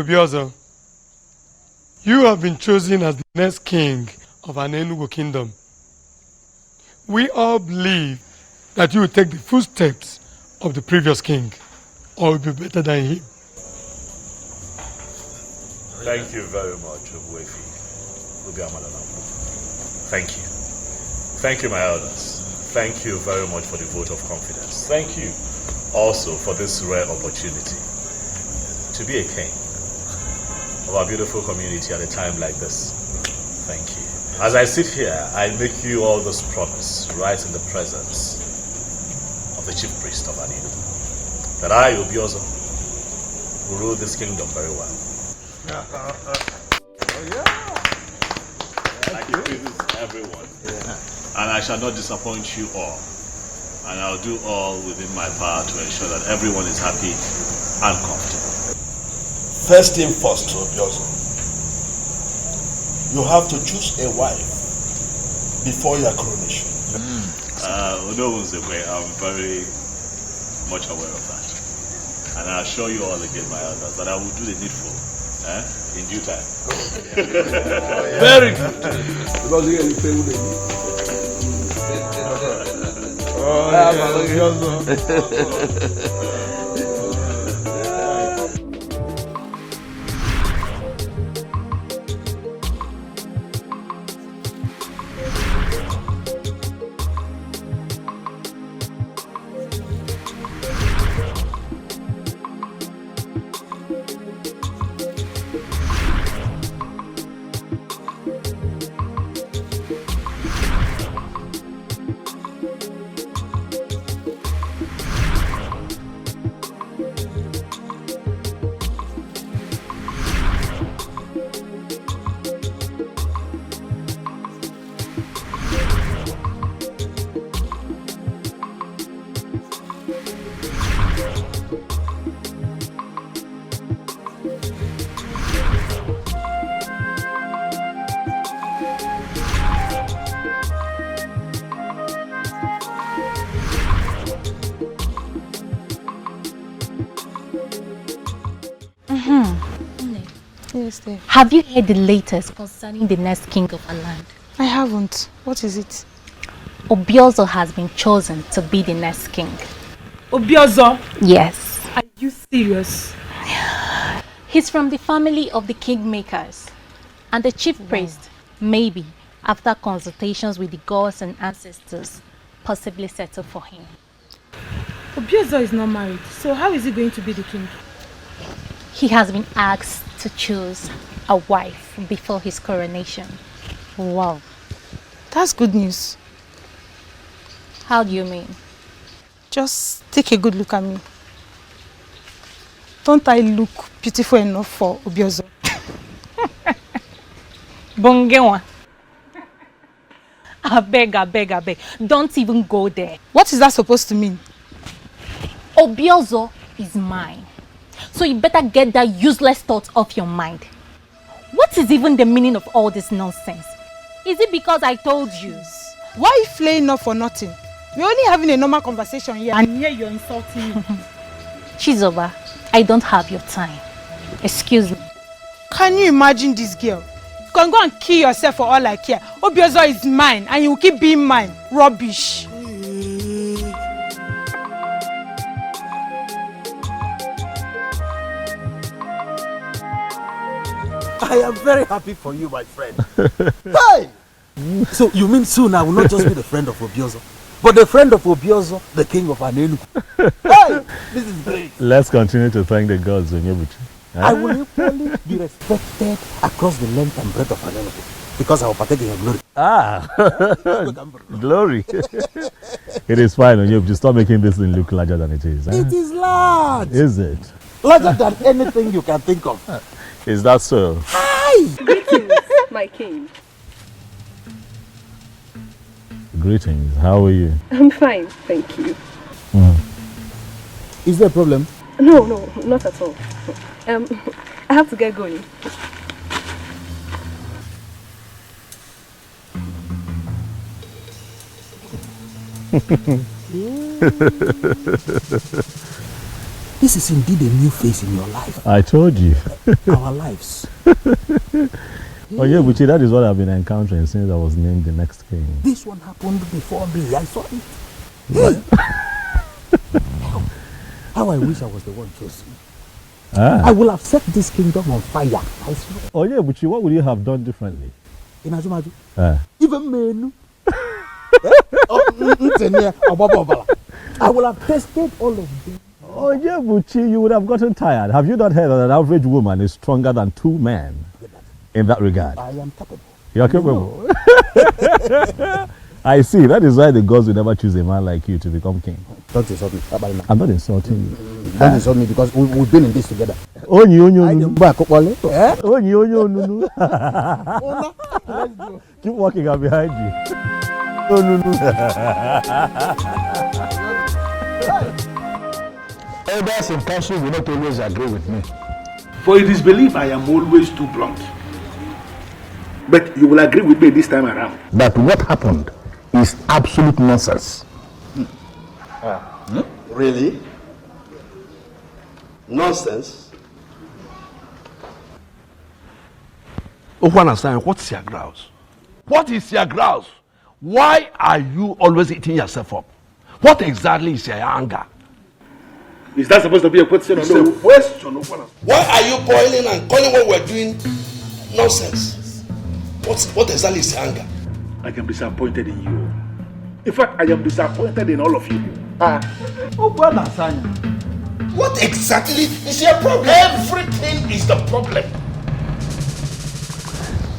Obiozo, you have been chosen as the next king of an Enugu kingdom. We all believe that you will take the footsteps of the previous king, or will be better than him. Thank you very much, Obuefi. Thank you. Thank you, my elders. Thank you very much for the vote of confidence. Thank you also for this rare opportunity to be a king of our beautiful community at a time like this. Thank you. As I sit here, I make you all this promise right in the presence of the chief priest of Anino, that I, Obiozo, will rule this kingdom very well. I give praises to everyone, and I shall not disappoint you all, and I'll do all within my power to ensure that everyone is happy and comfortable. First thing first, Obiozo, you have to choose a wife before your coronation. No one's aware. I'm very much aware of that, and I assure you all again, my elders, that I will do the needful in due time. Very good. Have you heard the latest concerning the next king of our land? I haven't. What is it? Obiozo has been chosen to be the next king. Obiozo? Yes. Are you serious? He's from the family of the kingmakers, and the chief priest, maybe, after consultations with the gods and ancestors, possibly settle for him. Obiozo is not married, so how is he going to be the king? He has been asked to choose a wife before his coronation. Wow. That's good news. How do you mean? Just take a good look at me. Don't I look beautiful enough for Obiozo? Bongewa. I beg. Don't even go there. What is that supposed to mean? Obiozo is mine. So you better get that useless thought off your mind. What is even the meaning of all this nonsense? Is it because I told you? Why are you flaying up for nothing? We're only having a normal conversation here, and here you're insulting me. Chizoba, I don't have your time. Excuse me. Can you imagine this girl? You can go and kill yourself for all I care. Obiozo is mine, and you will keep being mine. Rubbish. I am very happy for you, my friend. Hey! So you mean soon I will not just be the friend of Obiozo, but the friend of Obiozo, the king of Anenu. Hey! This is great. Let's continue to thank the gods, Onyebuchi. I will equally be respected across the length and breadth of Anenu because I will partake in your glory. Glory. It is fine, Onyebuchi. Stop making this thing look larger than it is. It is large. Is it? Larger than anything you can think of. Is that so? Hi! Greetings, my king. Greetings. How are you? I'm fine, thank you. Is there a problem? No, not at all. I have to get going. This is indeed a new phase in your life. I told you. Our lives. Oh yeah, Buchi, that is what I've been encountering since I was named the next king. This one happened before me. I saw it. Hey. How I wish I was the one chosen. I will have set this kingdom on fire. I swear. Oh yeah, Buchi, what would you have done differently? In Azumaju. Even men. I will have tested all of them. Oh yeah, Buchi, you would have gotten tired. Have you not heard that an average woman is stronger than 2 men in that regard? I am capable. You are capable? I see. That is why the gods will never choose a man like you to become king. Don't insult me. I'm not insulting you. Don't insult me because we've been in this together. Oh, keep walking, I'm behind you. Elders in council will not always agree with me. For it is believed I am always too blunt. But you will agree with me this time around. That what happened is absolute nonsense. Really? Nonsense? Okwana-san, what's your grouse? What is your grouse? Why are you always eating yourself up? What exactly is your anger? Is that supposed to be a question or no? Question. Why are you boiling and calling what we're doing nonsense? What exactly is your anger? I am disappointed in you. In fact, I am disappointed in all of you. What exactly is your problem? Everything is the problem.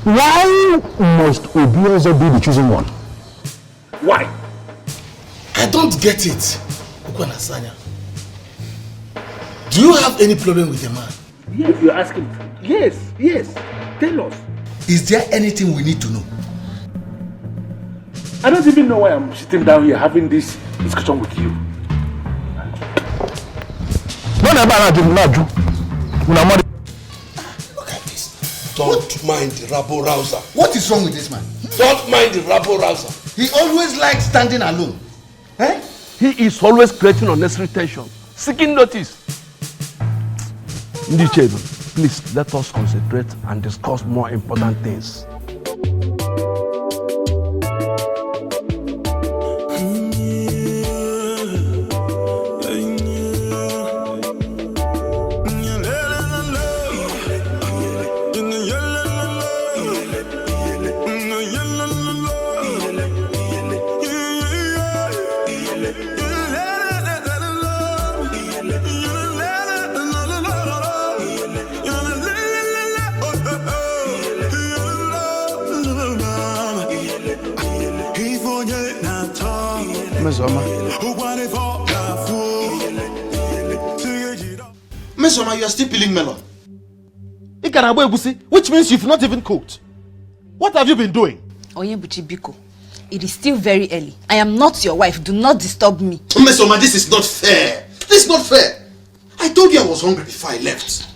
Why must Obiozo be the chosen one? Why? I don't get it. Okwana-san. Do you have any problem with the man? Yes, you're asking. Yes. Tell us. Is there anything we need to know? I don't even know why I'm sitting down here having this discussion with you. Look at this. Don't mind the rabble-rouser. What is wrong with this man? Don't mind the rabble-rouser. He always likes standing alone. He is always creating unnecessary tension, seeking notice. Ndichedu, please let us concentrate and discuss more important things. Miss Oma, you are still peeling melon. Which means you've not even cooked. What have you been doing? Onyebuchi Biko, it is still very early. I am not your wife. Do not disturb me. Miss Oma, this is not fair. This is not fair. I told you I was hungry before I left.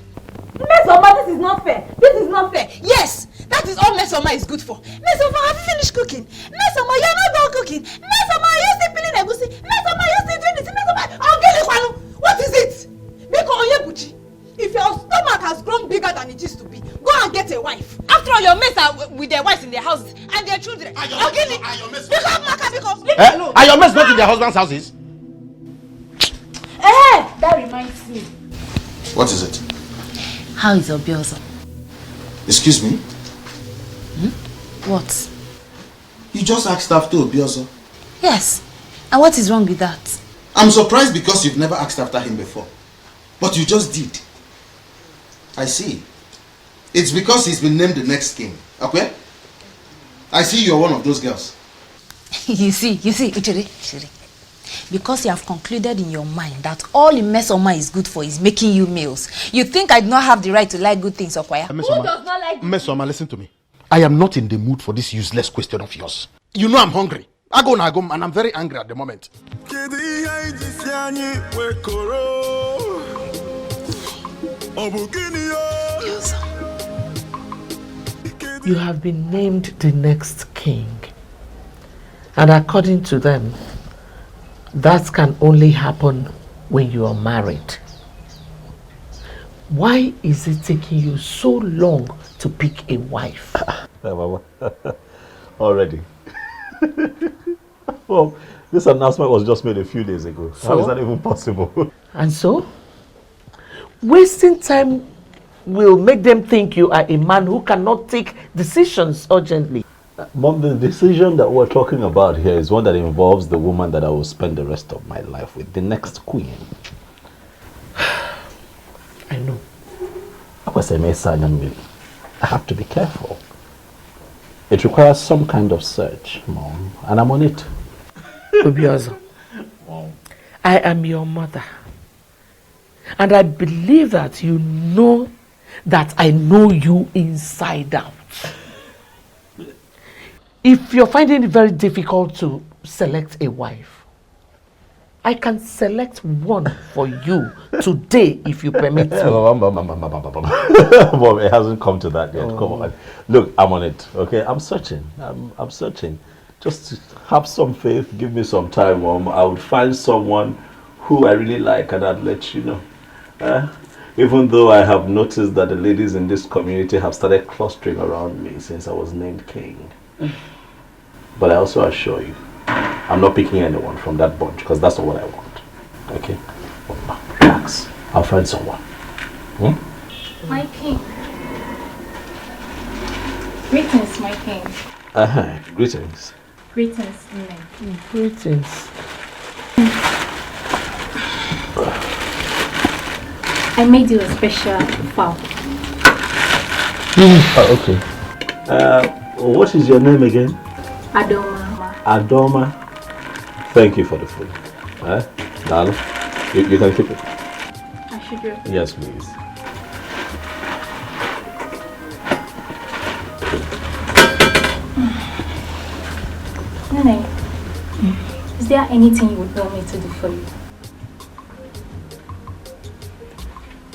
Miss Oma, this is not fair. This is not fair. Yes, that is all Miss Oma is good for. Miss Oma, have you finished cooking? Miss Oma, you are not done cooking. Miss Oma, you are still peeling egusi. Miss Oma, you are still doing this. Miss Oma, what is it? Biko Onyebuchi, if your stomach has grown bigger than it used to be, go and get a wife. After all, your mates are with their wives in their houses and their children. Are your mates not in their husbands' houses? That reminds me. What is it? How is Obiozo? Excuse me? What? You just asked after Obiozo. Yes. And what is wrong with that? I'm surprised because you've never asked after him before. But you just did. I see. It's because he's been named the next king. Okay? I see you're one of those girls. You see, Uchiri. Because you have concluded in your mind that all Imesoma is good for is making you males. You think I do not have the right to like good things, Okwaya? Who does not like good things? Listen to me. I am not in the mood for this useless question of yours. You know I'm hungry. I go and I'm very angry at the moment. You have been named the next king. And according to them, that can only happen when you are married. Why is it taking you so long to pick a wife? Mama. Already. Well, this announcement was just made a few days ago. So? How is that even possible? And so? Wasting time will make them think you are a man who cannot take decisions urgently. Mom, the decision that we're talking about here is one that involves the woman that I will spend the rest of my life with, the next queen. I know. I have to be careful. It requires some kind of search, Mom, and I'm on it. Obiozo, I am your mother. And I believe that you know that I know you inside out. If you're finding it very difficult to select a wife, I can select one for you today if you permit me. Mom, it hasn't come to that yet. Come on. Look, I'm on it, okay? I'm searching. I'm searching. Just have some faith. Give me some time, Mom. I would find someone who I really like and I'd let you know. Even though I have noticed that the ladies in this community have started clustering around me since I was named king. But I also assure you, I'm not picking anyone from that bunch because that's not what I want. Okay? Relax. I'll find someone. My king. Greetings, my king. Greetings. Greetings, Nne. Greetings. I made you a special fowl. Oh, okay. What is your name again? Adoma. Adoma. Thank you for the food. Darling, you can keep it. I should do. Yes, please. Nene, is there anything you would want me to do for you?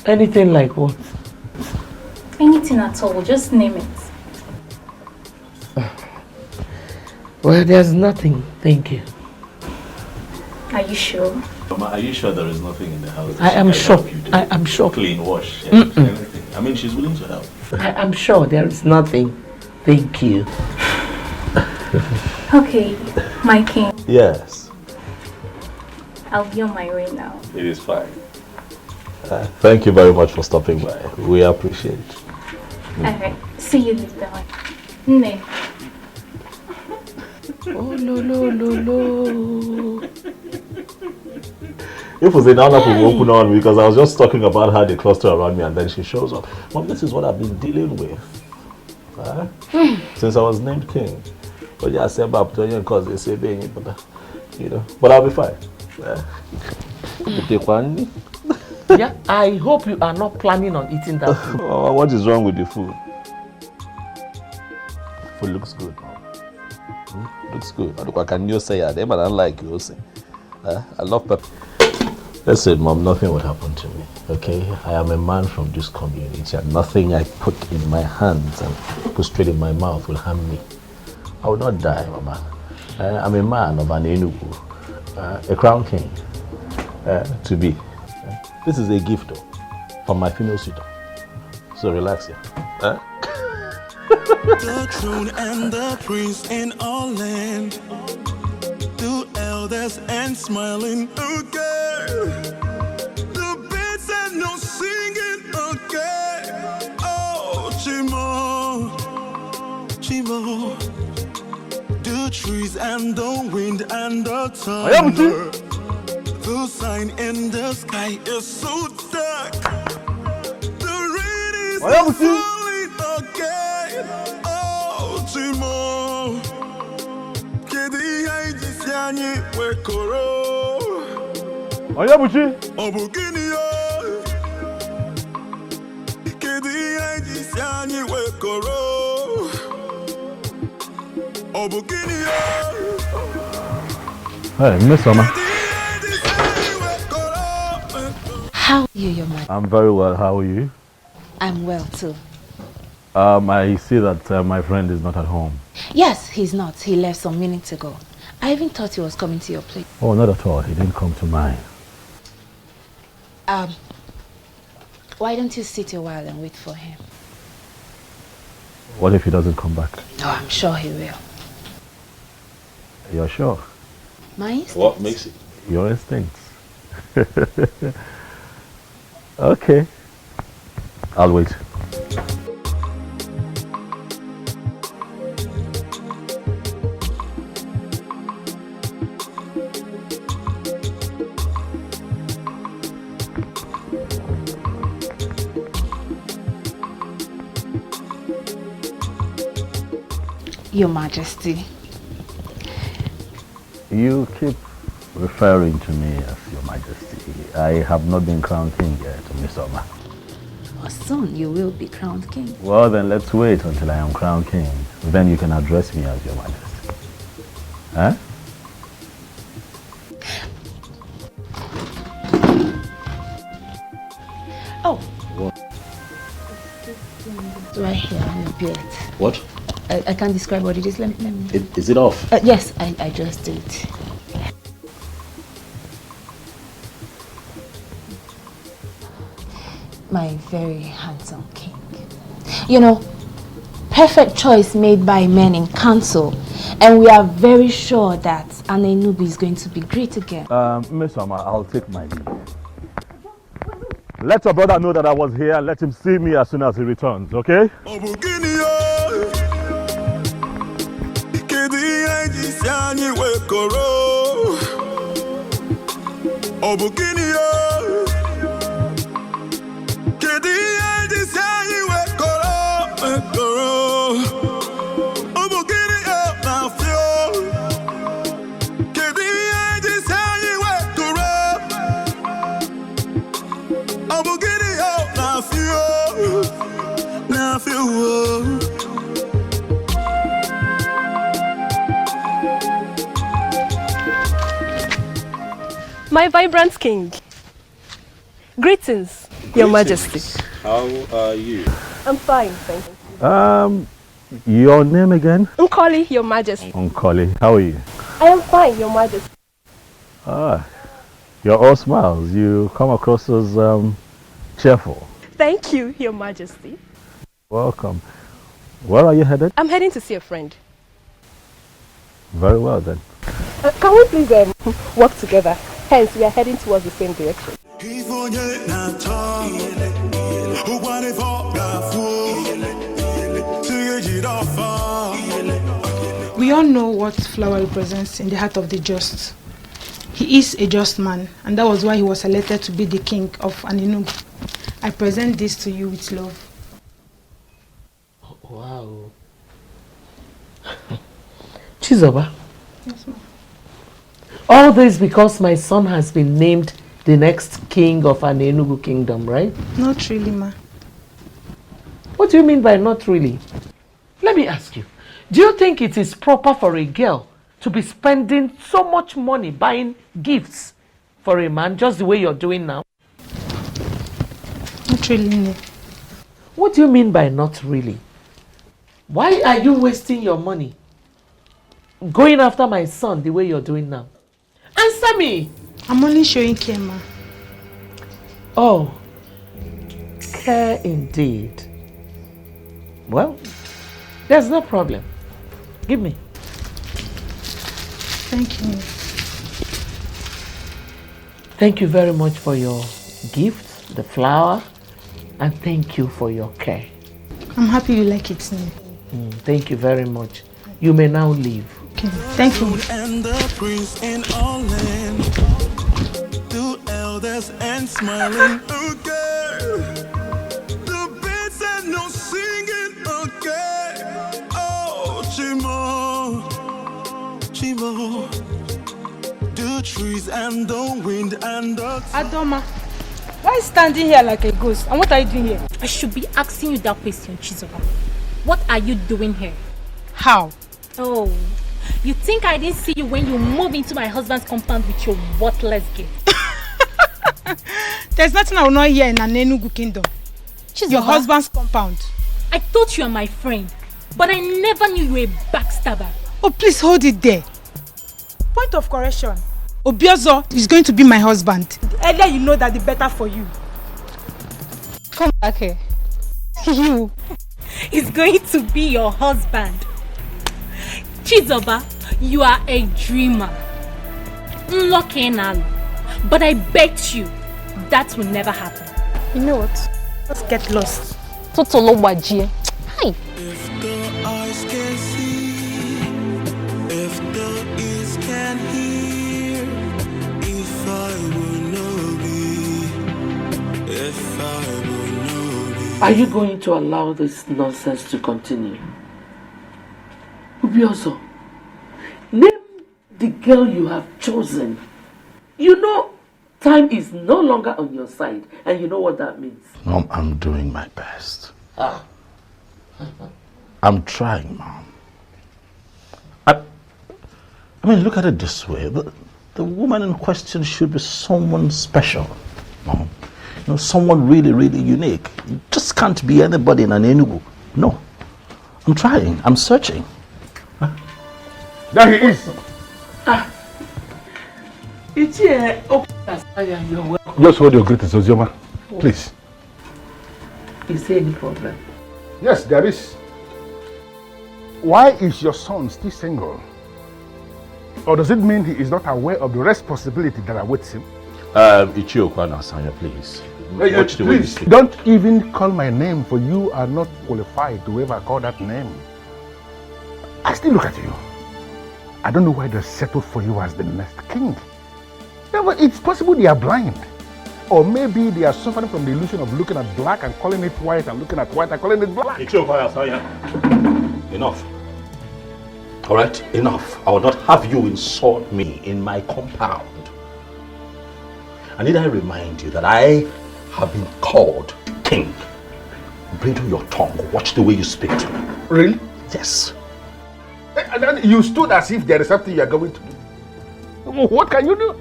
Anything like what? Anything at all, just name it. Well, there's nothing, thank you. Are you sure? Mama, are you sure there is nothing in the house? I am sure. I am sure. Clean, wash, everything. I mean, she's willing to help. I am sure there is nothing. Thank you. Okay, my king. Yes. I'll be on my way now. It is fine. Thank you very much for stopping by. We appreciate it. Alright, see you later. Nne. Oh, no. If it was another people open on me because I was just talking about how they cluster around me and then she shows up. Mom, this is what I've been dealing with since I was named king. But yeah, I said about because they say being, but you know, but I'll be fine. Yeah, I hope you are not planning on eating that food. What is wrong with the food? Food looks good, Mom. Looks good. I can you say that? I don't like you say. I love pepper. Listen, Mom, nothing would happen to me. Okay? I am a man from this community and nothing I put in my hands and put straight in my mouth will harm me. I will not die, Mama. I'm a man of an Enugu, a crown king, to be. This is a gift though, from my female suitor. So relax here. The throne and the prince in all land, the elders and smiling again, the birds and no singing again. Oh, Chimo, the trees and the wind and the thunder. The sign in the sky is so dark. The rain is falling again. Oh, Chimo, Kedi Haiti Siani Wekoro. Ayabuchi. Obukinio. Kedi Haiti Siani Wekoro. Obukinio. Hey, Miss Summer. How are you, your man? I'm very well. How are you? I'm well too. I see that my friend is not at home. Yes, he's not. He left some minutes ago. I even thought he was coming to your place. Oh, not at all. He didn't come to mine. Why don't you sit a while and wait for him? What if he doesn't come back? Oh, I'm sure he will. You're sure? My instincts. What makes it? Your instincts. Okay. I'll wait. Your Majesty. You keep referring to me as Your Majesty. I have not been crowned king yet, Miss Oma. Well, soon you will be crowned king. Well, then let's wait until I am crowned king. Then you can address me as Your Majesty. Huh? Oh. What? Right here on your beard. What? I can't describe what it is. Let me. Is it off? Yes, I just did. My very handsome king. You know, perfect choice made by men in council. And we are very sure that Anenubu is going to be great again. Miss Oma, I'll take my leave. Let your brother know that I was here and let him see me as soon as he returns, okay? My vibrant king. Greetings, Your Majesty. How are you? I'm fine, thank you. Your name again? Nkoli, Your Majesty. Nkoli, how are you? I am fine, Your Majesty. Ah, you're all smiles. You come across as cheerful. Thank you, Your Majesty. Welcome. Where are you headed? I'm heading to see a friend. Very well then. Can we please work together? Hence, we are heading towards the same direction. We all know what flower represents in the heart of the just. He is a just man, and that was why he was elected to be the king of Anenugu. I present this to you with love. Wow. Chizoba. Yes, ma'am. All this because my son has been named the next king of Anenugu kingdom, right? Not really, ma. What do you mean by not really? Let me ask you. Do you think it is proper for a girl to be spending so much money buying gifts for a man just the way you're doing now? Not really, no. What do you mean by not really? Why are you wasting your money going after my son the way you're doing now? Answer me! I'm only showing care, ma. Oh, care indeed. Well, there's no problem. Give me. Thank you. Thank you very much for your gift, the flower, and thank you for your care. I'm happy you like it, Nene. Thank you very much. You may now leave. Okay, thank you. And the prince in all land, two elders and smiling, okay. The birds and no singing, okay. Oh, Chimo, Chimo, the trees and the wind and the... Adoma, why standing here like a ghost? And what are you doing here? I should be asking you that question, Chizoba. What are you doing here? How? Oh, you think I didn't see you when you moved into my husband's compound with your worthless gift? There's nothing I will not hear in Anenugu kingdom. Chizoba, your husband's compound. I thought you were my friend, but I never knew you were a backstabber. Oh, please hold it there. Point of correction. Obiozo is going to be my husband. The earlier you know that, the better for you. come back here. You is going to be your husband. Chizoba, you are a dreamer. But I bet you that will never happen. You know what? Let's get lost. Totolo Wajie. Hi. If the eyes can see, if the ears can hear, if I will know be, if I will know be. Are you going to allow this nonsense to continue? Obiozo, name the girl you have chosen. You know, time is no longer on your side, and you know what that means. Mom, I'm doing my best. I'm trying, Mom. I mean, look at it this way. The woman in question should be someone special, Mom. You know, someone really, really unique. It just can't be anybody in an Enugu. No. I'm trying. I'm searching. There he is. It's here. Just hold your greetings, Ozioma. Please. Is there any problem? Yes, there is. Why is your son still single? Or does it mean he is not aware of the responsibility that awaits him? Ichiokwana Asanya, please. Watch the way you Please, speak. don't even call my name, for you are not qualified to ever call that name. I still look at you. I don't know why they settled for you as the next king. Yeah, but it's possible they are blind. Or maybe they are suffering from the illusion of looking at black and calling it white, and looking at white and calling it black. Enough. All right, enough. I will not have you insult me in my compound. I need I remind you that I have been called king. Bridle your tongue. Watch the way you speak to me. Really? Yes. And then you stood as if there is something you are going to do. What can you do?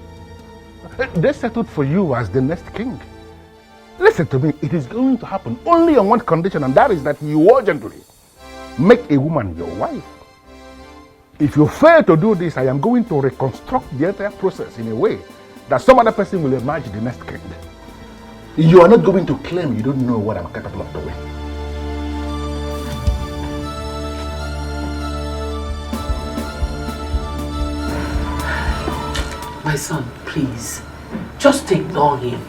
They settled for you as the next king. Listen to me, it is going to happen only on one condition, and that is that you urgently make a woman your wife. If you fail to do this, I am going to reconstruct the entire process in a way that some other person will emerge the next king. You are not going to claim you don't know what I'm capable of doing. My son, please, just ignore him.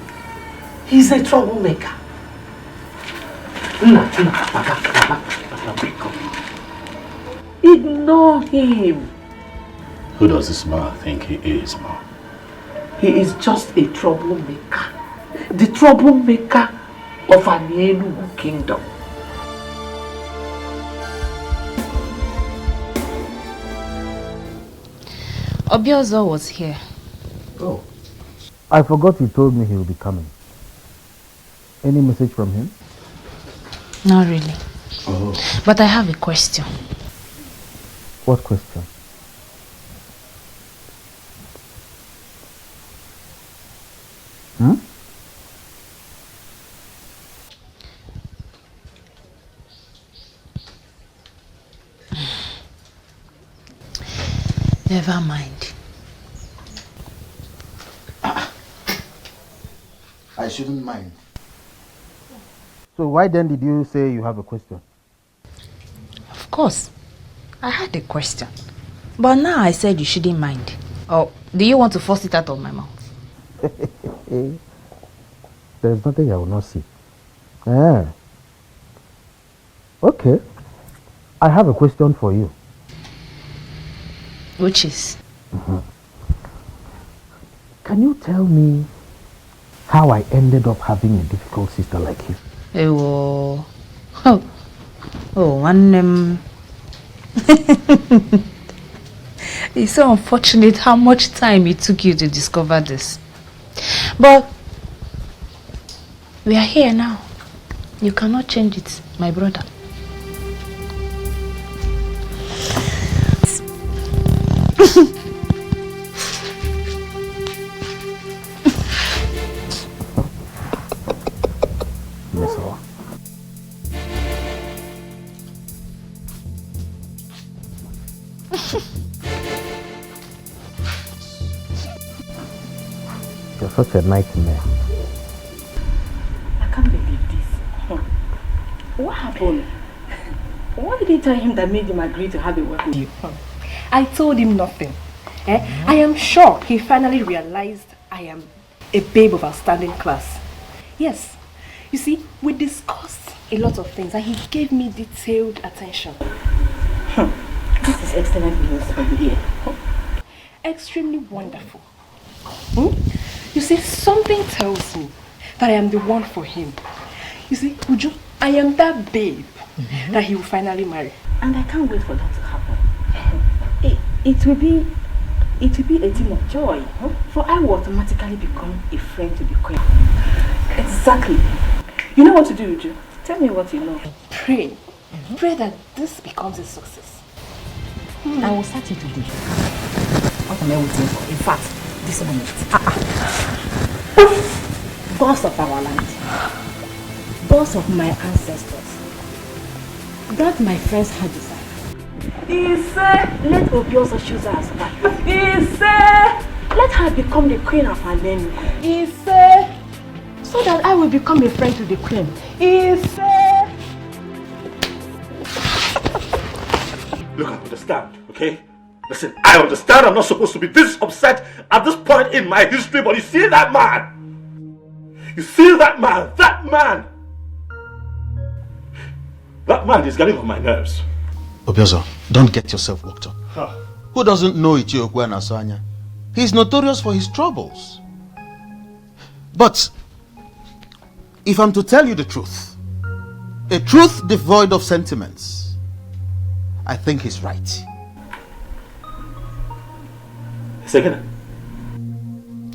He's a troublemaker. Ignore him. Who does this man think he is, Mom? He is just a troublemaker. The troublemaker of an Enugu kingdom. Obiozo was here. Oh. I forgot you told me he will be coming. Any message from him? Not really. Oh. But I have a question. What question? Hmm? Never mind. I shouldn't mind. So why then did you say you have a question? Of course. I had a question. But now I said you shouldn't mind. Oh, do you want to force it out of my mouth? There's nothing I will not see. Ah. Okay. I have a question for you. Which is? Can you tell me how I ended up having a difficult sister like you? It's so unfortunate how much time it took you to discover this. But we are here now. You cannot change it, my brother. You're such a nightmare. I can't believe this. phone. What did you tell him that made him agree to have a word with you? I told him nothing. I am sure he finally realized I am a babe of outstanding class. Yes, you see, we discussed a lot of things and he gave me detailed attention. This is excellent news for you here. Extremely wonderful. You see, something tells me that I am the one for him. You see, Uju, I am that babe that he will finally marry. And I can't wait for that to happen. It will be a thing of joy, for I will automatically become a friend to the queen. Exactly. You know what to do, Uju. Tell me what you know. Pray. Pray that this becomes a success. I will start it today. What am I waiting for? In fact, this moment. Gods of our land, gods of my ancestors, grant my friends her desire. He said, let Obiozo choose her as wife. He said, let her become the queen of her name. He said, so that I will become a friend to the queen. He said. Look, I understand, okay? Listen, I understand I'm not supposed to be this upset at this point in my history, but you see that man? You see that man? That man! That man is getting on my nerves. Obiozo, don't get yourself worked up. Who doesn't know Ichiokwu and Asanya? He's notorious for his troubles. But if I'm to tell you the truth, a truth devoid of sentiments, I think he's right. Second.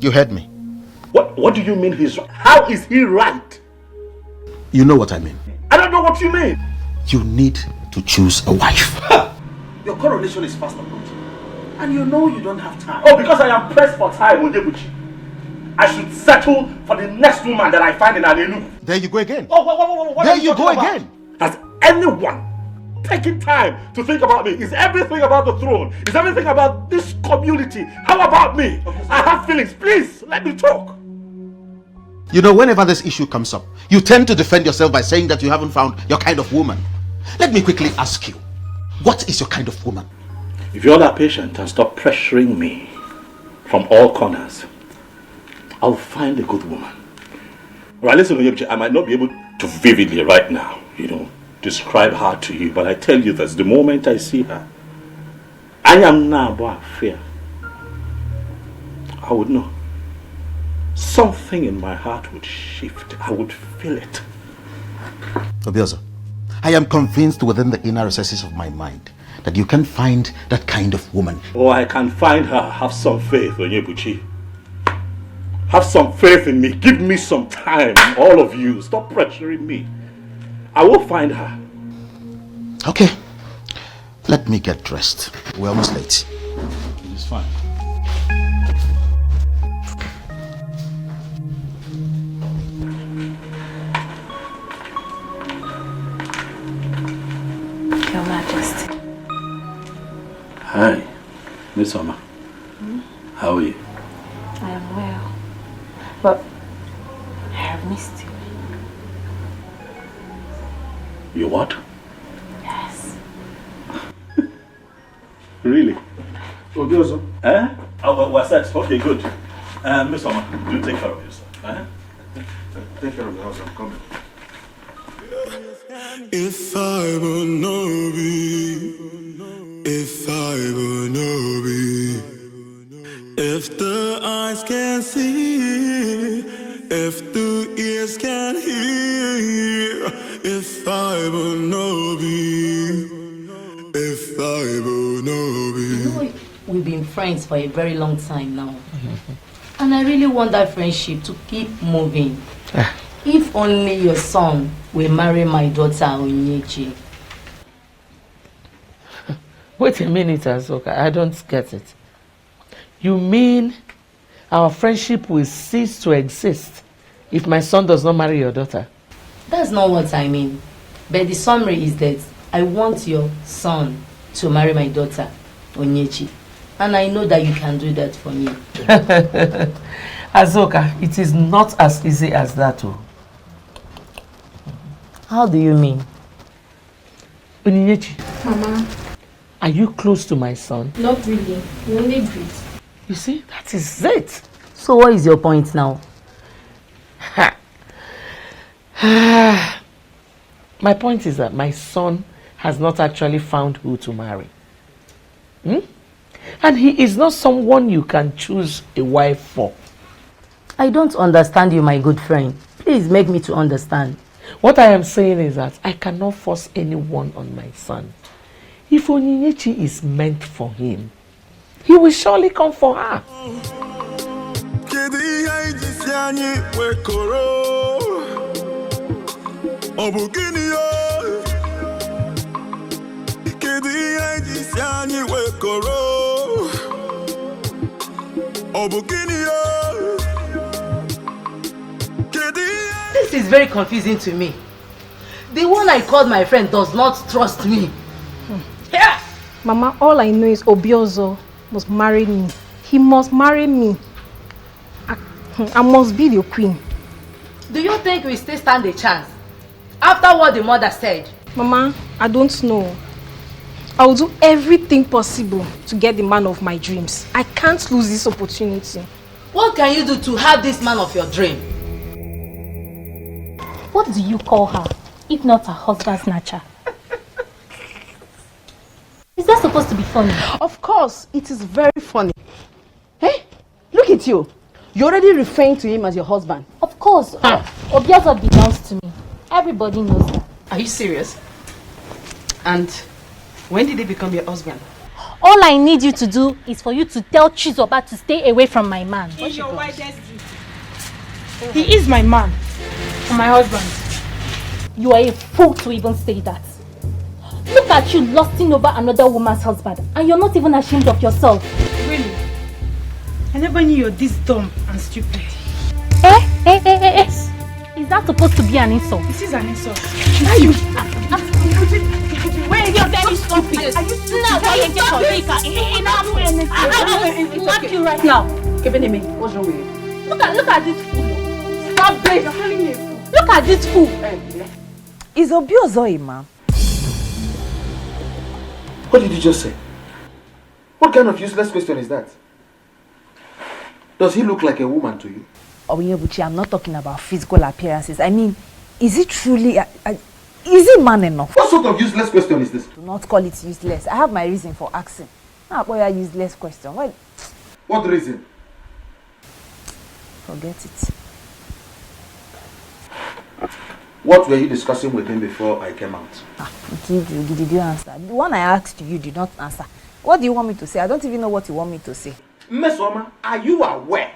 You heard me. What do you mean he's right? How is he right? You know what I mean. I don't know what you mean. You need to choose a wife. Your coronation is fast approaching. And you know you don't have time. Oh, because I am pressed for time, Onyebuchi. I should settle for the next woman that I find in Anenu. There you go again. Oh, what there you go again. Has anyone taken time to think about me? Is everything about the throne? Is everything about this community? How about me? I have feelings. Please, let me talk. You know, whenever this issue comes up, you tend to defend yourself by saying that you haven't found your kind of woman. Let me quickly ask you, what is your kind of woman? If you're that patient and stop pressuring me from all corners, I'll find a good woman. Alright, listen, I might not be able to vividly right now, describe her to you, but I tell you this, the moment I see her, I am now about fear. I would know. Something in my heart would shift. I would feel it. Obiozo, I am convinced within the inner recesses of my mind that you can find that kind of woman. Oh, I can find her. Have some faith, Onyebuchi. Have some faith in me. Give me some time, all of you. Stop pressuring me. I will find her. Okay. Let me get dressed. We're almost late. It is fine. Your Majesty. Hi, Miss Oma. How are you? I am well. But I have missed you. You what? Yes. Really? Obiozo? Eh? Oh, well, what's that? Okay, good. Miss Oma, you take care of yourself. Take care of the house. I'm coming. If I will know be, if I will know be, if the eyes can see, if the ears can hear, if I will know be, if I will know be. You know, we've been friends for a very long time now. And I really want that friendship to keep moving. If only your son will marry my daughter Onyechi. Wait a minute, Azoka. I don't get it. You mean our friendship will cease to exist if my son does not marry your daughter? That's not what I mean. But the summary is that I want your son to marry my daughter Onyechi. And I know that you can do that for me. Azoka, it is not as easy as that. How do you mean? Onyinyechi. Mama. Are you close to my son? Not really. We only breathe. You see, that is it. So what is your point now? My point is that my son has not actually found who to marry. And he is not someone you can choose a wife for. I don't understand you, my good friend. Please make me to understand. What I am saying is that I cannot force anyone on my son. If Onyinyechi is meant for him, he will surely come for her. This is very confusing to me. The one I called my friend does not trust me. Yeah. Mama, all I know is Obiozo must marry me. He must marry me. I must be the queen. Do you think we still stand a chance? After what the mother said? Mama, I don't know. I will do everything possible to get the man of my dreams. I can't lose this opportunity. What can you do to have this man of your dream? What do you call her, if not her husband snatcher? Is that supposed to be funny? Of course, it is very funny. Hey, look at you. You're already referring to him as your husband. Of course. Obiozo belongs to me. Everybody knows that. Are you serious? And when did he become your husband? All I need you to do is for you to tell Chizoba to stay away from my man. It's your widest duty. He is my man. My husband. You are a fool to even say that. Look at you lusting over another woman's husband, and you're not even ashamed of yourself. Really? I never knew you're this dumb and stupid. Is that supposed to be an insult? This is an insult. Why you? Wait, you're very stupid. Now, why you get your I'll slap you right now. Kebeneme, what's wrong with you? Look at this fool. Stop this. You're calling me a fool. Look at this fool. Is Obiozo a man? What did you just say? What kind of useless question is that? Does he look like a woman to you? Obiozo, I'm not talking about physical appearances. I mean, is it truly... is he man enough? What sort of useless question is this? Do not call it useless. I have my reason for asking. Now, boy, a useless question. What reason? Forget it. What were you discussing with him before I came out? Did you answer? The one I asked you did not answer. What do you want me to say? I don't even know what you want me to say. Mesoma, are you aware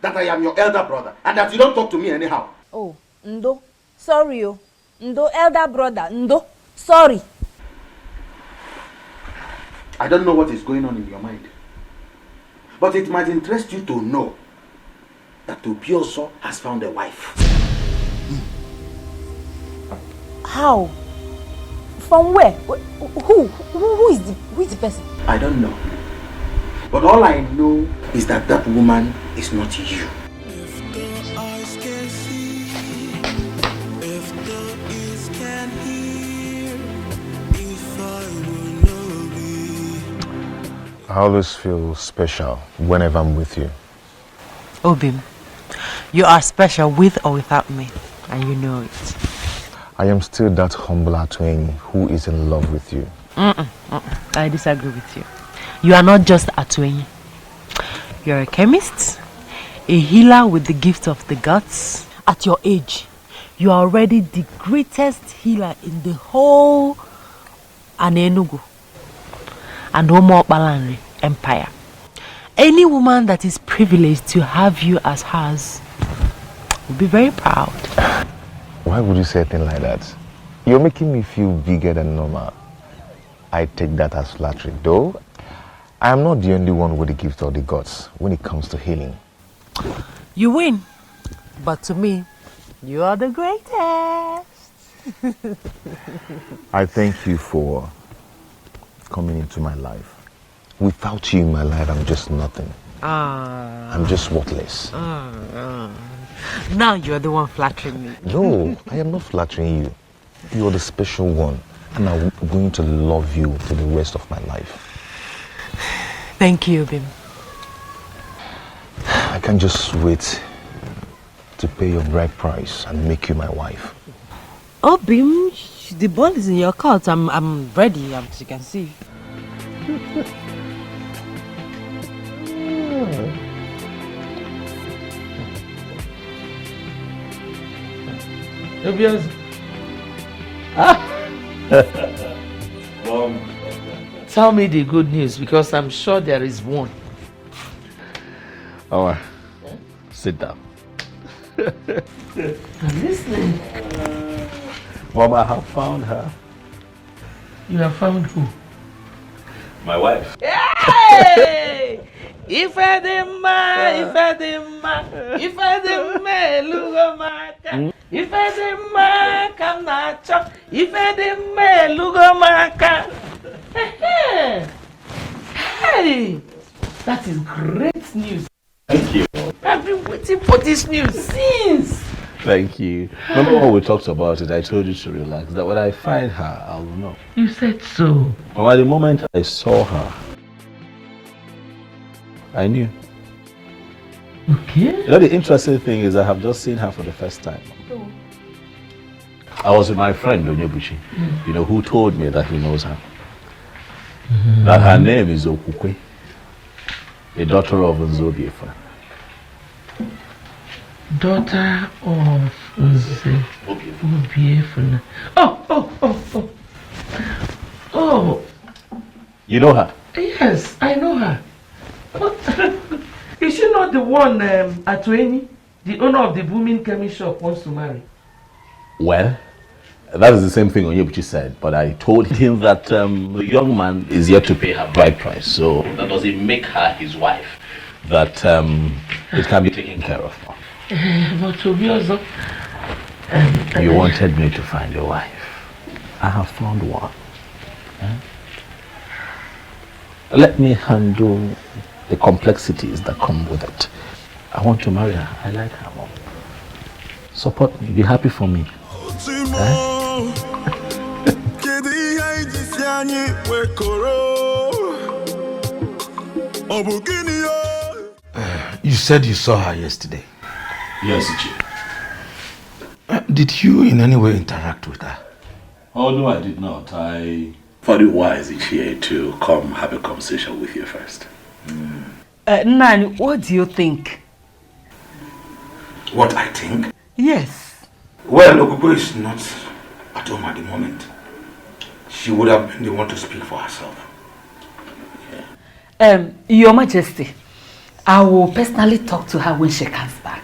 that I am your elder brother and that you don't talk to me anyhow? Oh, Ndo. Sorry, oh. Ndo, elder brother. Ndo. Sorry. I don't know what is going on in your mind. But it might interest you to know that Obiozo has found a wife. How? From where? Who is the person? I don't know. But all I know is that that woman is not you. If the eyes can see, if the ears can hear, if I will not be. I always feel special whenever I'm with you. Obim, you are special with or without me, and you know it. I am still that humble Atweni who is in love with you. I disagree with you. You are not just Atweni. You're a chemist, a healer with the gift of the gods. At your age, you are already the greatest healer in the whole Anenugu and Omo Balanri Empire. Any woman that is privileged to have you as hers will be very proud. Why would you say a thing like that? You're making me feel bigger than normal. I take that as flattery, though I am not the only one with the gift of the gods when it comes to healing. You win, but to me, you are the greatest. I thank you for coming into my life. Without you in my life, I'm just nothing. I'm just worthless. Now you're the one flattering me. No, I am not flattering you. You are the special one And I'm going to love you for the rest of my life. Thank you, Bim. I can't just wait to pay your bride price and make you my wife. Oh, Bim, the ball is in your court. I'm ready, as you can see. Obiozo. Mom. Tell me the good news, because I'm sure there is one. Alright, sit down. I'm listening. Mom, I have found her. You have found who? My wife. Hey! Ifedema, lugomaka. Ifedema, kamnacho. Ifedema, lugomaka. Hey! That is great news. Thank you. I've been waiting for this news since. Thank you. Remember when we talked about it, I told you to relax, that when I find her, I'll know. You said so. Well, at the moment I saw her, I knew. Okay. You know, the interesting thing is I have just seen her for the first time. Oh. I was with my friend, Onyebuchi, you know, who told me that he knows her. That her name is Okukwe, a daughter of Nzobiefa. Daughter of Obiefuna. Oh. You know her? Yes, I know her. But is she not the one Atueni, the owner of the booming chemist shop, wants to marry? Well, that is the same thing Onyebuchi said, but I told him that the young man is yet to pay her bride price, so that doesn't make her his wife, that it can be taken care of. But Obiozo, you wanted me to find a wife. I have found one. Let me handle the complexities that come with it. I want to marry her. I like her, Mom. Support me. Be happy for me. You said you saw her yesterday. Yes, Chief. Did you in any way interact with her? Oh, no, I did not. I thought it wise each year to come have a conversation with you first. Nani, what do you think? What I think? Yes. Well, Okubo is not at home at the moment. She would have been the one to speak for herself. Your Majesty, I will personally talk to her when she comes back.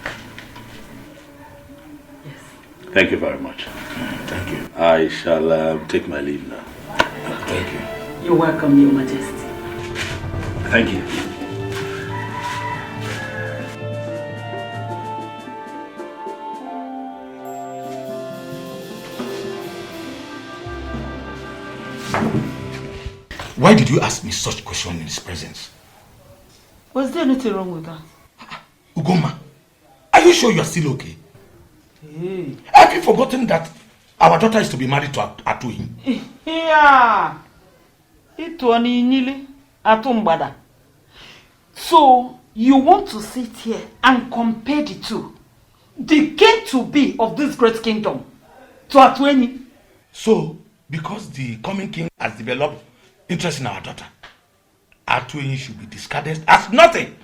Thank you very much. Thank you. I shall take my leave now. Thank you. You're welcome, Your Majesty. Thank you. Why did you ask me such question in his presence? Was there anything wrong with that? Ugoma, are you sure you are still okay? Hey. Have you forgotten that our daughter is to be married to Atuhi? Yeah. So, you want to sit here and compare the two? The king to be of this great kingdom to Atueni? So, because the coming king has developed interest in our daughter, Atueni should be discarded as nothing.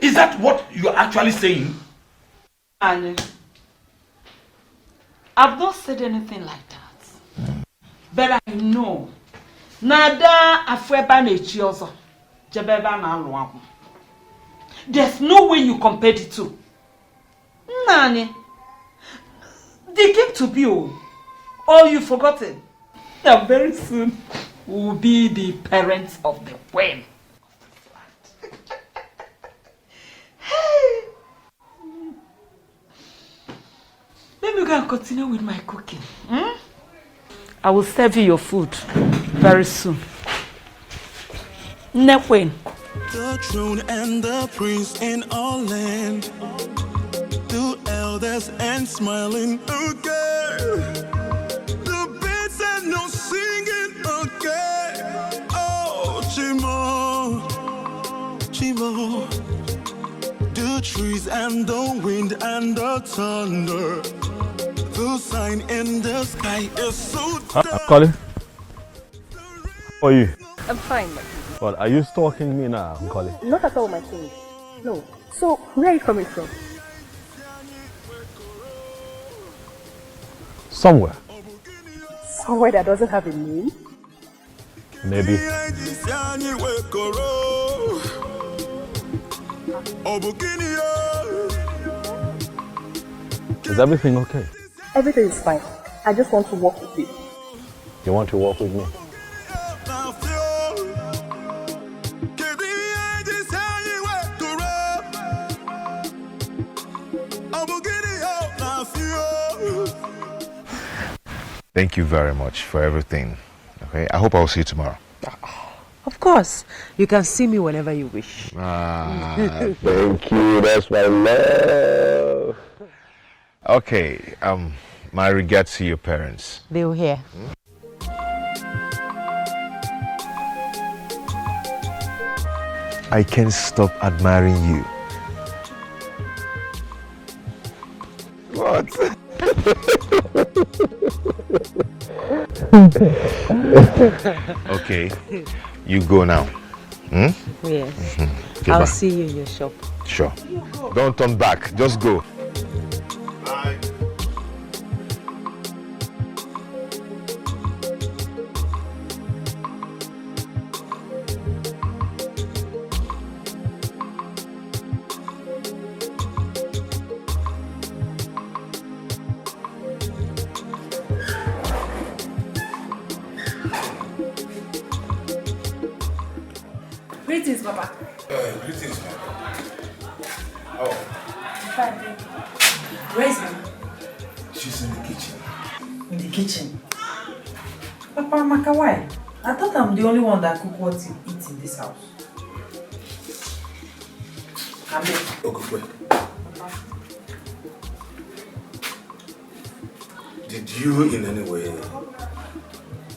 Is that what you are actually saying? And I've not said anything like that. But I know Nada Afweba Nechiozo Jebeba na Luabu. There's no way you compare the two. Nani, they came to be all you've forgotten. And very soon will be the parents of the queen. Hey. Let me go and continue with my cooking. I will serve you your food very soon. Nekwen. The throne and the prince in all land, the elders and smiling again. The bits Chimo, Chimo, the trees and the wind and the thunder, the sign in the sky is so dark. Colin, how are you? I'm fine. Well, are you stalking me now, Colin? Not at all, my king. No. So, where are you coming from? Somewhere. Somewhere that doesn't have a name? Maybe. Is everything okay? Everything is fine. I just want to walk with you. You want to walk with me? Thank you very much for everything. Okay, I hope I'll see you tomorrow. Of course. You can see me whenever you wish. Thank you. That's my love. Okay, my regards to your parents. They were here. I can't stop admiring you. What? Okay, you go now. Yes. Okay, I'll bye. see you in your shop. Sure. Don't turn back. Just go. Bye. Greetings, Papa. Greetings, man. Fine, thank you. Where is Mama? She's in the kitchen. In the kitchen? Papa Maka, why? I thought I'm the only one that cook what you eat in this house. Come here. Okay, wait. Did you in any way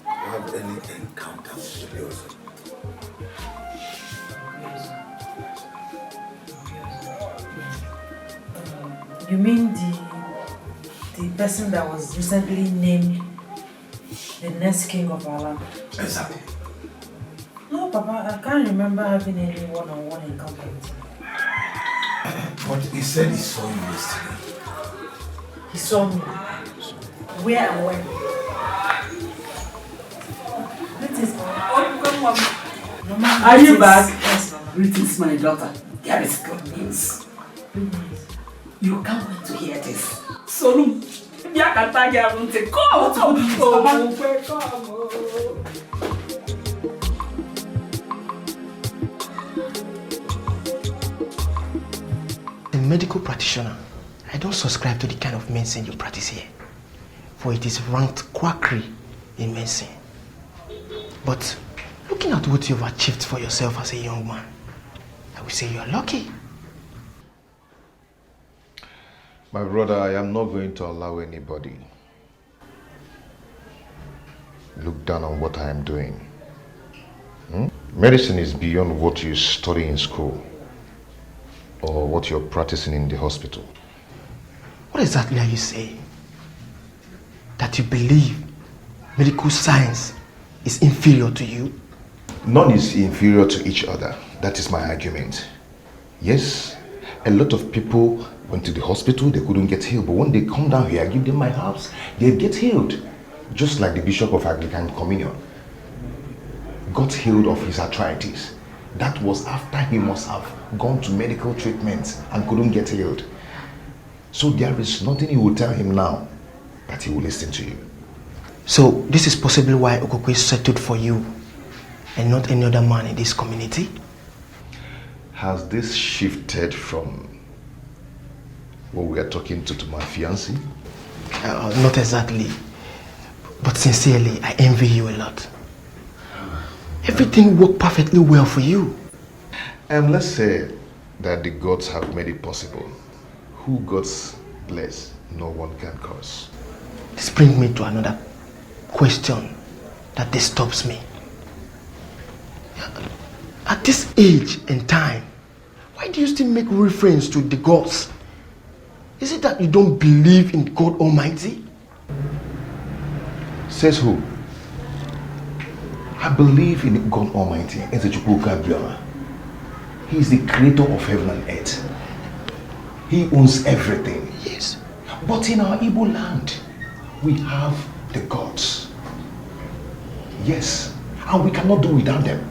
have any encounter with Obiozo? You mean the person that was recently named the next king of our land? Exactly. No, Papa, I can't remember having any one-on-one encounter with him. But he said he saw you yesterday. He saw me. Where and when? Greetings, Mama. Mama, Are you greetings. back? Yes, Mama. Greetings, my daughter. There is good news. You can't wait to hear this. Solum. A medical practitioner, I don't subscribe to the kind of medicine you practice here, for it is ranked quackery in medicine. But looking at what you've achieved for yourself as a young man, I would say you are lucky. My brother, I am not going to allow anybody look down on what I am doing. Medicine is beyond what you study in school or what you're practicing in the hospital. What exactly are you saying? That you believe medical science is inferior to you? None is inferior to each other. That is my argument. Yes, a lot of people went to the hospital, they couldn't get healed, but when they come down here, I give them my herbs, they get healed. Just like the Bishop of Anglican Communion got healed of his arthritis. That was after he must have gone to medical treatment and couldn't get healed. So there is nothing you will tell him now that he will listen to you. So this is possibly why Okokwe settled for you and not any other man in this community? Has this shifted from what we are talking to my fiancé? Not exactly. But sincerely, I envy you a lot. Everything worked perfectly well for you. And let's say that the gods have made it possible. Who gods bless, no one can curse. This brings me to another question that disturbs me. At this age and time, why do you still make reference to the gods? Is it that you don't believe in God Almighty? Says who? I believe in God Almighty. He is the creator of heaven and earth. He owns everything. Yes. But in our Igbo land, we have the gods. Yes. And we cannot do without them.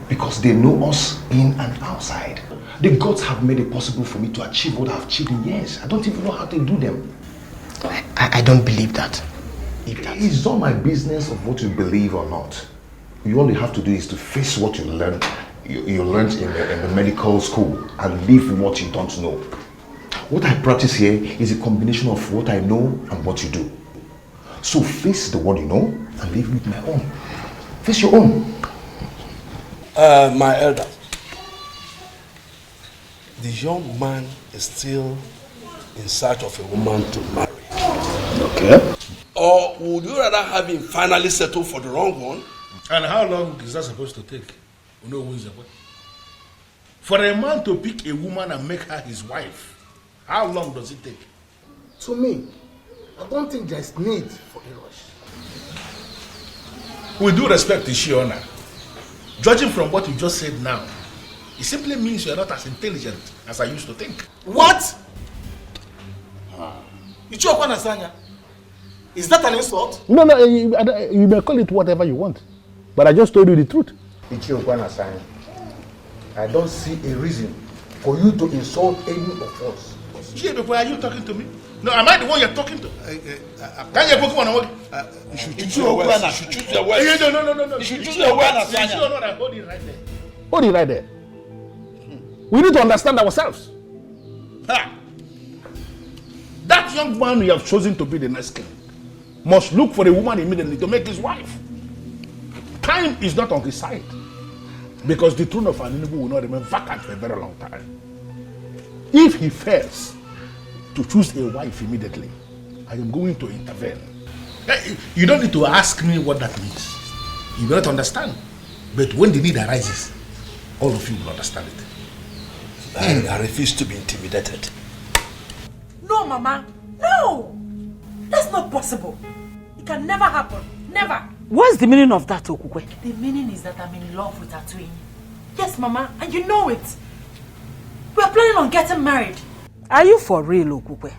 Because they know us in and outside. The gods have made it possible for me to achieve what I've achieved in years. I don't even know how to do them. I don't believe that. It's not my business of what you believe or not. You all you have to do is to face what you learned. You learned in the medical school and live what you don't know. What I practice here is a combination of what I know and what you do. So face the one you know and live with my own. Face your own. My elder, the young man is still in search of a woman to marry. Okay. Or would you rather have him finally settle for the wrong one? And how long is that supposed to take? You know who is the boy? For a man to pick a woman and make her his wife, how long does it take? To me, I don't think there's need for a rush. With due respect to Shiona, judging from what you just said now, it simply means you're not as intelligent as I used to think. What? Is that an insult? No, you may call it whatever you want. But I just told you the truth. I don't see a reason for you to insult any of us. Before are you talking to me? No, am I the one you're talking to? Can you put one on? You should choose your words. You should choose your words. No. You should choose your words. Hold it right there. Hold it right there. We need to understand ourselves. That young man you have chosen to be the next king must look for a woman immediately to make his wife. Time is not on his side. Because the throne of Aninubu will not remain vacant for a very long time. If he fails to choose a wife immediately, I am going to intervene. You don't need to ask me what that means. You will not understand. But when the need arises, all of you will understand it. I refuse to be intimidated. No, Mama. No! That's not possible. It can never happen. Never. What's the meaning of that, Okukwe? The meaning is that I'm in love with Atuini. Yes, Mama, and you know it. We're planning on getting married. Are you for real, Okukwe?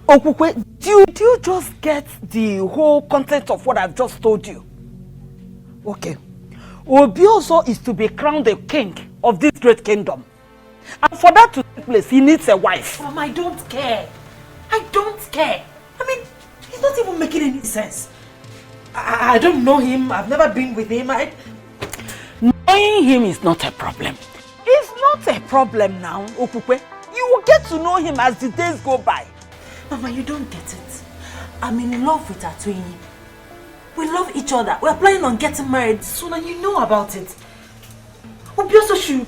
Okukwe, do you just get the whole content of what I've just told you? Okay. Obiozo is to be crowned the king of this great kingdom. And for that to take place, he needs a wife. Mama, I don't care. I don't care. I mean, it's not even making any sense. I don't know him. I've never been with him. Knowing him is not a problem. It's not a problem now, Okukwe. You will get to know him as the days go by. Mama, you don't get it. I'm in love with Atuini. We love each other. We're planning on getting married soon and you know about it. Obiozo should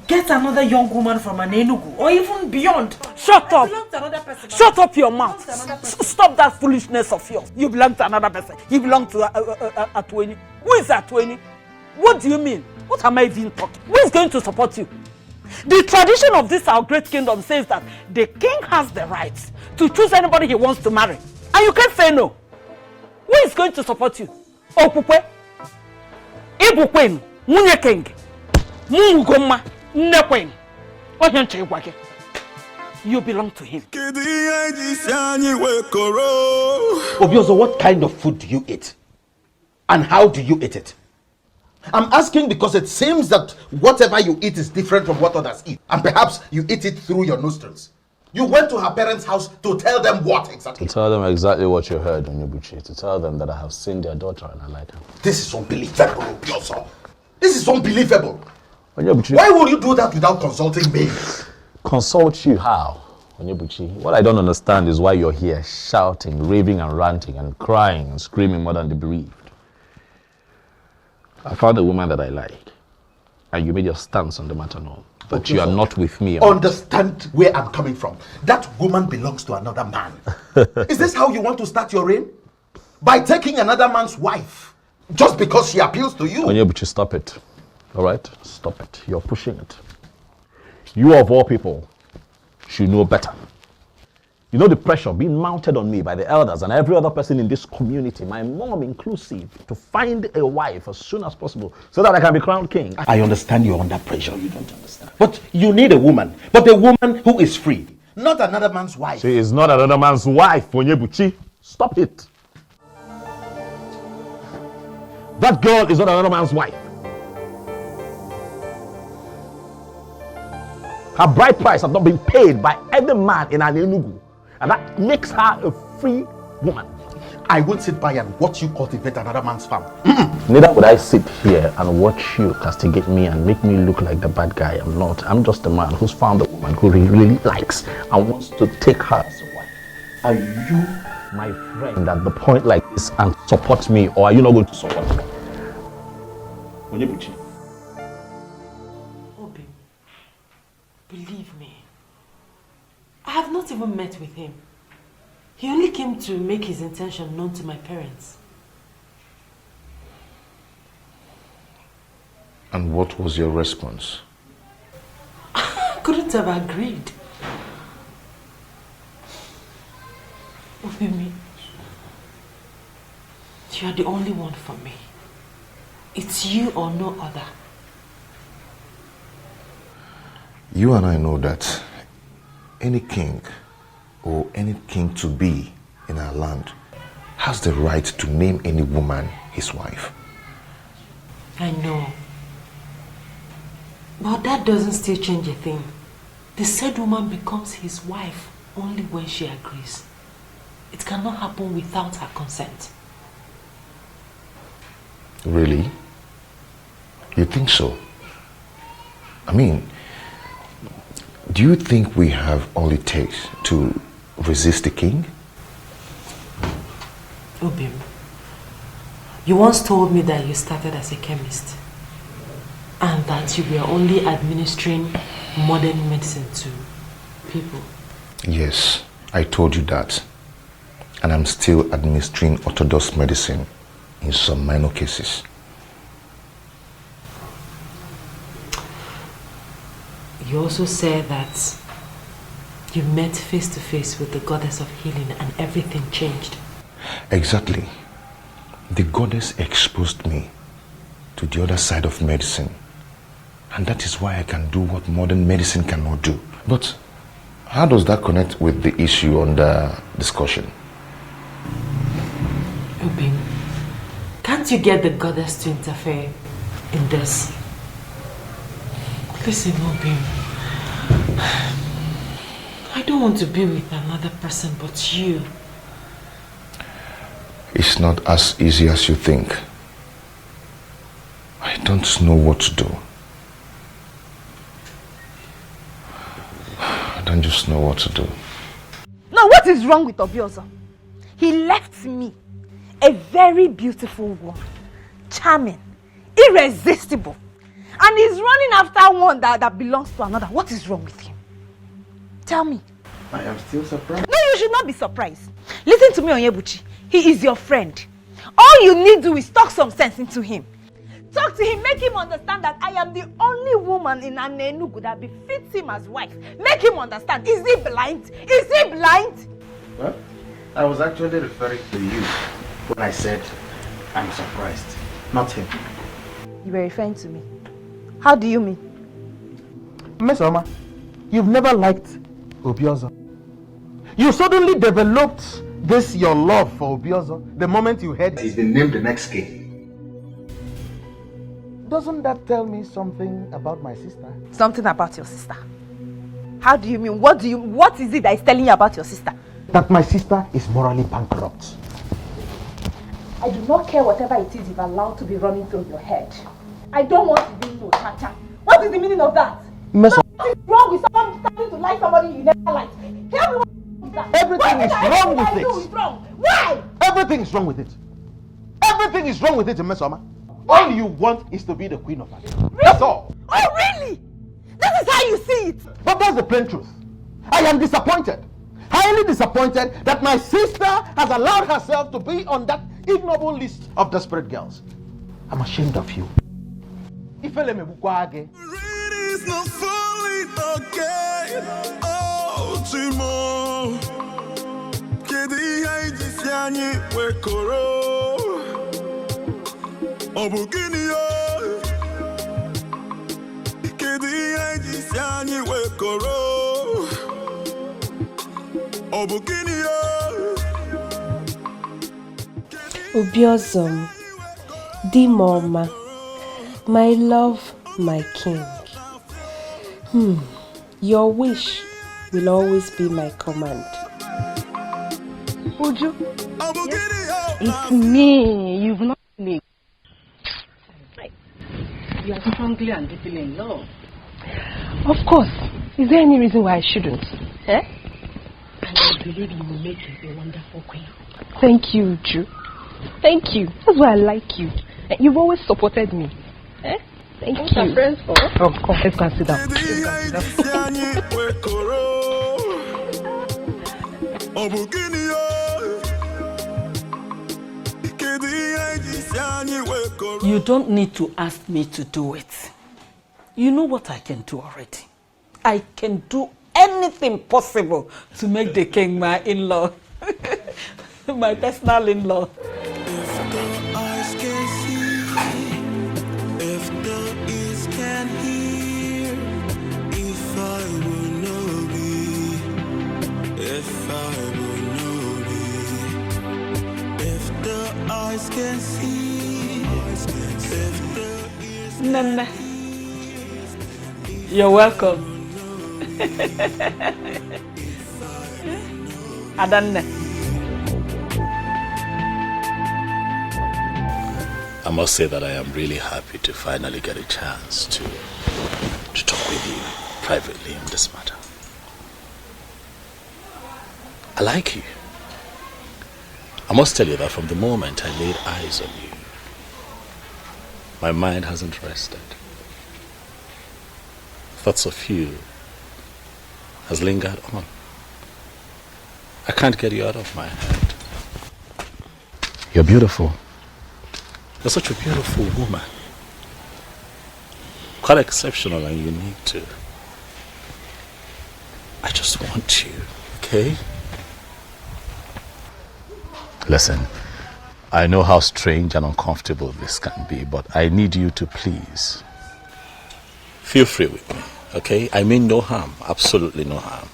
get another young woman from an Enugu or even beyond. Shut up! Person, shut up your mouth! Stop that foolishness of yours. You belong to another person. You belong to Atuini. Who is Atuini? What do you mean? What am I even talking? Who is going to support you? The tradition of this our great kingdom says that the king has the right to choose anybody he wants to marry. And you can't say no. Who is going to support you? Okukwe? Ibukwen? Munye king? Mungoma? Nekwen? You belong to him. Obiozo, what kind of food do you eat? And how do you eat it? I'm asking because it seems that whatever you eat is different from what others eat. And perhaps you eat it through your nostrils. You went to her parents' house to tell them what exactly? To tell them exactly what you heard, Onyebuchi. To tell them that I have seen their daughter and I like her. This is unbelievable, Obiozo. This is unbelievable. Onyebuchi. Why would you do that without consulting me? Consult you how? Onyebuchi, what I don't understand is why you're here shouting, raving and ranting and crying and screaming more than the bereaved. I found a woman that I like, and you made your stance on the matter known. But okay, you are not with me. Understand where I'm coming from. That woman belongs to another man. Is this how you want to start your reign? By taking another man's wife? Just because she appeals to you. Onyebuchi, stop it. All right? Stop it. You're pushing it. You of all people should know better. You know the pressure being mounted on me by the elders and every other person in this community, my mom inclusive, to find a wife as soon as possible so that I can be crowned king. I understand you're under pressure. You don't understand. But you need a woman. But a woman who is free. Not another man's wife. She is not another man's wife, Onyebuchi. Stop it. That girl is not another man's wife. Her bride price has not been paid by any man in Enugu. And that makes her a free woman. I won't sit by and watch you cultivate another man's farm. Neither would I sit here and watch you castigate me and make me look like the bad guy. I'm not. I'm just a man who's found a woman who he really likes and wants to take her as a wife. Are you my friend at the point like this and support me, or are you not going to support me? Onyebuchi. Obi, believe me. I have not even met with him. He only came to make his intention known to my parents. And what was your response? I couldn't have agreed. Obimi, you are the only one for me. It's you or no other. You and I know that any king or any king to be in our land has the right to name any woman his wife. I know. But that doesn't still change a thing. The said woman becomes his wife only when she agrees. It cannot happen without her consent. Really? You think so? I mean, do you think we have all it takes to resist the king? Obim, you once told me that you started as a chemist and that you were only administering modern medicine to people. Yes, I told you that. And I'm still administering orthodox medicine in some minor cases. You also said that you met face to face with the goddess of healing and everything changed. Exactly. The goddess exposed me to the other side of medicine. And that is why I can do what modern medicine cannot do. But how does that connect with the issue under discussion? Obin, can't you get the goddess to interfere in this? Listen, Obin, I don't want to be with another person but you. It's not as easy as you think. I don't know what to do. I don't just know what to do. Now, what is wrong with Obiozo? He left me, a very beautiful woman, charming, irresistible, and he's running after one that belongs to another. What is wrong with him? Tell me. I am still surprised. No, you should not be surprised. Listen to me, Onyebuchi. He is your friend. All you need to do is talk some sense into him. Talk to him, make him understand that I am the only woman in Enugu that befits him as wife. Make him understand. Is he blind? Is he blind? Well, I was actually referring to you when I said I'm surprised, not him. You were referring to me. How do you mean? Miss Oma, you've never liked Obiozo. You suddenly developed this your love for Obiozo the moment you heard he's been named the next king. Doesn't that tell me something about my sister? Something about your sister? How do you mean? What is it that is telling you about your sister? That my sister is morally bankrupt. I do not care whatever it is you've allowed to be running through your head. I don't want to be no cha-cha. What is the meaning of that? What is wrong with someone starting to like somebody you never liked? Tell me what is that? Everything is wrong with it. Is wrong. Why? Everything is wrong with it. Everything is wrong with it, Mesoma. All you want is to be the queen of us. Really? That's all. Oh, really? That is how you see it. But that's the plain truth. I am disappointed. Highly disappointed that my sister has allowed herself to be on that ignoble list of desperate girls. I'm ashamed of you. Ifele mebukwage. It's not falling again. Oh, Timo. Kedi haiji siani wekoro. Obugini yo. Kedi haiji siani wekoro. Obugini yo. Obiozo, Dimoma, my love, my king. Your wish will always be my command. Uju, it's me. You've not me. You are strongly and deeply in love. Of course. Is there any reason why I shouldn't? Eh? And I believe you will make a wonderful queen. Thank you, Uju. Thank you. That's why I like you. You've always supported me. Eh? Thank you. Our friends for? Of course. Let's go and sit down. You don't need to ask me to do it. You know what I can do already. I can do anything possible to make the king my in-law. My personal in-law. Can see Nana, you're welcome. Adanne. I must say that I am really happy to finally get a chance to talk with you privately on this matter. I like you. I must tell you that from the moment I laid eyes on you, my mind hasn't rested. Thoughts of you has lingered on. I can't get you out of my head. You're beautiful. You're such a beautiful woman. Quite exceptional and unique too. I just want you, okay? Listen, I know how strange and uncomfortable this can be, but I need you to please feel free with me, okay? I mean no harm, absolutely no harm.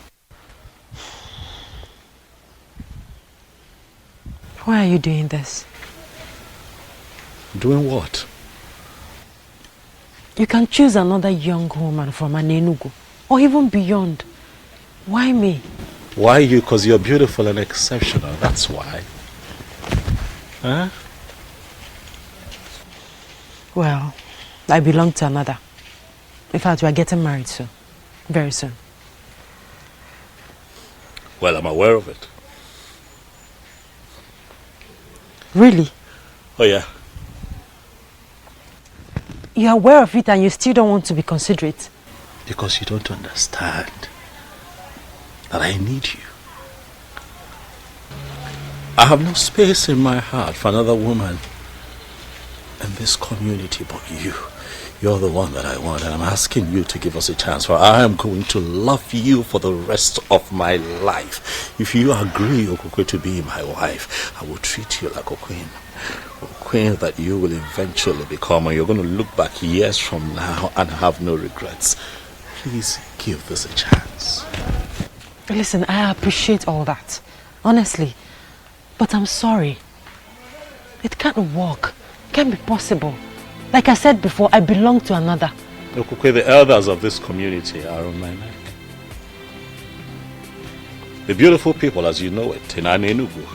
Why are you doing this? Doing what? You can choose another young woman from Anenugu, or even beyond. Why me? Why you? Because you're beautiful and exceptional, that's why. Huh? Well, I belong to another. In fact, we are getting married soon. Very soon. Well, I'm aware of it. Really? Oh, yeah. You're aware of it and you still don't want to be considerate? Because you don't understand that I need you. I have no space in my heart for another woman in this community but you. You're the one that I want, and I'm asking you to give us a chance, for I am going to love you for the rest of my life. If you agree, Okokwe, to be my wife, I will treat you like a queen that you will eventually become, and you're going to look back years from now and have no regrets. Please give this a chance. Listen, I appreciate all that, honestly, but I'm sorry. It can't work. It can't be possible. Like I said before, I belong to another. Okokwe, the elders of this community are on my neck. The beautiful people, as you know it, in Anenugu,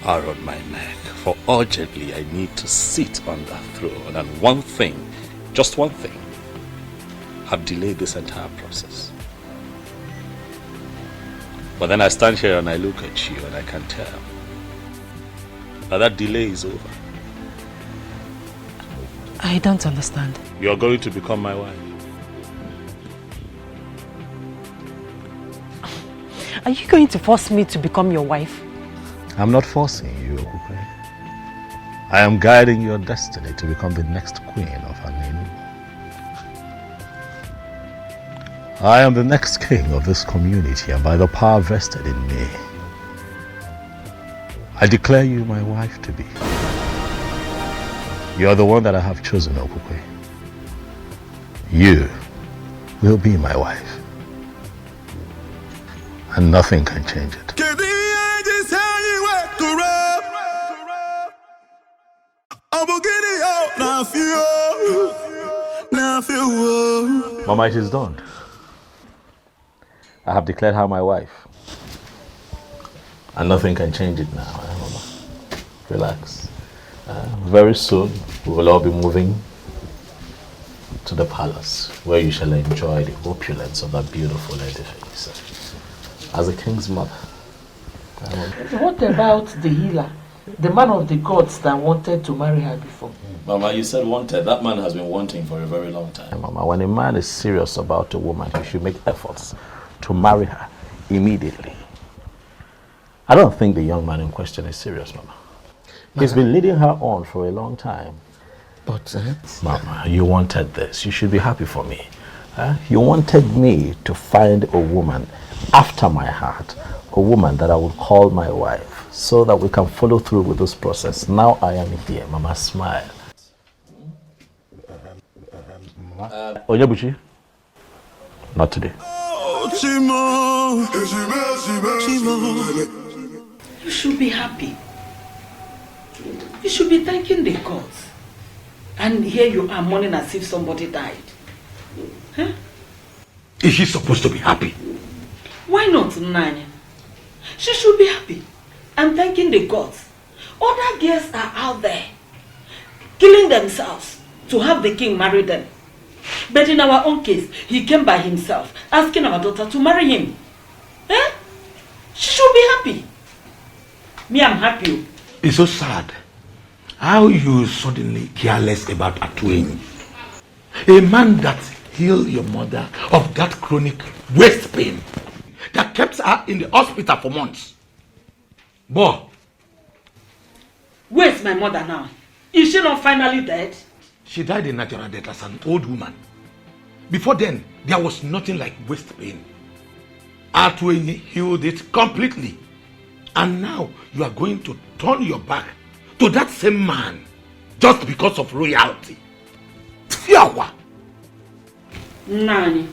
are on my neck. For urgently, I need to sit on that throne. And one thing, just one thing, have delayed this entire process. But then I stand here and I look at you and I can tell that delay is over. I don't understand. You're going to become my wife. Are you going to force me to become your wife? I'm not forcing you, Okukwe. I am guiding your destiny to become the next queen of Anenu. I am the next king of this community, and by the power vested in me, I declare you my wife to be. You are the one that I have chosen, Okukwe. You will be my wife, and nothing can change it. Mama, it is done. I have declared her my wife, and nothing can change it now. Mama, relax. Very soon, we will all be moving to the palace, where you shall enjoy the opulence of that beautiful edifice as a king's mother. What about the healer, the man of the gods that wanted to marry her before? Mama, you said wanted. That man has been wanting for a very long time. Mama, when a man is serious about a woman, he should make efforts to marry her immediately. I don't think the young man in question is serious, Mama. He's been leading her on for a long time. But, Mama, you wanted this. You should be happy for me. You wanted me to find a woman after my heart, a woman that I would call my wife, so that we can follow through with this process. Now I am here. Mama, smile. Onyebuchi, not today. You should be happy. You should be thanking the gods. And here you are mourning as if somebody died. Huh? Is she supposed to be happy? Why not, Nanya? She should be happy and thanking the gods. Other girls are out there killing themselves to have the king marry them. But in our own case, he came by himself, asking our daughter to marry him. Eh? She should be happy. Me, I'm happy. It's so sad how you suddenly care less about Atueni. A man that healed your mother of that chronic waist pain that kept her in the hospital for months. Boy. Where's my mother now? Is she not finally dead? She died a natural death as an old woman. Before then, there was nothing like waist pain. Atueni healed it completely. And now you are going to turn your back to that same man just because of royalty. Fiawa! Nani,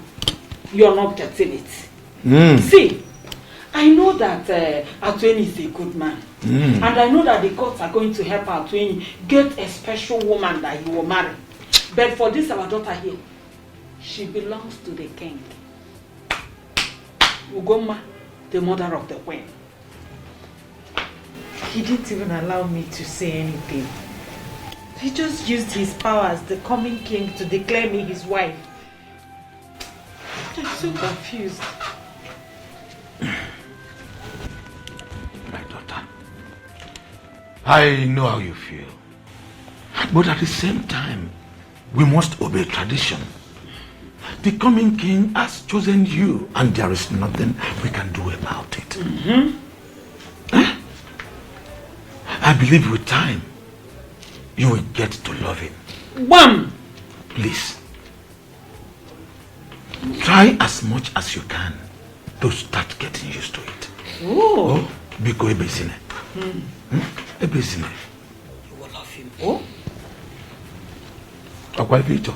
you're not getting it. See, I know that Atueni is a good man. And I know that the gods are going to help Atueni get a special woman that he will marry. But for this, our daughter here, she belongs to the king. Ugoma, the mother of the queen. He didn't even allow me to say anything. He just used his power as the coming king to declare me his wife. I'm so confused. My daughter, I know how you feel. But at the same time, we must obey tradition. The coming king has chosen you, and there is nothing we can do about it. I believe with time, you will get to love him. Wham! Please, try as much as you can to start getting used to it. Oh, Biko ebezine. Ebezine. You will love him. Oh? Akwa Vito.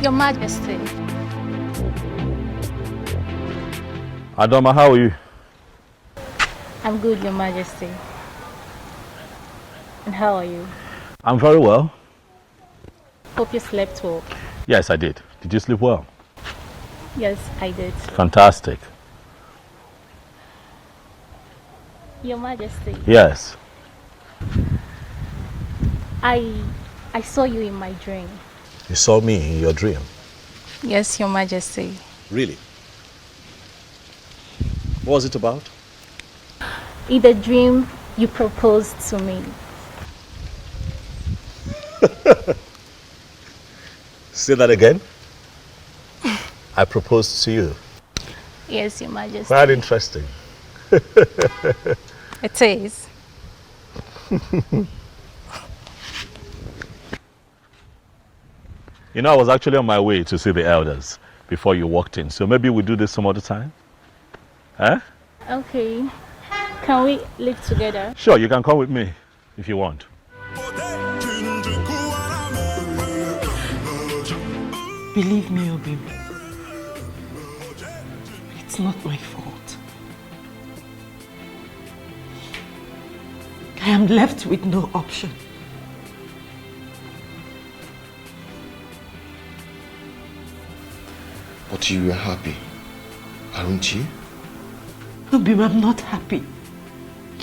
Your Majesty. Adama, how are you? I'm good, Your Majesty. And how are you? I'm very well. Hope you slept well. Yes, I did. Did you sleep well? Yes, I did. Fantastic. Your Majesty. Yes. I saw you in my dream. You saw me in your dream? Yes, Your Majesty. Really? What was it about? In the dream, you proposed to me. Say that again. I proposed to you. Yes, Your Majesty. Quite interesting. It is. You know, I was actually on my way to see the elders before you walked in, so maybe we'll do this some other time? Huh? Okay. Can we live together? Sure, you can come with me if you want. Believe me, Obi. It's not my fault. I am left with no option. But you were happy, aren't you? Obim, I'm not happy.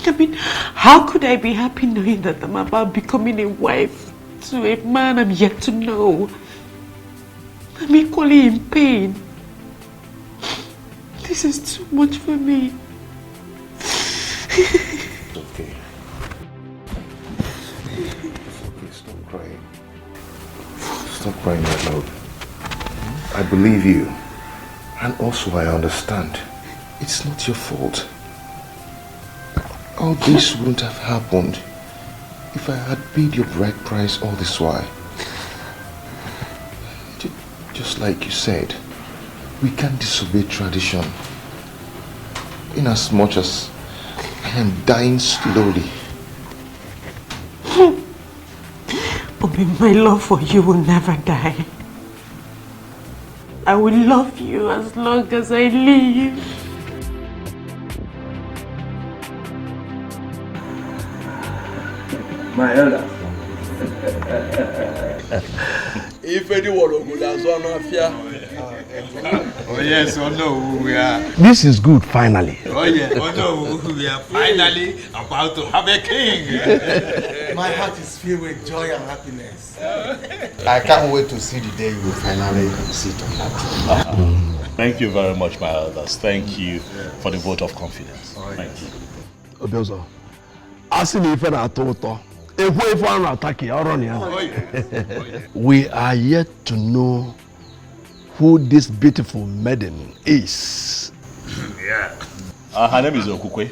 I mean, how could I be happy knowing that I'm about becoming a wife to a man I'm yet to know? I'm equally in pain. This is too much for me. It's okay. It's okay, stop crying. Stop crying, my love. I believe you. And also I understand. It's not your fault. All this wouldn't have happened if I had paid your bride price all this while. Just like you said, we can't disobey tradition. In as much as I am dying slowly. Bobby, my love for you will never die. I will love you as long as I live. My elder. If anyone would have done oh yes, oh no, we are. This is good, finally. Oh yeah, oh no, we are finally about to have a king. My heart is filled with joy and happiness. I can't wait to see the day you will finally sit on that throne. Thank you very much, my elders. Thank you for the vote of confidence. Thank you. Obiozo, asking if I told we are yet to know who this beautiful maiden is. Yeah. Her name is Okukwe.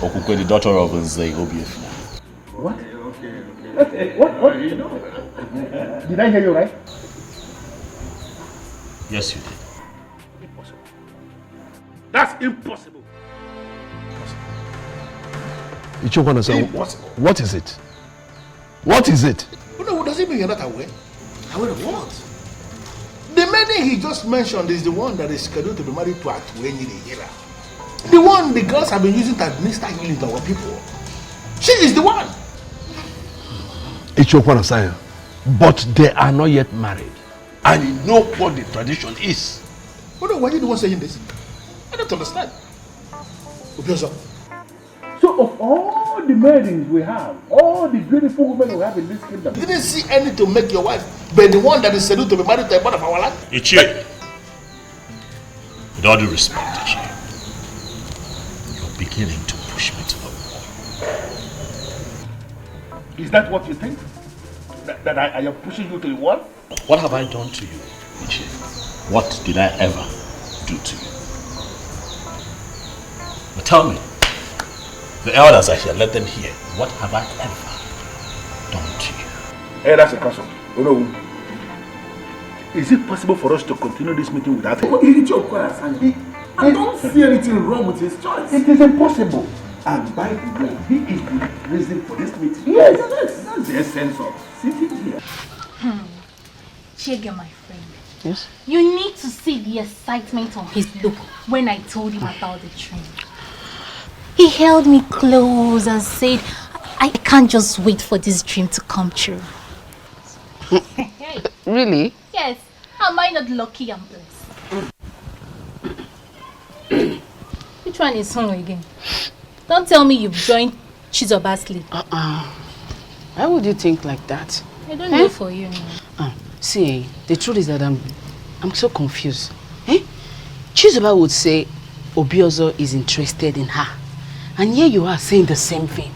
Okukwe, the daughter of Nze Obiozo. What? Okay. What? You know? Did I hear you right? Yes, you did. Impossible. That's impossible. Impossible. What is it? What is it? No, does it mean you're not aware? Aware of what? The maiden he just mentioned is the one that is scheduled to be married to Atuenyi the Hira. The one the girls have been using to administer healing to our people. She is the one. But they are not yet married. And you know what the tradition is. Oh no, why are you the one saying this? I don't understand. Obiozo. So of all the maidens we have, all the beautiful women we have in this kingdom, you didn't see any to make your wife, but the one that is scheduled to be married to a part of our land? Ichie, with all due respect, Ichie, you're beginning to push me to the wall. Is that what you think? That I am pushing you to the wall? What have I done to you, Ichie? What did I ever do to you? But tell me, the elders are here, let them hear. What have I ever done to you? Hey, that's a question. Oh no. Is it possible for us to continue this meeting without him? I don't see anything wrong with his choice. It is impossible. And by the way, he is the reason for this meeting. Yes, that's the essence of sitting here. Chege, my friend. Yes? You need to see the excitement on his look when I told him about the train. He held me close and said, I can't just wait for this dream to come true. Really? Yes. Am I not lucky and blessed? Which one is home again? Don't tell me you've joined Chizoba's league. Why would you think like that? I don't know for you. See, the truth is that I'm so confused. Chizoba would say Obiozo is interested in her. And here you are saying the same thing.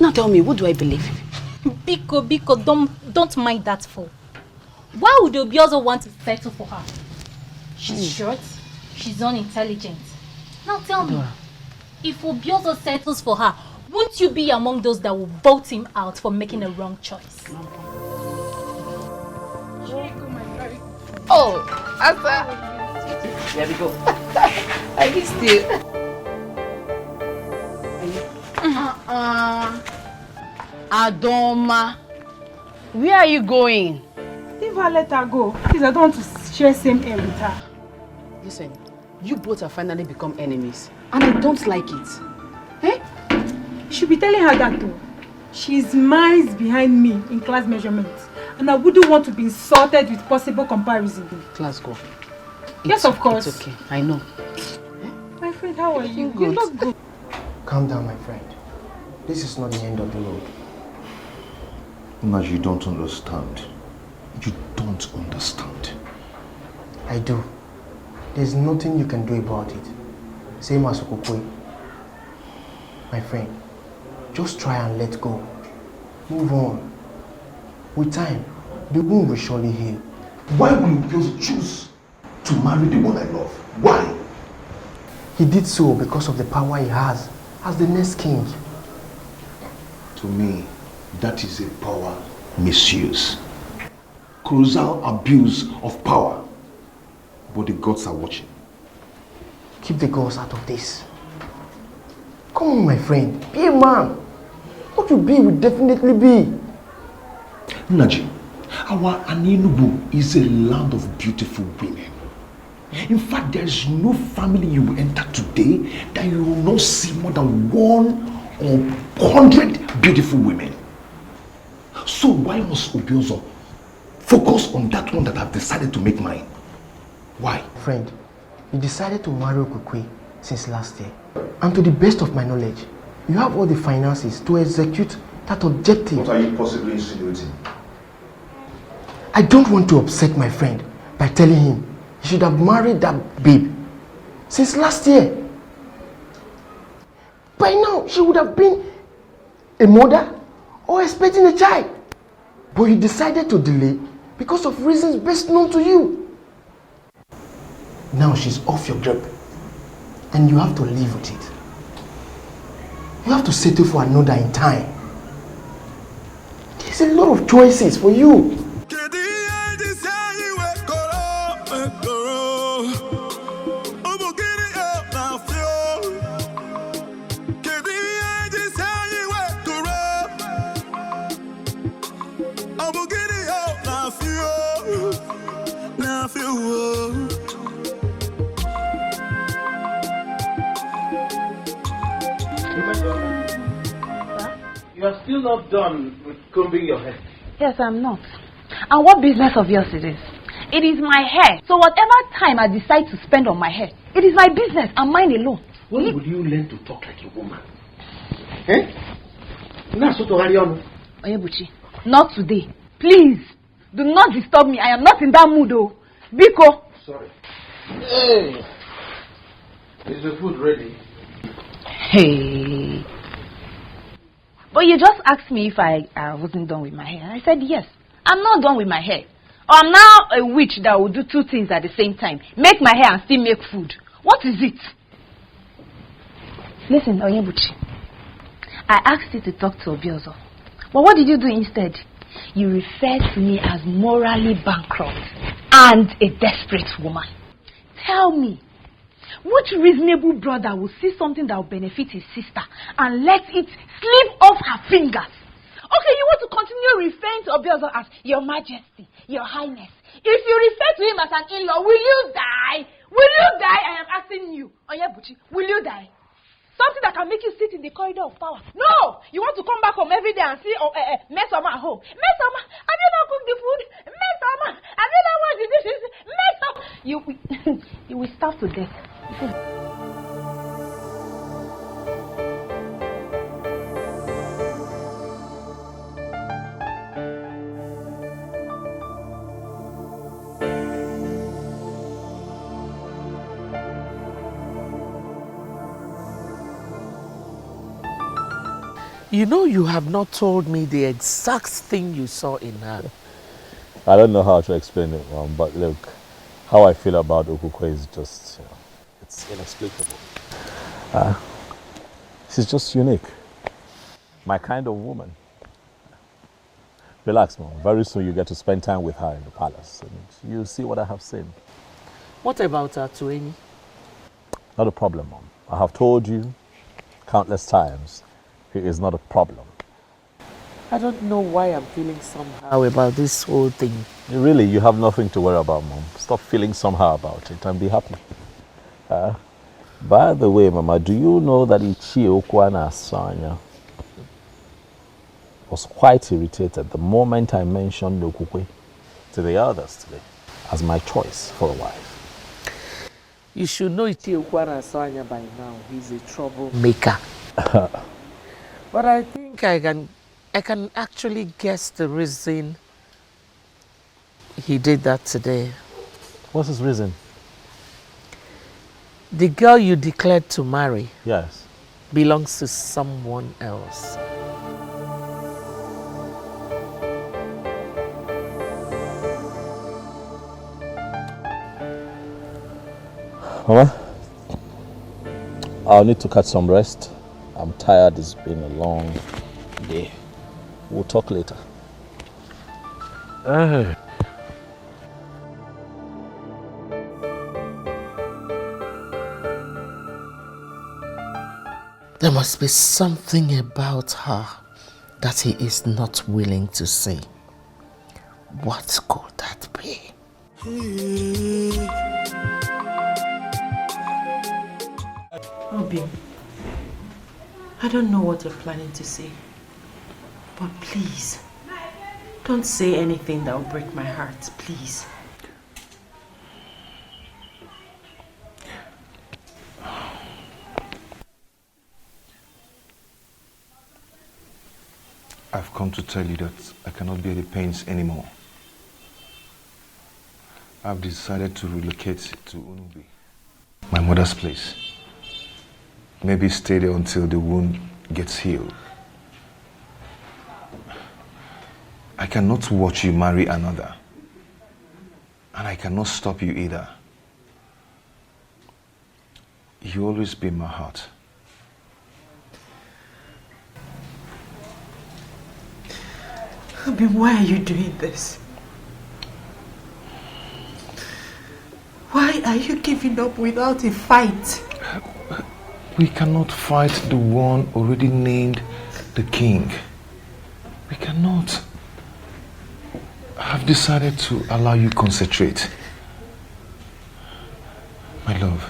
Now tell me, what do I believe? Biko, don't mind that fool. Why would Obiozo want to settle for her? She's short, she's unintelligent. Now tell me, if Obiozo settles for her, won't you be among those that will vote him out for making a wrong choice? Oh, Asa. There we go. I missed you. Adoma, where are you going? Leave her, let her go. Please, I don't want to share same air with her. Listen, you both have finally become enemies, and I don't like it. Eh? You should be telling her that too. She's miles behind me in class measurements, and I wouldn't want to be insulted with possible comparison. Class go. Yes, of course. It's okay, I know. My friend, how are you? Good. You look good. Calm down, my friend. This is not the end of the road. Naj, you don't understand. You don't understand. I do. There's nothing you can do about it. Same as Okokwe. My friend, just try and let go. Move on. With time, the wound will surely heal. Why will you choose to marry the one I love? Why? He did so because of the power he has as the next king. To me, that is a power misuse. Colossal abuse of power. But the gods are watching. Keep the gods out of this. Come on, my friend. Be a man. What you be will definitely be. Naji, our Anenubu is a land of beautiful women. In fact, there is no family you will enter today that you will not see more than 100 beautiful women. So why must Obiozo focus on that one that I've decided to make mine? Why? Friend, you decided to marry Okokwe since last year. And to the best of my knowledge, you have all the finances to execute that objective. What are you possibly insinuating? I don't want to upset my friend by telling him he should have married that babe since last year. By now, she would have been a mother or expecting a child. But you decided to delay because of reasons best known to you. Now she's off your grip and you have to live with it. You have to settle for another in time. There's a lot of choices for you. You are still not done with combing your hair. Yes, I'm not. And what business of yours it is? It is my hair. So whatever time I decide to spend on my hair, it is my business and mine alone. When will you learn to talk like a woman? Eh? Onyebuchi, not today. Please, do not disturb me. I am not in that mood, oh. Biko. Sorry. Hey, is the food ready? Hey. But you just asked me if I wasn't done with my hair. I said yes. I'm not done with my hair. Or I'm now a witch that will do two things at the same time. Make my hair and still make food. What is it? Listen, Onyebuchi. I asked you to talk to Obiozo. But what did you do instead? You referred to me as morally bankrupt and a desperate woman. Tell me, which reasonable brother will see something that will benefit his sister and let it slip off her fingers? Okay, you want to continue referring to Obiozo as Your Majesty, Your Highness. If you refer to him as an in-law, will you die? Will you die? I am asking you. Onyebuchi, will you die? Something that can make you sit in the corridor of power. No! You want to come back home every day and see Mesoma at home. Mesoma, have you not cooked the food? Mesoma, have you not washed the dishes? Mesoma! You will starve to death. You know you have not told me the exact thing you saw in her. I don't know how to explain it, Mom, but look, how I feel about Okukwe is just, It's inexplicable. She's just unique. My kind of woman. Relax, Mom. Very soon you get to spend time with her in the palace. And you'll see what I have seen. What about Atueni? Not a problem, Mom. I have told you countless times he is not a problem. I don't know why I'm feeling somehow about this whole thing. Really, you have nothing to worry about, Mom. Stop feeling somehow about it and be happy. By the way, Mama, do you know that Ichie Okwana Asanya was quite irritated the moment I mentioned Nokukwe to the others today as my choice for a wife? You should know Ichie Okwana Asanya by now. He's a troublemaker. But I think I can actually guess the reason he did that today. What's his reason? The girl you declared to marry, yes, belongs to someone else. Mama, I'll need to catch some rest. I'm tired. It's been a long day. We'll talk later. There must be something about her that he is not willing to say. What could that be? Obi, I don't know what you're planning to say, but please, don't say anything that will break my heart, please. I've come to tell you that I cannot bear the pains anymore. I've decided to relocate to Unubi, my mother's place. Maybe stay there until the wound gets healed. I cannot watch you marry another. And I cannot stop you either. You always be in my heart. Obi, why are you doing this? Why are you giving up without a fight? We cannot fight the one already named the king. We cannot. I've decided to allow you concentrate. My love,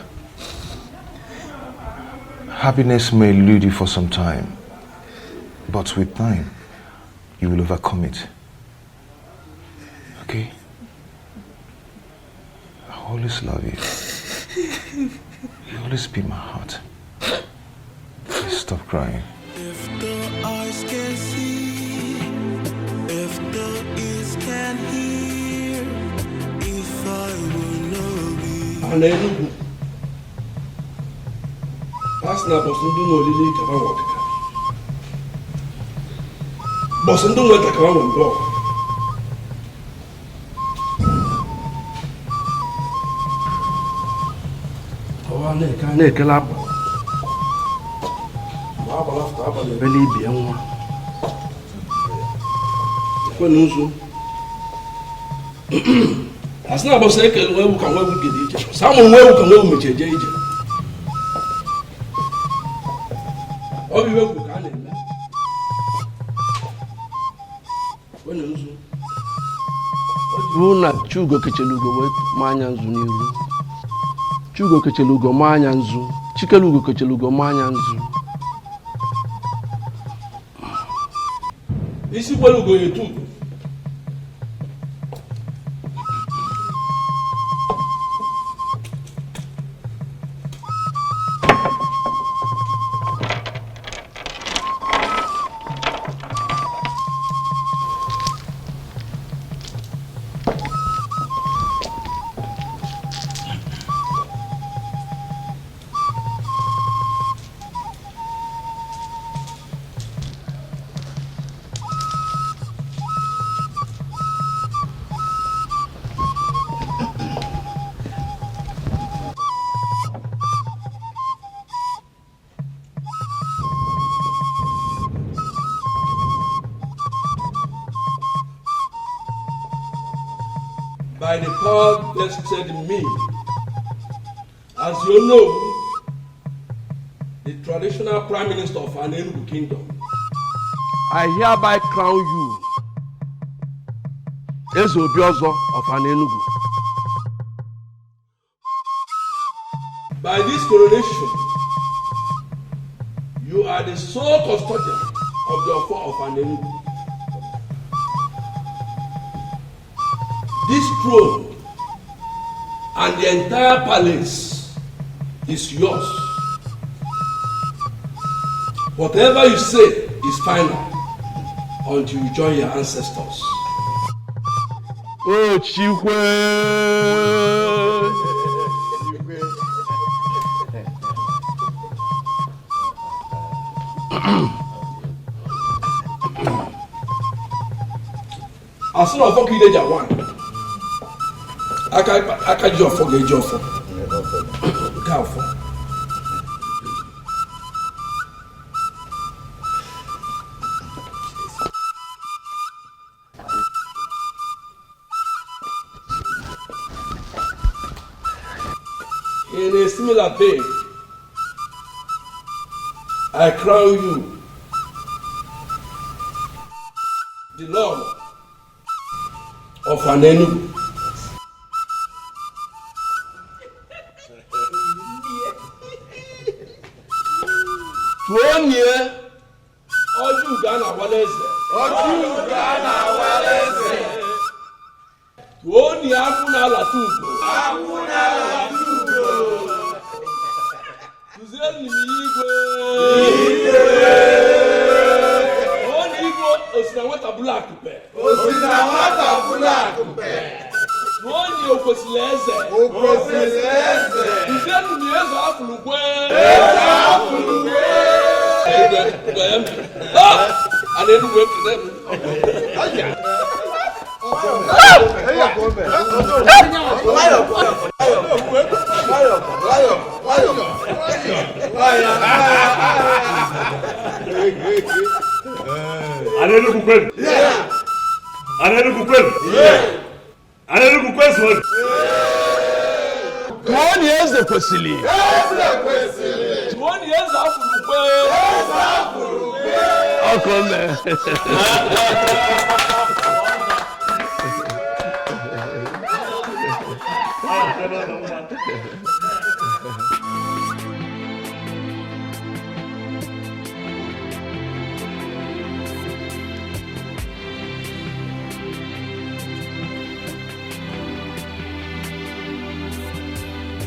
happiness may elude you for some time, but with time, you will overcome it. Okay? I always love you. You always be my heart. Please stop crying. If the eyes can see, if the ears can hear, if I will know be. Hallelujah. That's not possible. No, Lily, come on. Boss, and don't let her come on, bro. Oh, I need to lap. Belly be on one. That's not about saying where we can work with each other. Someone where we can work with each other. Oh, you work with Kanye. Runa Chugo Kechelugo wet Manyanzu Niru. Chugo Kechelugo Manyanzu. Chikelugo Kechelugo Manyanzu. This is where we're going to. by the power vested in me. As you know, the traditional Prime Minister of an Enugu Kingdom, I hereby crown you as Obiozo of an Enugu. By this coronation, you are the sole custodian of the offer of an Enugu. This throne and the entire palace is yours. Whatever you say is final until you join your ancestors. Oh, Chikwe! As soon as you get one, I can't just forget your phone. In a similar vein, I crown you the Lord of an Enugu. Tuonye Oju Ghana Waleze. Oju Ghana Waleze. Tuonye Akuna Latugo. Akuna Latugo. Tuzeni Igwe. Tuonye Igwe Osinaweta Black Pe. Osinaweta Black Pe. Tuonye Okosileze. Okosileze. Tuzeni Mieza Afulukwe. Eza Afulukwe. And then we went to them.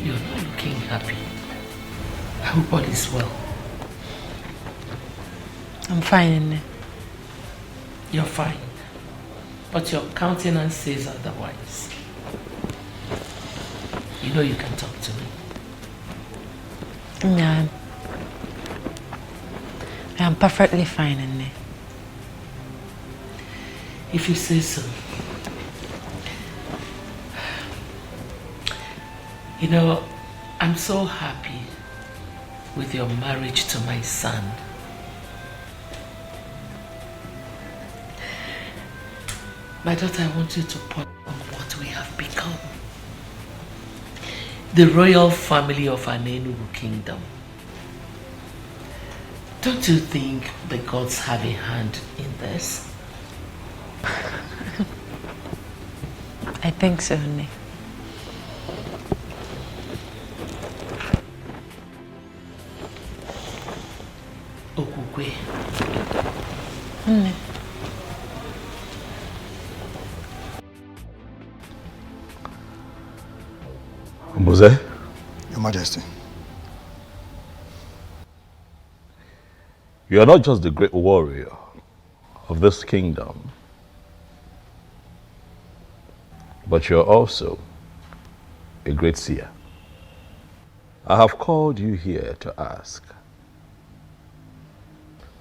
You're not looking happy. I hope all is well. I'm fine. You're fine. But your countenance says otherwise. You know you can talk to me. Yeah. I'm perfectly fine in there. If you say so. You know, I'm so happy with your marriage to my son. My daughter, I want you to point on what we have become. The royal family of an Enugu kingdom. Don't you think the gods have a hand in this? I think so, Nne. Okukwe. Nne. Mose? Your Majesty. You are not just the great warrior of this kingdom, but you're also a great seer. I have called you here to ask,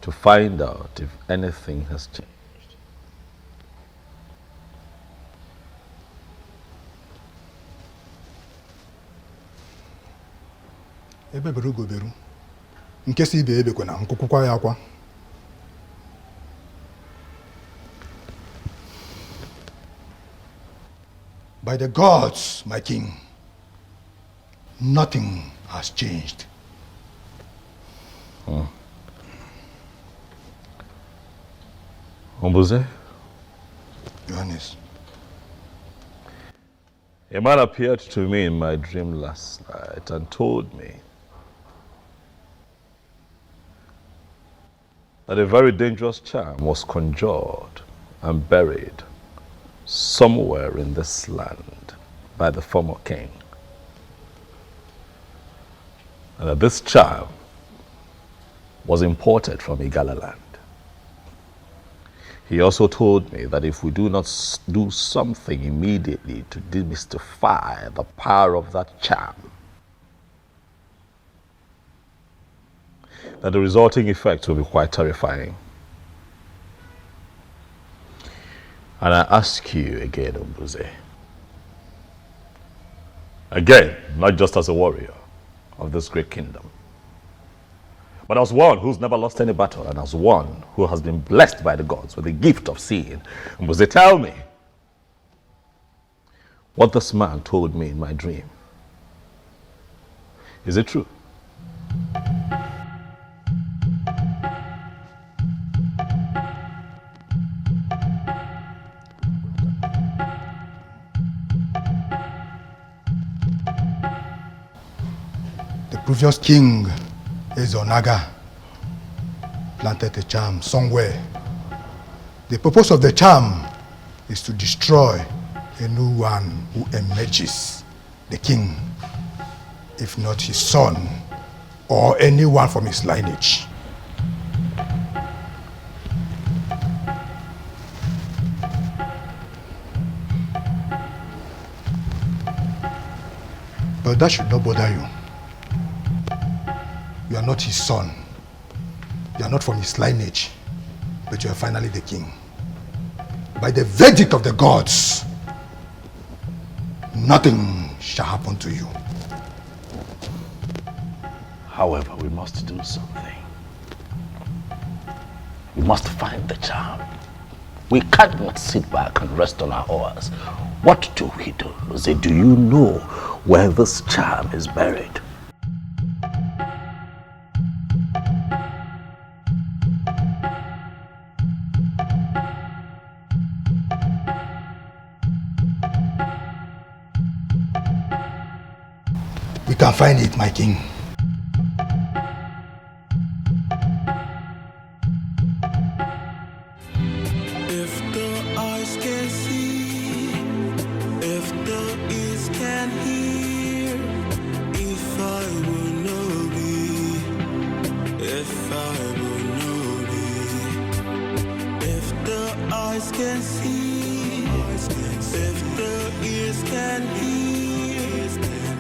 to find out if anything has changed. Ebe beru go beru. Nke si ibe ebe kwena nkukwukwa ya akwa. By the gods, my king, nothing has changed. Ombuze? Johannes. A man appeared to me in my dream last night and told me that a very dangerous charm was conjured and buried somewhere in this land by the former king. And that this charm was imported from Igala land. He also told me that if we do not do something immediately to demystify the power of that charm, that the resulting effect will be quite terrifying. And I ask you again, Ombuze, again, not just as a warrior of this great kingdom, but as one who's never lost any battle and as one who has been blessed by the gods with the gift of seeing, Ombuze, tell me what this man told me in my dream. Is it true? The previous king, Ezonaga, planted a charm somewhere. The purpose of the charm is to destroy anyone who emerges, the king, if not his son or anyone from his lineage. But that should not bother you. You are not his son. You are not from his lineage, but you are finally the king. By the verdict of the gods, nothing shall happen to you. However, we must do something. We must find the charm. We cannot sit back and rest on our oars. What do we do? Say, do you know where this charm is buried? We can find it, my king. If the eyes can see, if the ears can hear, if I will know be, if I will know be, if the eyes can see, if the ears can hear,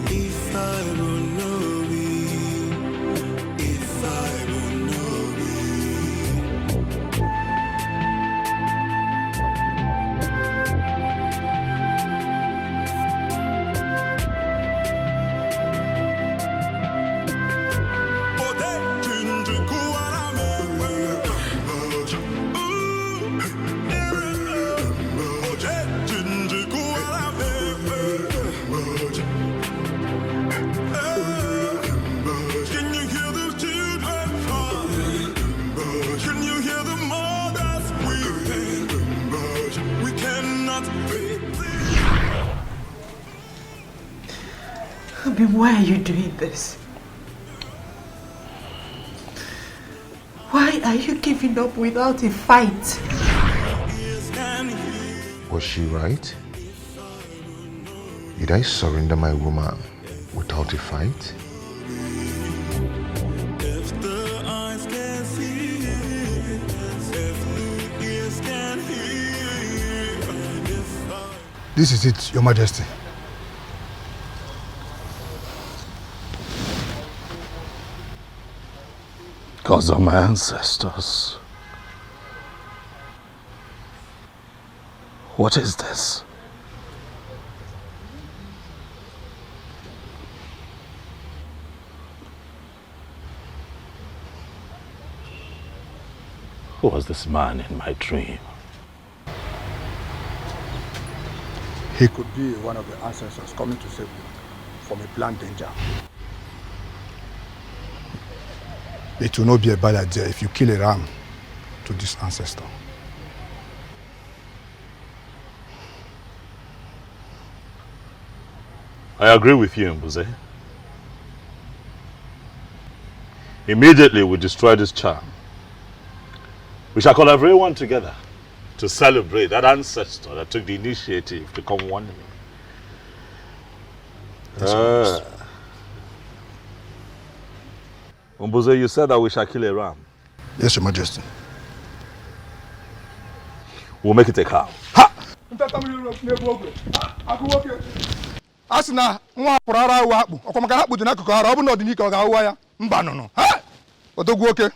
if I will know be, if I will know be. Why are you doing this? Why are you giving up without a fight? Was she right? Did I surrender my woman without a fight? If the eyes can see, if the ears can hear, if I... This is it, Your Majesty. Gods are my ancestors. What is this? Who was this man in my dream? He could be one of the ancestors coming to save you from a planned danger. It will not be a bad idea if you kill a ram to this ancestor. I agree with you, Mbuze. Immediately we destroy this charm. We shall call everyone together to celebrate that ancestor that took the initiative to come one. Mbuze, you said that we shall kill a ram. Yes, Your Majesty. We'll make it a cow. Asina nwa pụrara awu akpụ ọkwa maka akpụ dị n'akụkụ ara ọ bụ na ọdịnike ọ ga-awụwa ya mba nụnụ ha odogwu oke.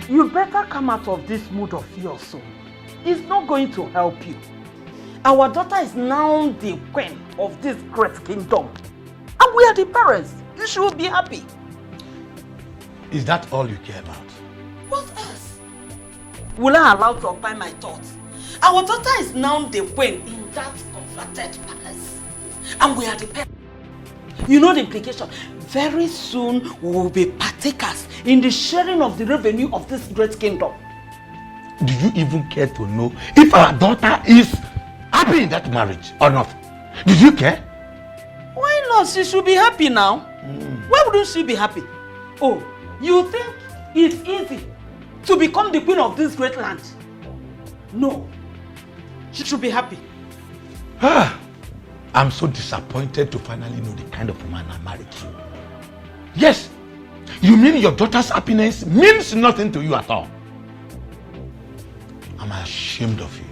You better come out of this mood of yours soon. It's not going to help you. Our daughter is now the queen of this great kingdom. And we are the parents. You should be happy. Is that all you care about? What else? Will I allow to occupy my thoughts? Our daughter is now the queen in that converted palace. And we are the parents. You know the implication. Very soon we will be partakers in the sharing of the revenue of this great kingdom. Do you even care to know if our daughter is happy in that marriage or not? Did you care? Why not? She should be happy now. Why wouldn't she be happy? Oh, you think it's easy to become the queen of this great land? No. She should be happy. I'm so disappointed to finally know the kind of man I married to. Yes, you mean your daughter's happiness means nothing to you at all. I'm ashamed of you.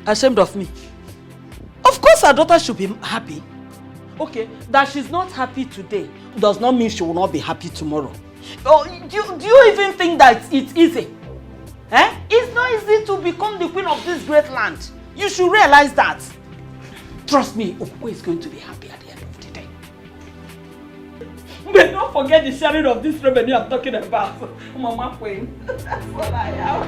Ashamed of me? Of course our daughter should be happy. Okay, that she's not happy today does not mean she will not be happy tomorrow. Oh, do you even think that it's easy? It's not easy to become the queen of this great land. You should realize that. Trust me, Okwe is going to be happy at the end of the day. But don't forget the sharing of this revenue I'm talking about. Mama Queen. That's what I am.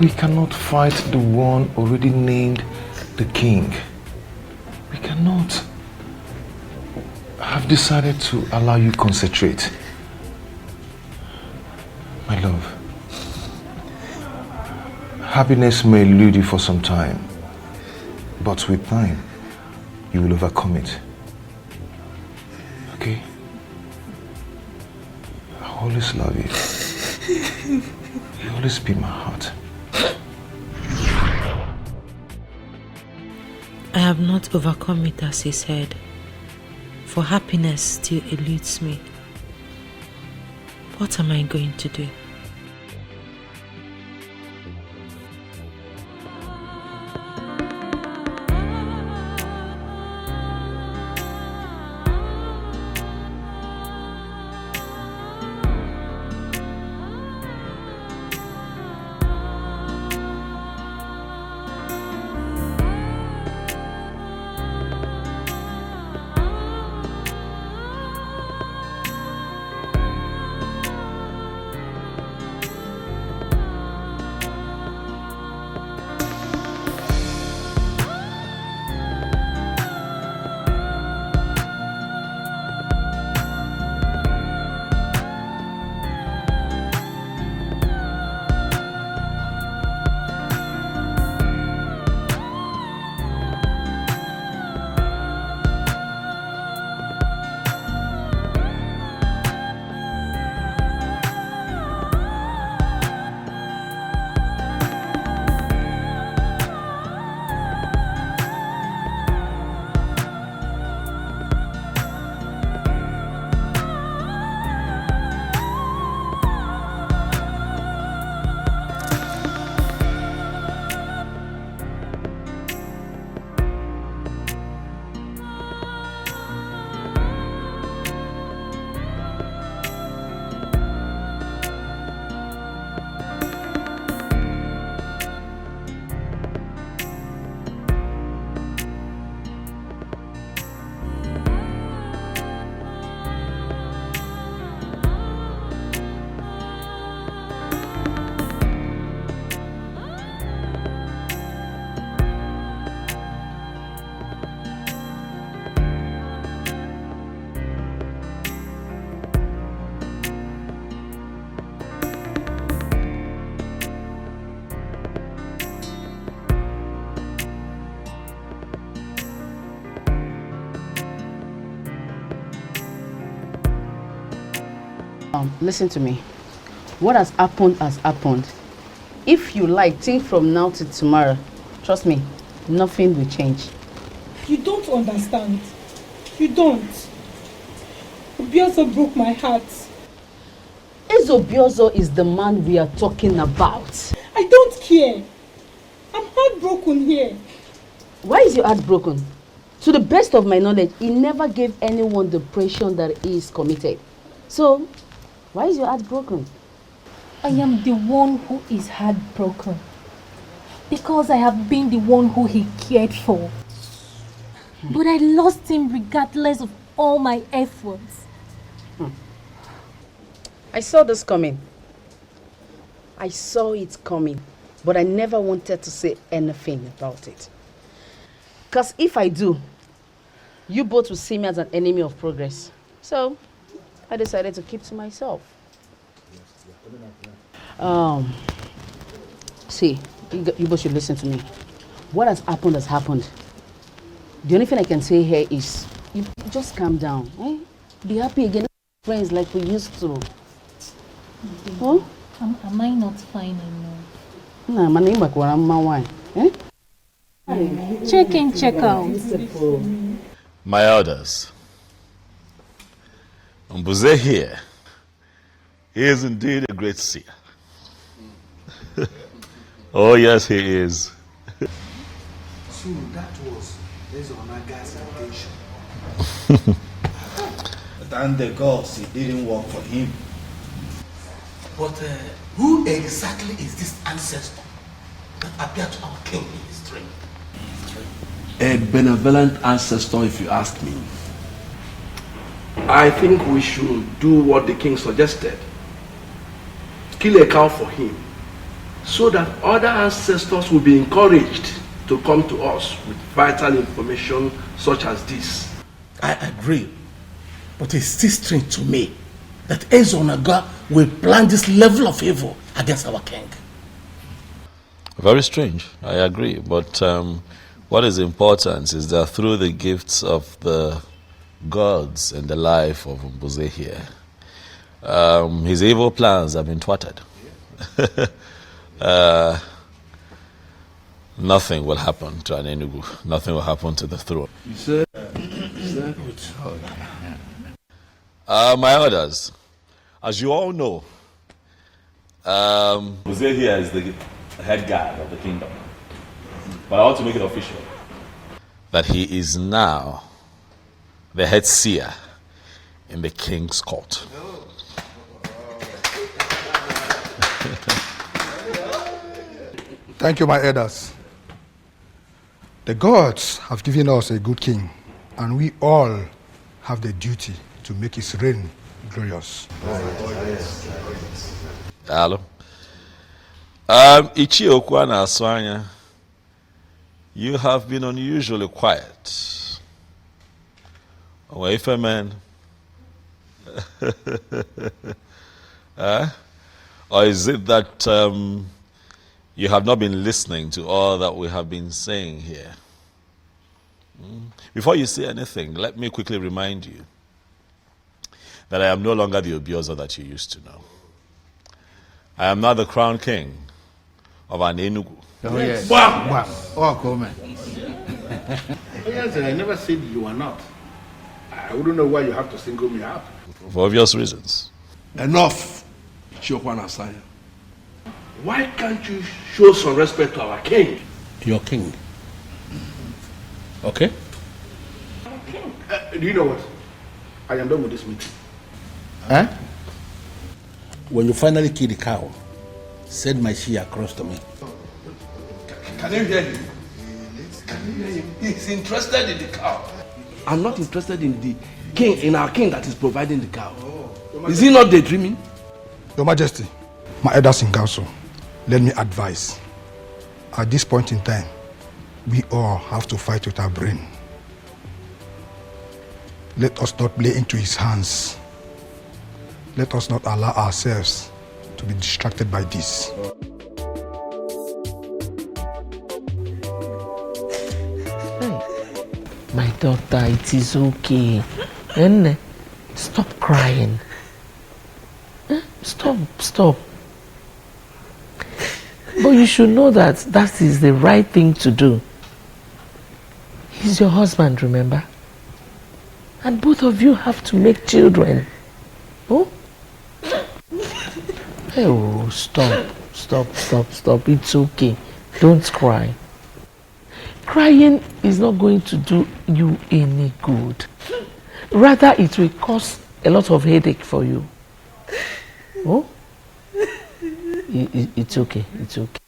We cannot fight the one already named the king. We cannot. I've decided to allow you concentrate. My love, happiness may elude you for some time, but with time, you will overcome it. Okay? I always love you. You always be my heart. I have not overcome it as he said, for happiness still eludes me. What am I going to do? Listen to me. What has happened. If you like, think from now to tomorrow. Trust me, nothing will change. You don't understand. You don't. Obiozo broke my heart. Obiozo is the man we are talking about. I don't care. I'm heartbroken here. Why is your heart broken? To the best of my knowledge, he never gave anyone the impression that he is committed. So, why is your heart broken? I am the one who is heartbroken. Because I have been the one who he cared for. But I lost him regardless of all my efforts. I saw this coming. I saw it coming. But I never wanted to say anything about it. Because if I do, you both will see me as an enemy of progress. So, I decided to keep to myself. See, you both should listen to me. What has happened. The only thing I can say here is, you just calm down. Eh? Be happy again, friends like we used to. Huh? Am I not fine enough? Nah, my name is wine. Eh? Check in, check out. My elders, Mbuze here, he is indeed a great seer. Oh yes, he is. So that was Ezonaga's intention. Thank the gods it didn't work for him. But who exactly is this ancestor that appeared to our king in his dream? A benevolent ancestor, if you ask me. I think we should do what the king suggested. Kill a cow for him, so that other ancestors will be encouraged to come to us with vital information such as this. I agree, but it's still strange to me that Ezonaga will plan this level of evil against our king. Very strange, I agree, but what is important is that through the gifts of the gods and the life of Mbuze here, his evil plans have been thwarted. Nothing will happen to an Enugu. Nothing will happen to the throne. You said my elders, as you all know, Mbuze here is the head guard of the kingdom. But I want to make it official that he is now the head seer in the king's court. Thank you, my elders. The gods have given us a good king, and we all have the duty to make his reign glorious. Hello. Ichi Okwana Aswanya, you have been unusually quiet. Away from man. Or is it that you have not been listening to all that we have been saying here? Before you say anything, let me quickly remind you that I am no longer the Obiozo that you used to know. I am now the crown king of an Enugu. Oh, yes. Bam! Bam! Oh, come on. Yes, I never said you are not. I wouldn't know why you have to single me out. For obvious reasons. Enough, Chiokwana Asanya. Why can't you show some respect to our king? Your king. Okay? Do you know what? I am done with this meeting. Huh? When you finally kill the cow, send my she across to me. Can you hear him? Can you hear him? He's interested in the cow. I'm not interested in the king, in our king that is providing the cow. Is he not daydreaming? Your Majesty, my elders in council, let me advise. At this point in time, we all have to fight with our brain. Let us not play into his hands. Let us not allow ourselves to be distracted by this. My daughter, it is okay. And stop crying. Stop. But you should know that that is the right thing to do. He's your husband, remember? And both of you have to make children. Oh? Oh, stop. It's okay. Don't cry. Crying is not going to do you any good. Rather, it will cause a lot of headache for you. Oh? It's okay. It's okay.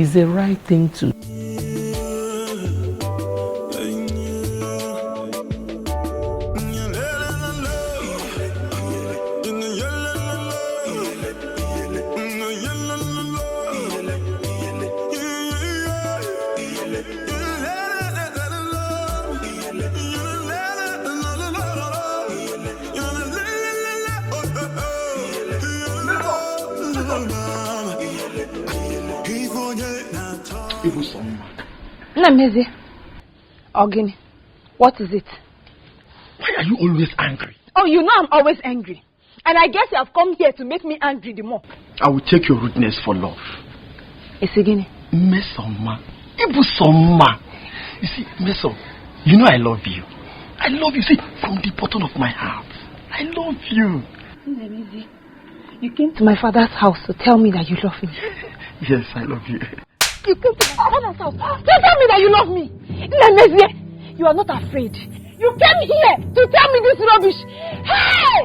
It's the right thing to do. Namezi, Ogini, what is it? Why are you always angry? Oh, you know I'm always angry. And I guess you have come here to make me angry the more. I will take your rudeness for love. Isigini. Mesoma. Ibusoma. You see, Meso, you know I love you. I love you, see, from the bottom of my heart. I love you. Namezi, you came to my father's house to tell me that you love me. Yes, I love you. You came to my father's house to tell me that you love me. Namezi, you are not afraid. You came here to tell me this rubbish. Hey!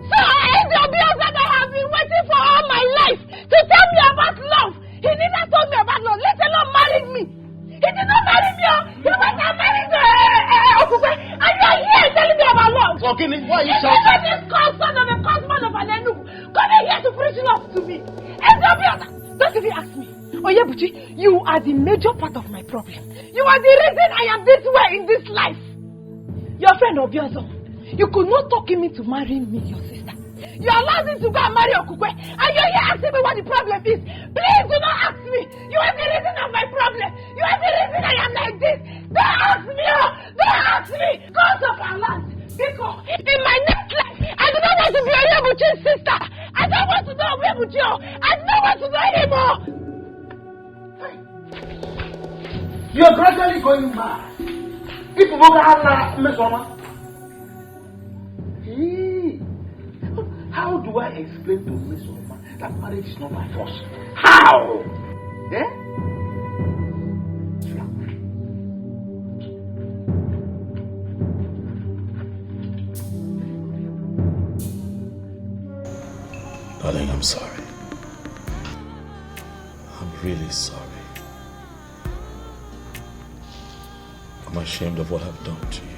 So I am the Obiozo that I have been waiting for all my life to tell me about love. He never told me about love, let alone married me. He did not marry me. He went and married Okukwe. And you are here telling me about love. Okay, why are you shouting? This cousin of a cousin of an Enugu coming here to preach love to me. And Obiozo, don't even ask me. Oyebuchi, you are the major part of my problem. You are the reason I am this way in this life. Your friend Obiozo, you could not talk him into marrying me, your sister. You allowed him to go and marry Okukwe, and you're here asking me what the problem is. Please do not ask me. You are the reason of my problem. You are the reason I am like this. Don't ask me. Don't ask me. Cause of our land. Because in my next life, I do not want to be Oyebuchi's sister. I don't want to know Oyebuchi. I do not want to know anymore. You're gradually going mad. People go down Mesoma. How do I explain to Mesoma that marriage is not by force? How? Eh? Darling, I'm sorry. I'm really sorry. I'm ashamed of what I've done to you.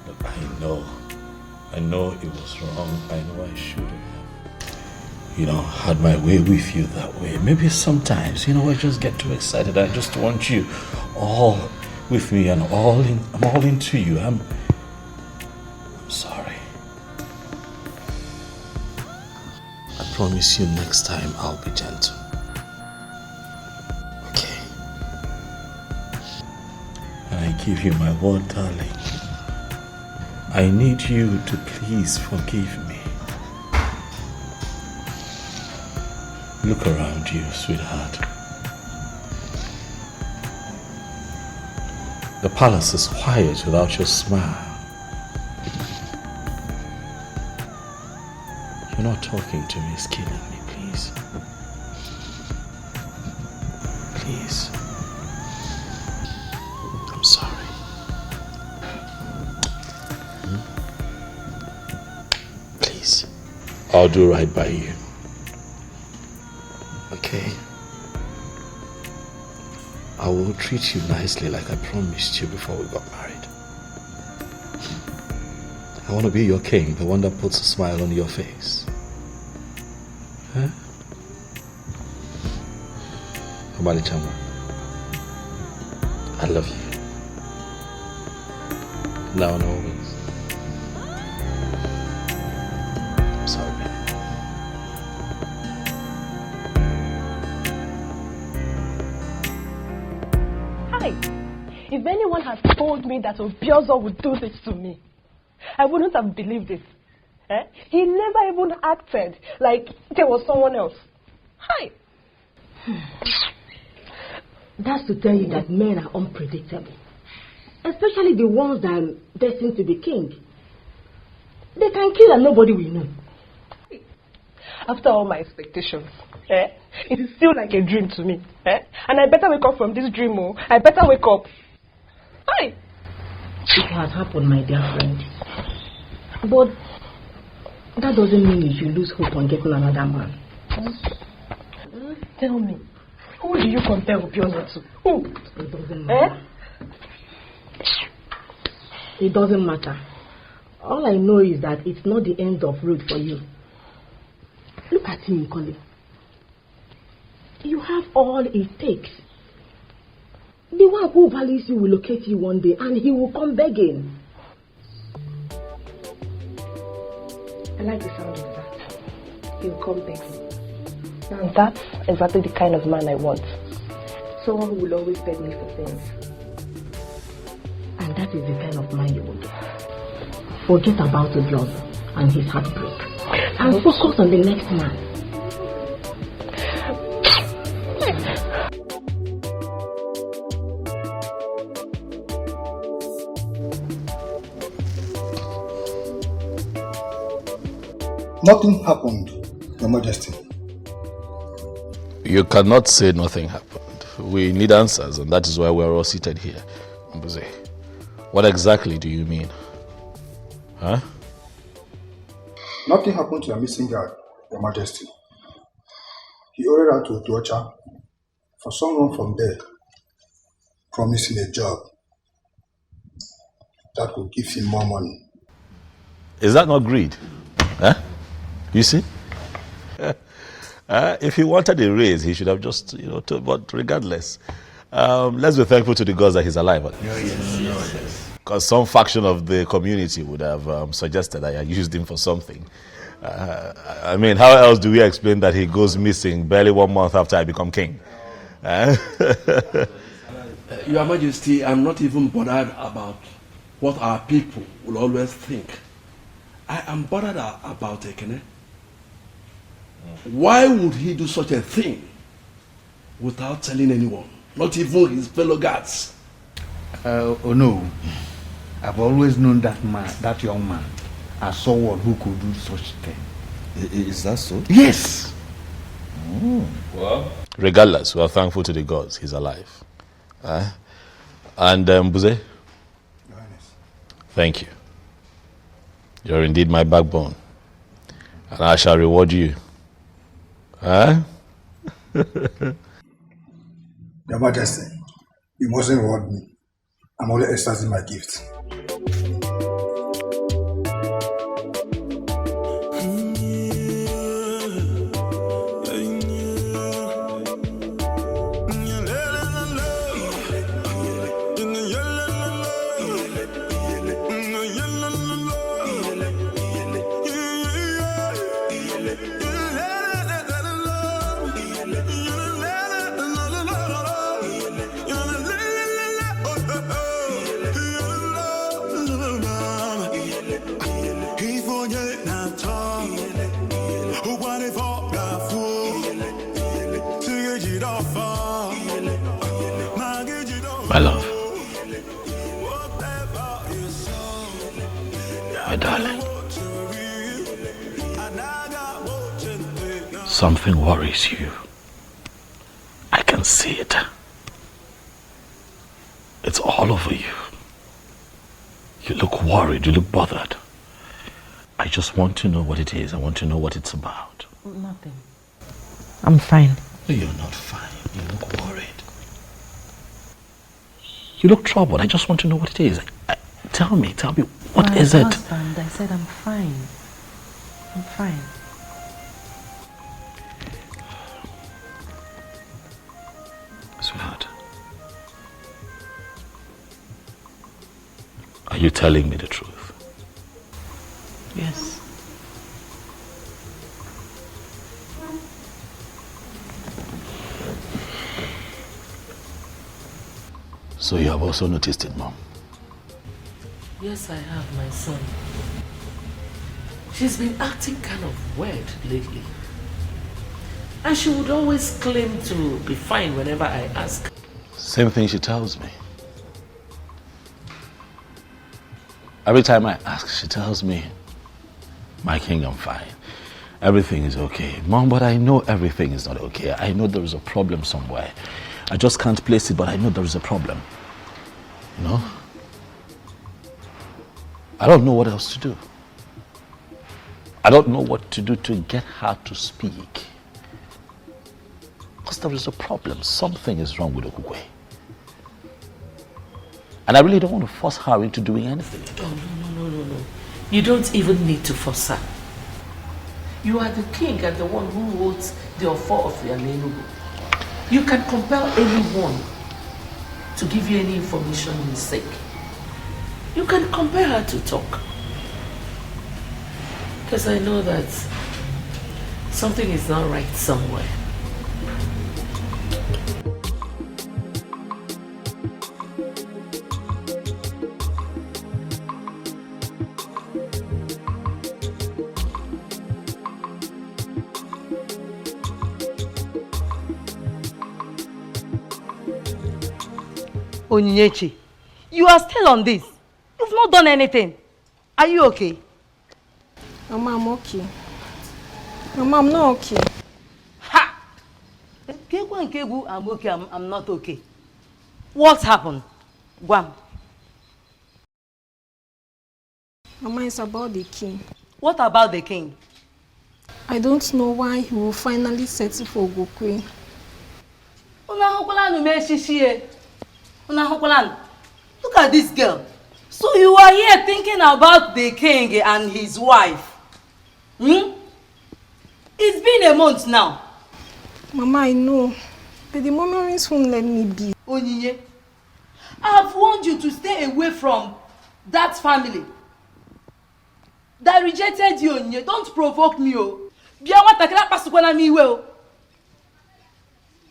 But I know it was wrong. I know I shouldn't have, had my way with you that way. Maybe sometimes, I just get too excited. I just want you all with me and I'm all into you. I'm sorry. I promise you next time I'll be gentle. I give you my word, darling. I need you to please forgive me. Look around you, sweetheart. The palace is quiet without your smile. You're not talking to me, it's killing me, please. Please. I'm sorry. Please. I'll do right by you. Okay? I will treat you nicely like I promised you before we got married. I want to be your king, the one that puts a smile on your face. Huh? Amali Chama, I love you. Now and always. I'm sorry, baby. Hi. If anyone had told me that Obiozo would do this to me, I wouldn't have believed it. He never even acted like there was someone else. Hi. That's to tell you that men are unpredictable. Especially the ones that are destined to be king. They can kill and nobody will know. After all my expectations, it is still like a dream to me. And I better wake up from this dream. Oh, I better wake up. Hi. It has happened, my dear friend. But that doesn't mean you should lose hope on getting another man. Tell me, who do you compare Obiozo to? Who? It doesn't matter. It doesn't matter. All I know is that it's not the end of road for you. Look at him, Nkoli. You have all it takes. The one who values you will locate you one day and he will come begging. I like the sound of that. He'll come begging. And that's exactly the kind of man I want. Someone who will always beg me for things. And that is the kind of man you will get. Forget about Obiozo and his heartbreak. And focus on the next man. Nothing happened, Your Majesty. You cannot say nothing happened. We need answers, and that is why we're all seated here. Mbuze, what exactly do you mean? Huh? Nothing happened to your missing girl, Your Majesty. He ordered her to Otuocha for someone from there promising a job that could give him more money. Is that not greed? Huh? You see? If he wanted a raise, he should have just, but regardless, let's be thankful to the gods that he's alive. Yes. Because some faction of the community would have suggested that I used him for something. I mean, how else do we explain that he goes missing barely 1 month after I become king? Your Majesty, I'm not even bothered about what our people will always think. I am bothered about Ekene. Why would he do such a thing without telling anyone, not even his fellow guards? Oh no, I've always known that man, that young man, as someone who could do such thing. Is that so? Yes. Well, regardless, we are thankful to the gods he's alive. And Mbuze, thank you. You're indeed my backbone, and I shall reward you. Your Majesty, you mustn't reward me. I'm only exercising my gift. My love, my darling, something worries you. I can see it. It's all over you. You look worried, you look bothered. I just want to know what it is. I want to know what it's about. Nothing. I'm fine. You're not fine. You look worried. You look troubled. I just want to know what it is. Tell me, what is it? My husband, I said I'm fine. I'm fine. Sweetheart, are you telling me the truth? Yes. So you have also noticed it, Mom? Yes, I have, my son. She's been acting kind of weird lately. And she would always claim to be fine whenever I ask. Same thing she tells me. Every time I ask, she tells me, my king, I'm fine. Everything is okay. Mom, but I know everything is not okay. I know there is a problem somewhere. I just can't place it, but I know there is a problem. You know? I don't know what else to do. I don't know what to do to get her to speak. Because there is a problem. Something is wrong with Okugwe. And I really don't want to force her into doing anything. Oh, no. You don't even need to force her. You are the king and the one who holds the offer of your Leonard. You can compel anyone to give you any information you seek. You can compel her to talk. Because I know that something is not right somewhere. Onyinyechi, you are still on this. You've not done anything. Are you okay? Mama, I'm okay. Mama, I'm not okay. Ha! I'm okay, I'm not okay. What happened? Guam. Mama, it's about the king. What about the king? I don't know why he will finally settle for Gokwe. Look at this girl. So you are here thinking about the king and his wife. It's been a month now. Mama, I know. But the memories won't let me be. Onyinye, I have warned you to stay away from that family that rejected you, Onyinye. Don't provoke me, oh.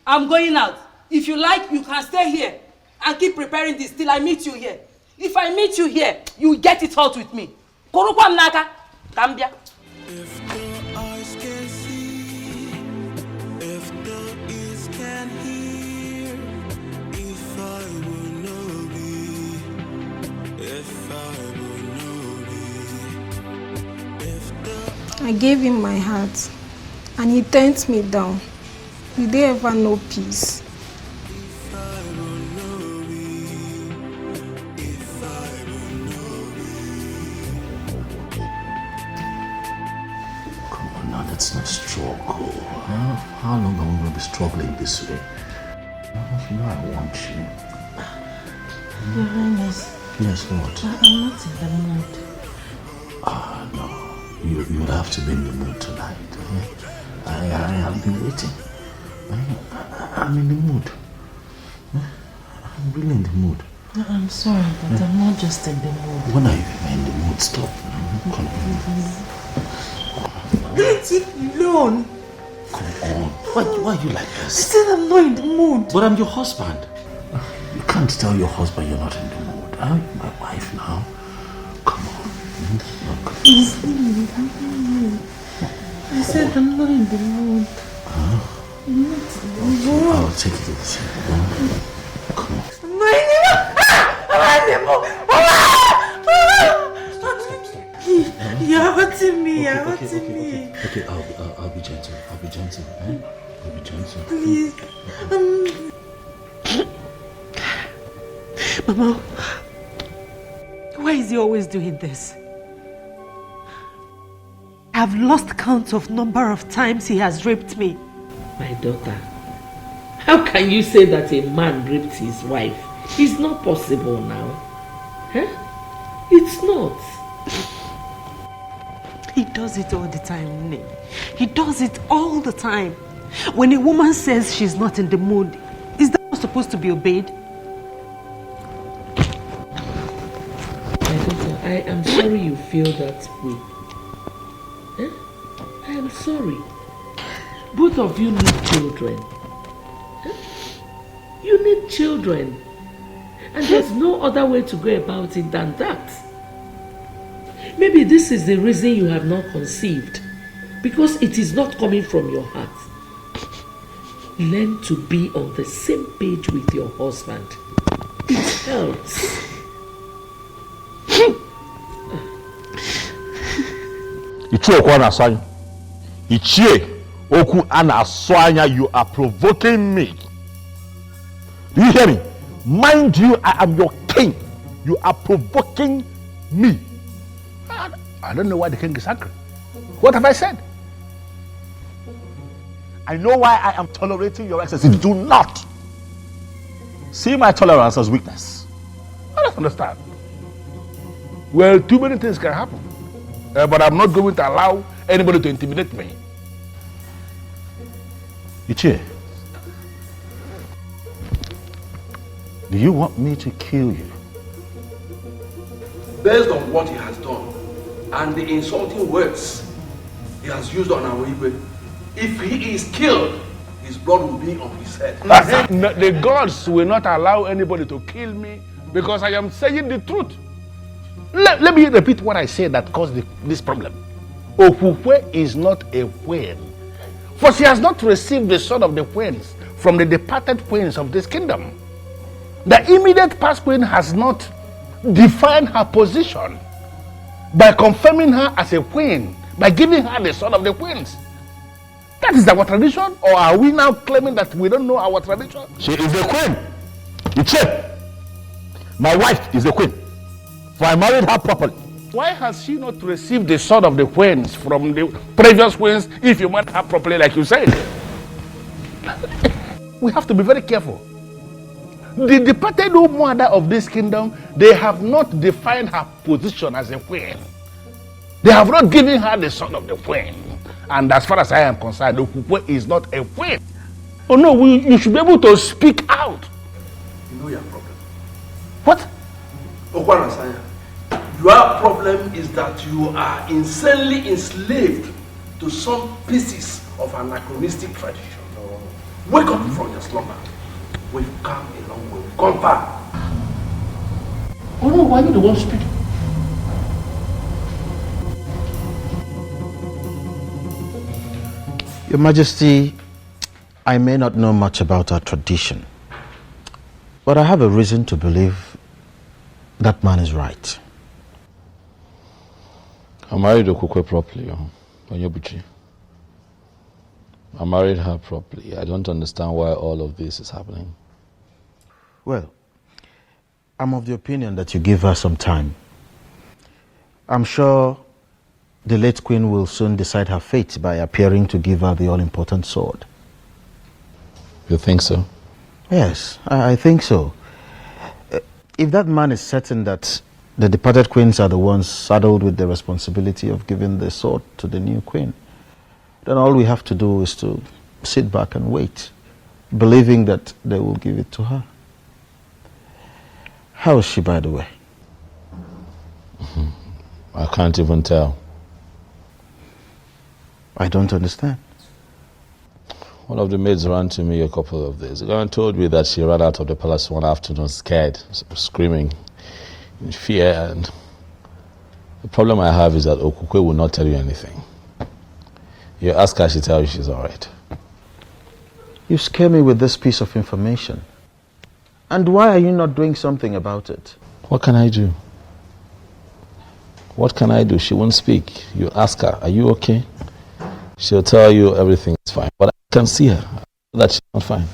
I'm going out. If you like, you can stay here and keep preparing this till I meet you here. If I meet you here, you get it out with me. Korukwa mnaka, Kambia. If the eyes can see, if the ears can hear, if I will know be, if I will know be, if the... I gave him my heart and he turned me down. Will they ever know peace? Let's not struggle. How long are we going to be struggling this way? You know I want you. Your Highness. Yes, what? I'm not in the mood. No. You would have to be in the mood tonight. I have been waiting. I'm in the mood. I'm really in the mood. I'm sorry, but I'm not just in the mood. When are you in the mood? Stop. Come on. Let it alone. Come on. Why are you like this? I said I'm not in the mood. But I'm your husband. You can't tell your husband you're not in the mood. I'm my wife now. Come on. I said I'm not in the mood. I'm not in the mood. I'll take it easy. Come on. I'm not in the mood. I'm in the mood. You're hurting me. You're hurting me. Okay, I'll be gentle. I'll be gentle. I'll be gentle. Please. Mama, why is he always doing this? I've lost count of number of times he has raped me. My daughter, how can you say that a man raped his wife? It's not possible now. Huh? It's not. He does it all the time, Nne. He does it all the time. When a woman says she's not in the mood, is that not supposed to be obeyed? My daughter, I am sorry you feel that way. Huh? I am sorry. Both of you need children. Huh? You need children. And there's no other way to go about it than that. Maybe this is the reason you have not conceived. Because it is not coming from your heart. Learn to be on the same page with your husband. It helps. You are provoking me. Do you hear me? Mind you, I am your king. You are provoking me. I don't know why the king is angry. What have I said? I know why I am tolerating your excesses. Do not see my tolerance as weakness. I don't understand. Well, too many things can happen. But I'm not going to allow anybody to intimidate me. Ichie, do you want me to kill you? Based on what he has done and the insulting words he has used on our Igwe, if he is killed, his blood will be on his head. The gods will not allow anybody to kill me because I am saying the truth. Let me repeat what I said that caused this problem. Okukwe is not a queen, for she has not received the sword of the queens from the departed queens of this kingdom. The immediate past queen has not defined her position by confirming her as a queen, by giving her the sword of the queens. That is our tradition, or are we now claiming that we don't know our tradition? She is the queen. Ichie, my wife is the queen, for I married her properly. Why has she not received the sword of the queens from the previous queens if you married her properly like you said? We have to be very careful. The departed mother of this kingdom, they have not defined her position as a queen. They have not given her the sword of the queen. And as far as I am concerned, Okukwe is not a queen. Oh no, you should be able to speak out. You know your problem. What? Okwarasanya, your problem is that you are insanely enslaved to some pieces of anachronistic tradition. Wake up from your slumber. We've come a long way. We've gone far. Oh no, why are you the one speaking? Your Majesty, I may not know much about our tradition, but I have a reason to believe that man is right. I married Okukwe properly, Onyobuchi. I married her properly. I don't understand why all of this is happening. Well, I'm of the opinion that you give her some time. I'm sure the late queen will soon decide her fate by appearing to give her the all-important sword. You think so? Yes, I think so. If that man is certain that the departed queens are the ones saddled with the responsibility of giving the sword to the new queen, then all we have to do is to sit back and wait, believing that they will give it to her. How is she, by the way? I can't even tell. I don't understand. One of the maids ran to me a couple of days ago and told me that she ran out of the palace one afternoon scared, screaming in fear. And the problem I have is that Okukwe will not tell you anything. You ask her, she tells you she's all right. You scare me with this piece of information. And why are you not doing something about it? What can I do? What can I do? She won't speak. You ask her, are you okay? She'll tell you everything is fine. But I can see her, that she's not fine.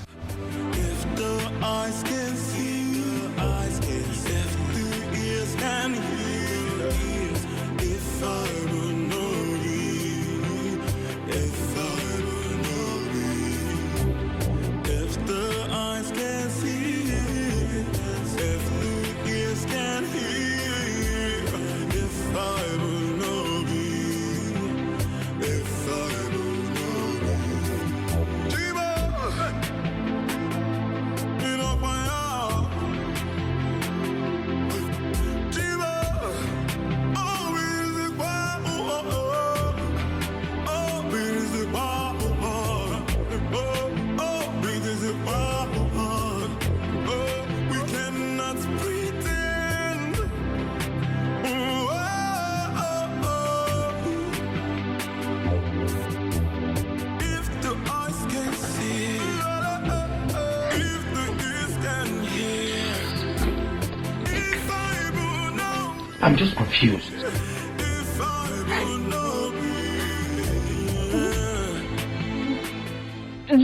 I'm just confused.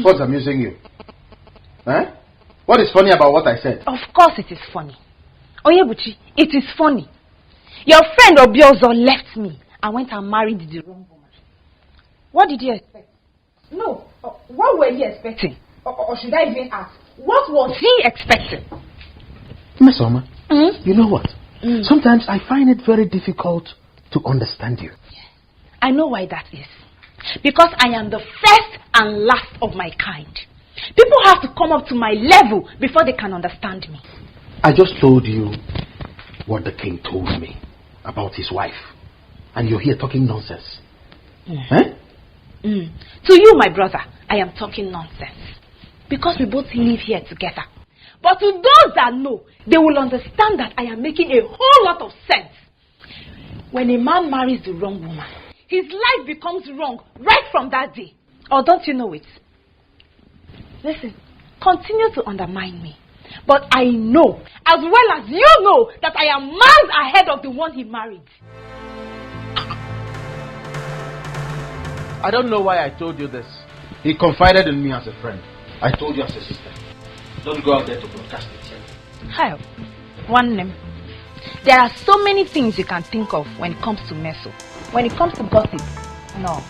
What's amusing you? Huh? What is funny about what I said? Of course it is funny. Oyebuchi, it is funny. Your friend Obiozo left me and went and married the wrong woman. What did you expect? No, what were you expecting? Or should I even ask? What was he expecting? Miss Oma, you know what? Sometimes I find it very difficult to understand you. I know why that is. Because I am the first and last of my kind. People have to come up to my level before they can understand me. I just told you what the king told me about his wife. And you're here talking nonsense. Eh? To you, my brother, I am talking nonsense. Because we both live here together. But to those that know, they will understand that I am making a whole lot of sense. When a man marries the wrong woman, his life becomes wrong right from that day. Or don't you know it? Listen, continue to undermine me. But I know, as well as you know, that I am miles ahead of the one he married. I don't know why I told you this. He confided in me as a friend. I told you as a sister. Don't go out there to broadcast it. Hi, one name. There are so many things you can think of when it comes to meso. When it comes to gossip, no.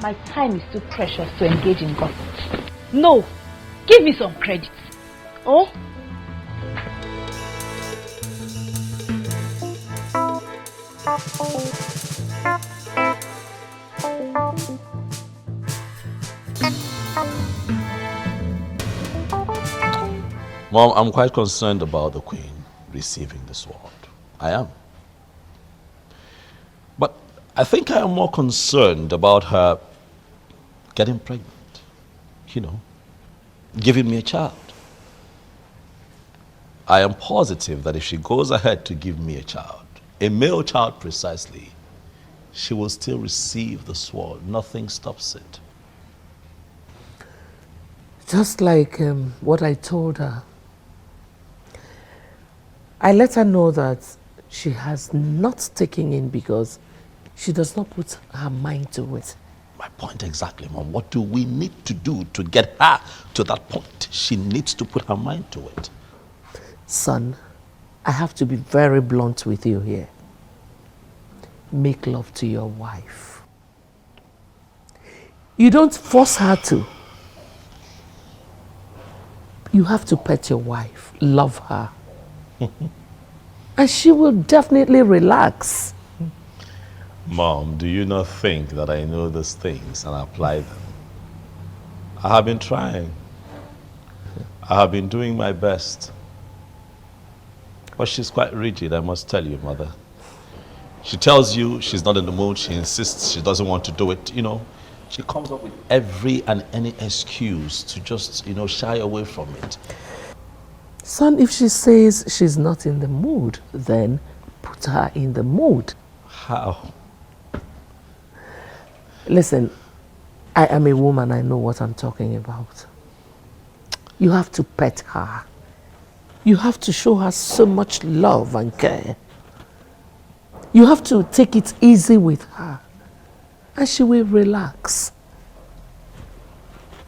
My time is too precious to engage in gossip. No, give me some credit. Oh? Mom, I'm quite concerned about the Queen receiving the sword. I am. But I think I am more concerned about her getting pregnant. You know, giving me a child. I am positive that if she goes ahead to give me a child, a male child precisely, she will still receive the sword. Nothing stops it. Just like what I told her. I let her know that she has not taken in because she does not put her mind to it. My point exactly, Mom. What do we need to do to get her to that point? She needs to put her mind to it. Son, I have to be very blunt with you here. Make love to your wife. You don't force her to. You have to pet your wife, love her. And she will definitely relax. Mom, do you not think that I know these things and apply them? I have been trying. I have been doing my best. But she's quite rigid, I must tell you, Mother. She tells you she's not in the mood, she insists she doesn't want to do it, you know. She comes up with every and any excuse to just, you know, shy away from it. Son, if she says she's not in the mood, then put her in the mood. How? Listen, I am a woman, I know what I'm talking about. You have to pet her. You have to show her so much love and care. You have to take it easy with her. And she will relax.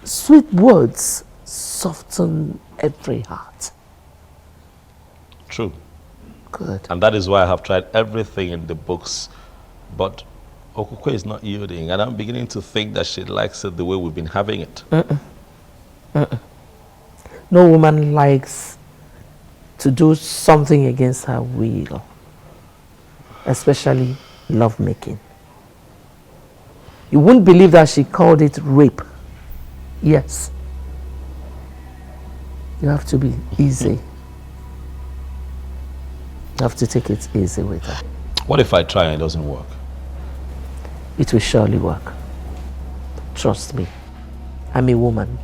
Sweet words soften every heart. True. Good. And that is why I have tried everything in the books. But Okukwe is not yielding. And I'm beginning to think that she likes it the way we've been having it. No woman likes to do something against her will. Especially lovemaking. You wouldn't believe that she called it rape. Yes. You have to be easy. You have to take it easy with her. What if I try and it doesn't work? It will surely work. Trust me. I'm a woman.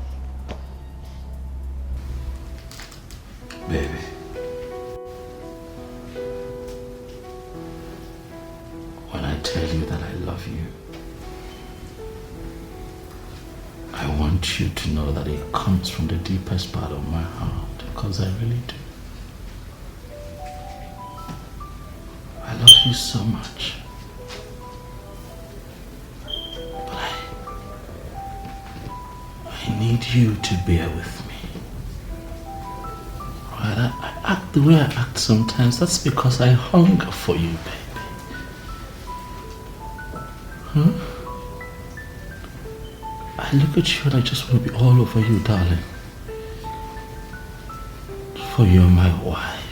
Baby. When I tell you that I love you, I want you to know that it comes from the deepest part of my heart, because I really do. I you so much. But I need you to bear with me. Right? I act the way I act sometimes. That's because I hunger for you, baby. Huh? I look at you and I just want to be all over you, darling. For you're my wife.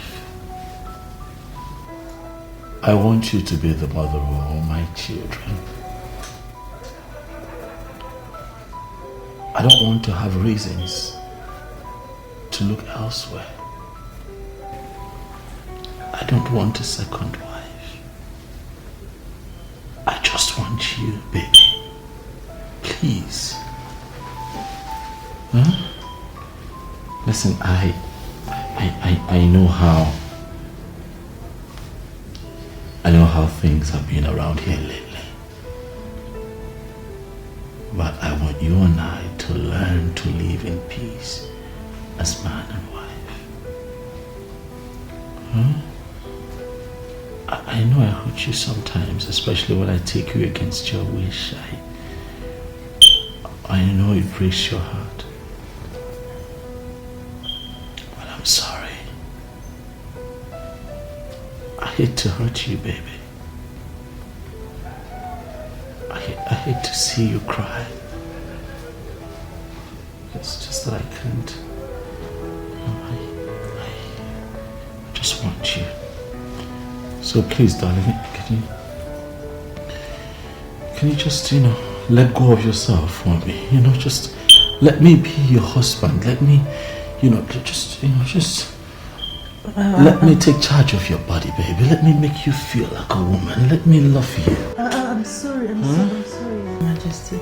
I want you to be the mother of all my children. I don't want to have reasons to look elsewhere. I don't want a second wife. I just want you, baby. Please. Huh? Listen, I know how things have been around here lately. But I want you and I to learn to live in peace as man and wife. Huh? I know I hurt you sometimes, especially when I take you against your wish. I know it breaks your heart. But I'm sorry. I hate to hurt you, baby. I hate to see you cry. It's just that I can't. I just want you. So please, darling, can you just, let go of yourself for me? Just let me be your husband. Let me, let me take charge of your body, baby. Let me make you feel like a woman. Let me love you. I'm sorry, I'm sorry, Your Majesty.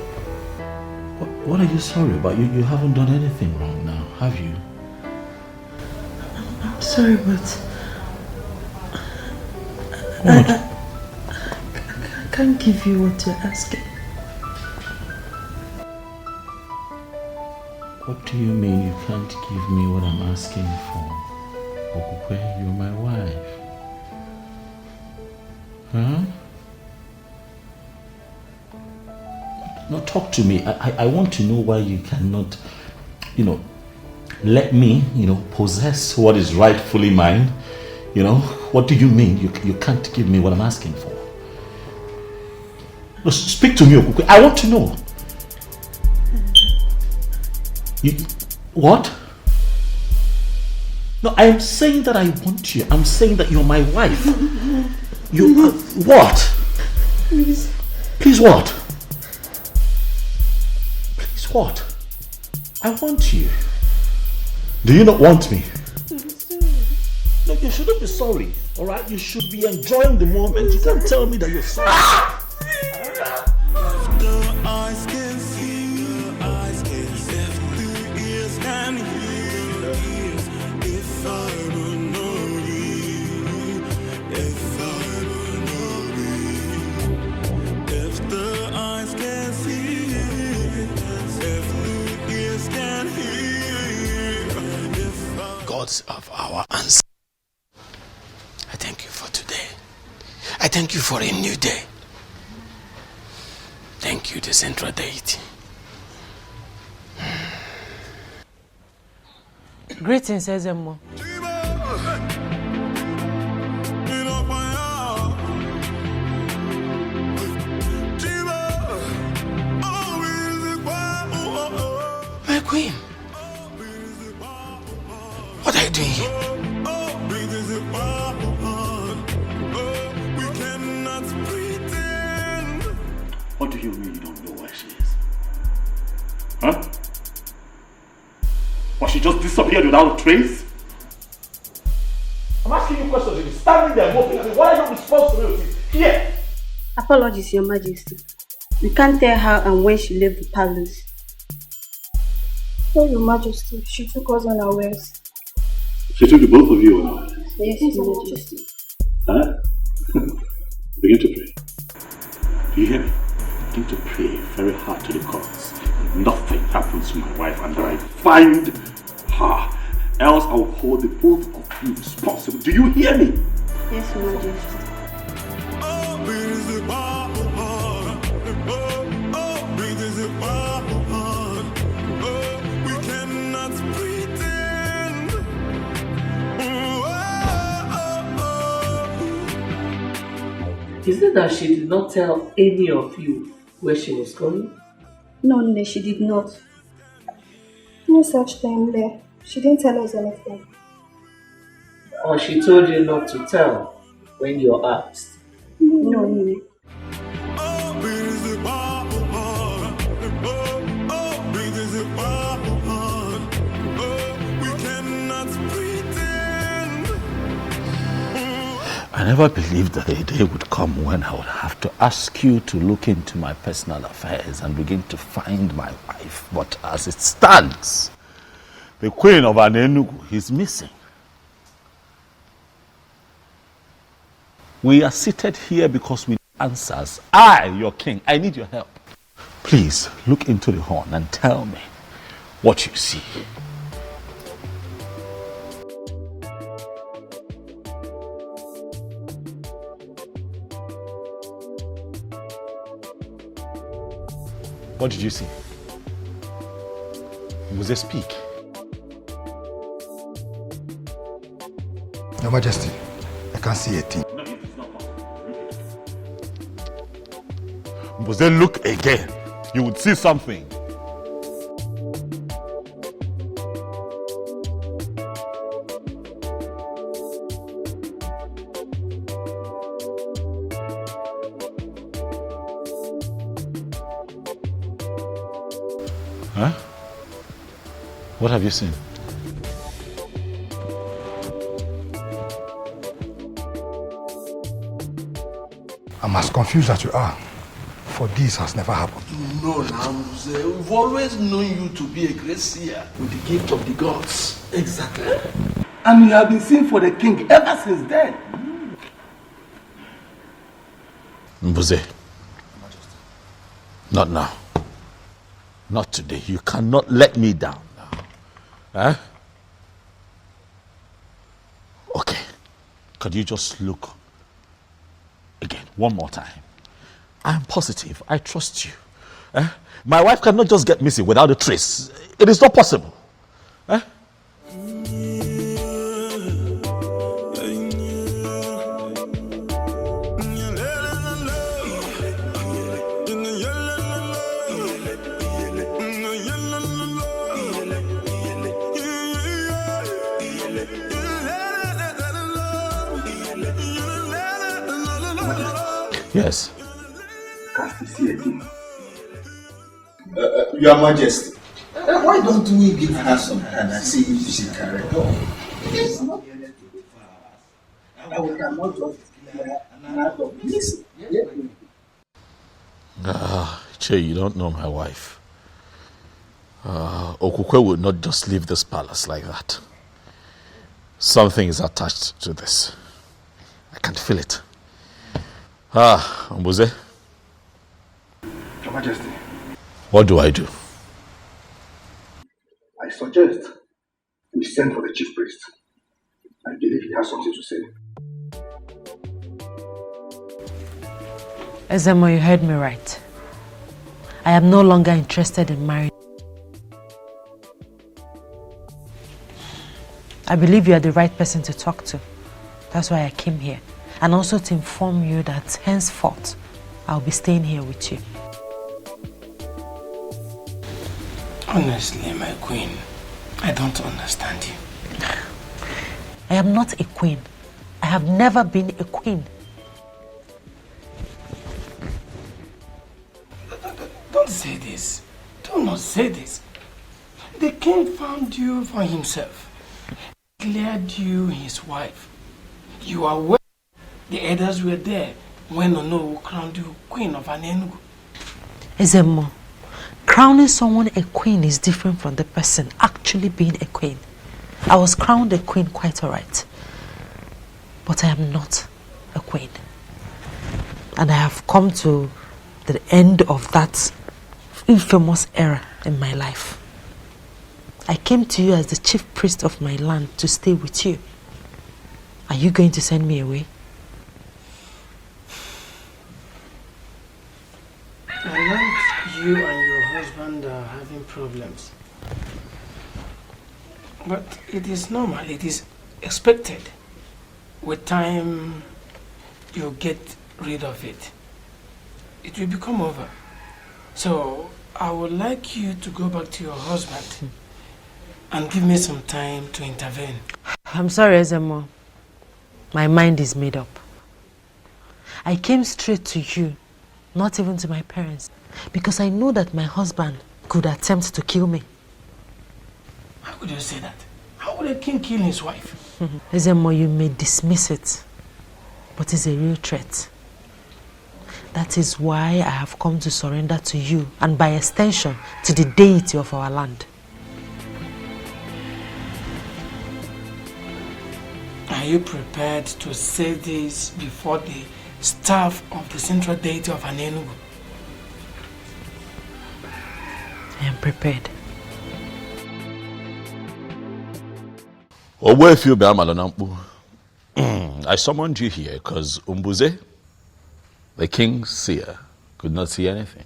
What are you sorry about? You haven't done anything wrong now, have you? I'm sorry, but What? I can't give you what you're asking. What do you mean you can't give me what I'm asking for? Okukwe, you're my wife. Huh? No, talk to me. I want to know why you cannot, let me, possess what is rightfully mine. What do you mean you can't give me what I'm asking for? No, speak to me, Okukwe. I want to know. What? No, I am saying that I want you. I'm saying that you're my wife. You what? Please. Please what? Please what? I want you. Do you not want me? No, you shouldn't be sorry. Alright? You should be enjoying the moment. You can't tell me that you're sorry. Eyes can see, eyes can see, the ears can hear. If I would know you, if I would know you, if the eyes can see, if the ears can hear. Gods of our ancestors, I thank you for today. I thank you for a new day. Thank you, the central deity. Greetings, Ezemo. My queen, what are you doing here? What do you mean you don't know where she is? Huh? Or she just disappeared without a trace? I'm asking you questions. You're standing there moping. What are your responsibilities here? Apologies, Your Majesty. We can't tell how and when she left the palace. Oh, Your Majesty, she took us unawares. She took the both of you unawares? Yes, Your Majesty. Huh? Begin to pray. Do you hear me? Begin to pray very hard to the gods. Nothing happens to my wife and that I find her. Else I will hold the both of you responsible. Do you hear me? Yes, Your Majesty. Is it that she did not tell any of you where she was going? No, she did not. No such thing there. She didn't tell us anything. Or she told you not to tell when you're asked? No. I never believed that a day would come when I would have to ask you to look into my personal affairs and begin to find my wife. But as it stands, the queen of Anenugu is missing. We are seated here because we need answers. I, your king, I need your help. Please look into the horn and tell me what you see. What did you see? Was it speak? Your Majesty, I can't see a thing. Was it look again? You would see something. Huh? What have you seen? I'm as confused as you are, for this has never happened. No, Namze, we've always known you to be a great seer with the gift of the gods. Exactly. And you have been seeing for the king ever since then. Mbuze, not now. Not today. You cannot let me down now. Huh? Okay. Could you just look again, one more time? I am positive. I trust you. My wife cannot just get missing without a trace. It is not possible. Yes. Can't you see a thing? Your Majesty, why don't we give her some time and see if she can recover? It's not we cannot just not listen. Che, you don't know my wife. Okukwe would not just leave this palace like that. Something is attached to this. I can feel it. Mbuze. Your Majesty. What do I do? I suggest we send for the chief priest. I believe he has something to say. Ezemo, you heard me right. I am no longer interested in marrying. I believe you are the right person to talk to. That's why I came here. And also to inform you that henceforth, I'll be staying here with you. Honestly, my queen, I don't understand you. I am not a queen. I have never been a queen. Don't say this. Do not say this. The king found you for himself. Declared you his wife. You are well. The elders were there when Ono crowned you queen of Anenugu. Ezemo, crowning someone a queen is different from the person actually being a queen. I was crowned a queen quite alright. But I am not a queen. And I have come to the end of that infamous era in my life. I came to you as the chief priest of my land to stay with you. Are you going to send me away? I know you and your husband are having problems. But it is normal, it is expected. With time, you get rid of it, it will become over. So I would like you to go back to your husband and give me some time to intervene. I'm sorry, Ezemo. My mind is made up. I came straight to you, not even to my parents, because I know that my husband could attempt to kill me. How could you say that? How would a king kill his wife? Ezemo, you may dismiss it, but it's a real threat. That is why I have come to surrender to you, and by extension, to the deity of our land. Are you prepared to say this before the staff of the central deity of Anenugu? I am prepared. I summoned you here because Umbuze, the king's seer, could not see anything.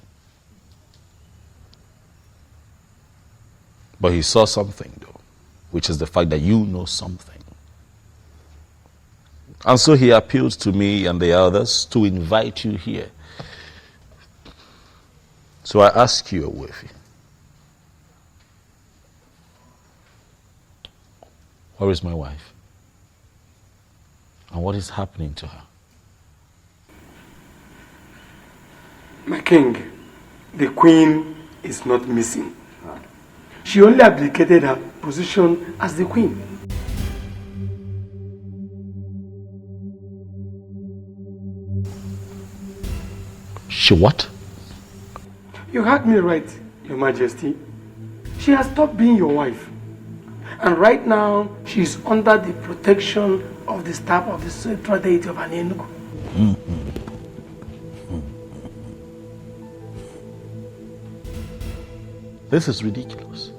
But he saw something, though, which is the fact that you know something. And so he appealed to me and the others to invite you here. So I ask you, Owefi, where is my wife? And what is happening to her? My king, the queen is not missing. She only abdicated her position as the queen. She what? You heard me right, Your Majesty. She has stopped being your wife. And right now, she is under the protection of the staff of the central deity of Anenugu. This is ridiculous.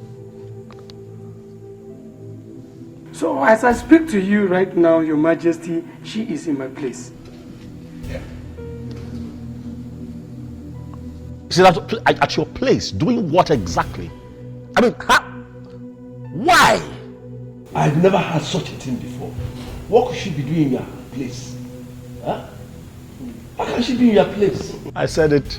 So as I speak to you right now, Your Majesty, she is in my place. She's at your place, doing what exactly? I mean, why? I've never had such a thing before. What could she be doing in your place? Huh? How can she be in your place? I said it.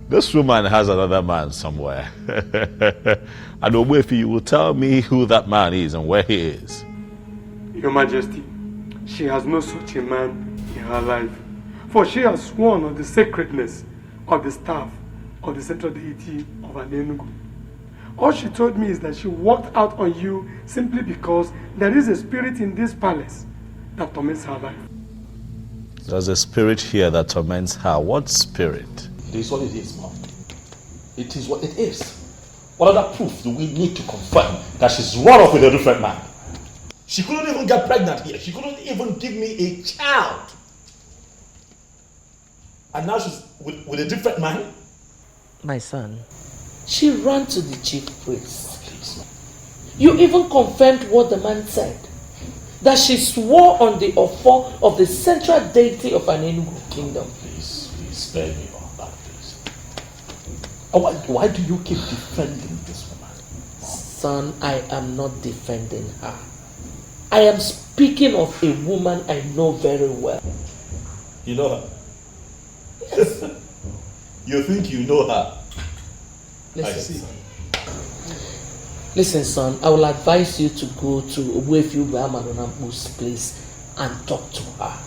This woman has another man somewhere. And Owefi, you will tell me who that man is and where he is. Your Majesty, she has no such a man in her life. For she has sworn on the sacredness of the staff of the central deity of Anenugu. All she told me is that she walked out on you simply because there is a spirit in this palace that torments her life. There's a spirit here that torments her. What spirit? It is what it is, Mom. It is what it is. What other proof do we need to confirm that she's run off with a different man? She couldn't even get pregnant here. She couldn't even give me a child. And now she's with a different man? My son, she ran to the chief priest. You even confirmed what the man said. That she swore on the offer of the central deity of an Enugu kingdom. Please spare me all that, please. Why do you keep defending this woman? Son, I am not defending her. I am speaking of a woman I know very well. You know her? Yes. You think you know her? Listen, Listen, son, I will advise you to go to Owefi Ubamadonampu's place and talk to her.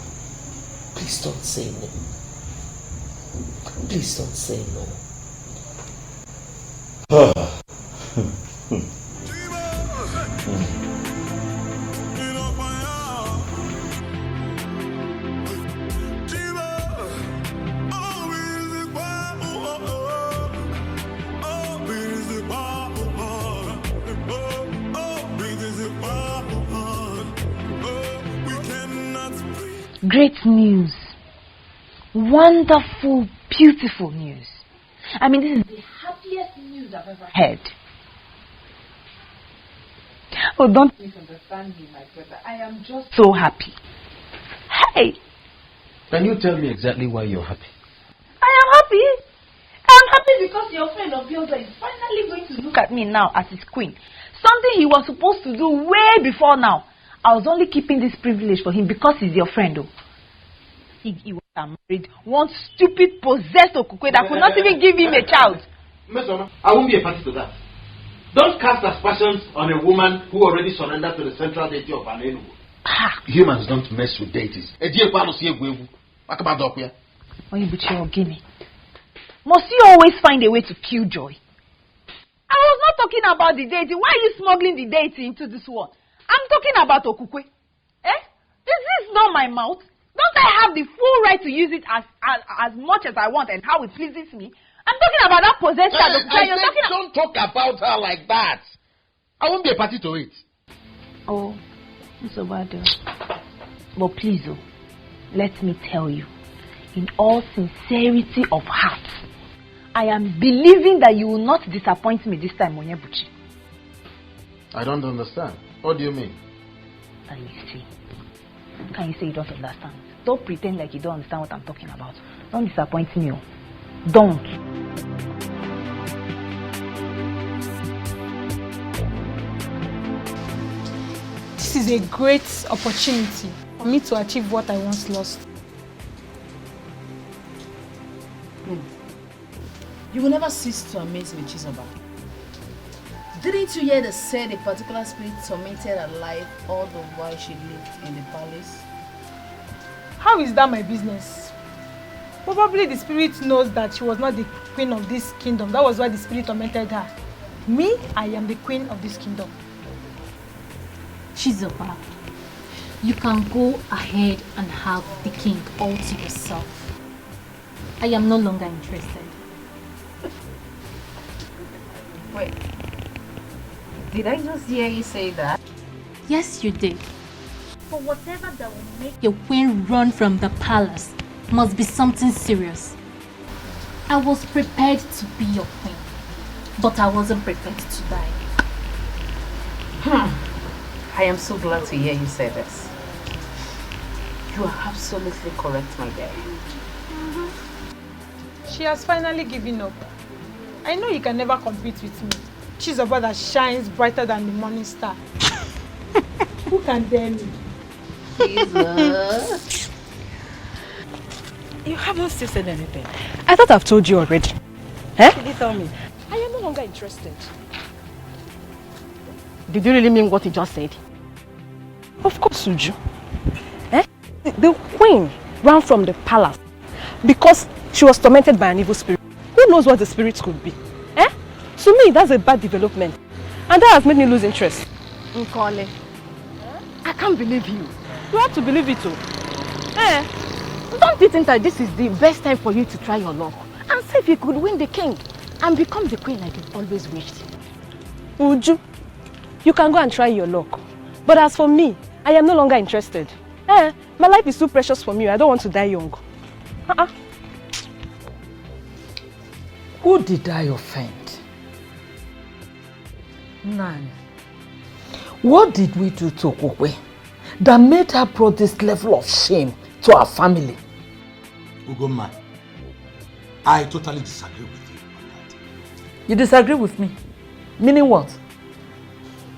Please don't say no. Please don't say no. Great news. Wonderful, beautiful news. I mean, this is the happiest news I've ever heard. Oh, don't misunderstand me, my brother. I am just so happy. Hey! Can you tell me exactly why you're happy? I am happy. I'm happy because your friend Obiozo is finally going to look at me now as his queen. Something he was supposed to do way before now. I was only keeping this privilege for him because he's your friend, though. if he was married one stupid, possessed Okukwe that could not even give him a child. Miss Oma, I won't be a party to that. Don't cast aspersions on a woman who already surrendered to the central deity of Anenu. Humans don't mess with deities. Must you always find a way to kill joy? I was not talking about the deity. Why are you smuggling the deity into this one? I'm talking about Okukwe. This is not my mouth. Don't I have the full right to use it as much as I want and how it pleases me? I'm talking about that possessed child. Don't talk about her like that. I won't be a party to it. Oh, it's so bad. But please, let me tell you, in all sincerity of heart, I am believing that you will not disappoint me this time, Onyebuchi. I don't understand. What do you mean? You see. Can you say you don't understand? Don't pretend like you don't understand what I'm talking about. Don't disappoint me. Don't. This is a great opportunity for me to achieve what I once lost. You will never cease to amaze me, Chizoba. Didn't you hear they said a particular spirit tormented her life all the while she lived in the palace? How is that my business? Probably the spirit knows that she was not the queen of this kingdom. That was why the spirit tormented her. Me, I am the queen of this kingdom. Chizoba, you can go ahead and have the king all to yourself. I am no longer interested. Wait. Did I just hear you say that? Yes, you did. For whatever that will make your queen run from the palace must be something serious. I was prepared to be your queen, but I wasn't prepared to die. I am so glad to hear you say this. You are absolutely correct, my dear. She has finally given up. I know you can never compete with me. She's a bird that shines brighter than the morning star. Who can dare me? Jesus. You haven't still said anything. I thought I've told you already. Did you tell me? I am no longer interested. Did you really mean what you just said? Of course, Suju. The queen ran from the palace because she was tormented by an evil spirit. Who knows what the spirit could be? To me, that's a bad development. And that has made me lose interest. Nkole, I can't believe you. You have to believe it too. Don't you think that this is the best time for you to try your luck and see if you could win the king and become the queen like you've always wished? Uju, you can go and try your luck. But as for me, I am no longer interested. My life is too precious for me. I don't want to die young. Who did I offend? None. What did we do to Okukwe that made her brought this level of shame to our family? Ugoma, I totally disagree with you on that. You disagree with me? Meaning what?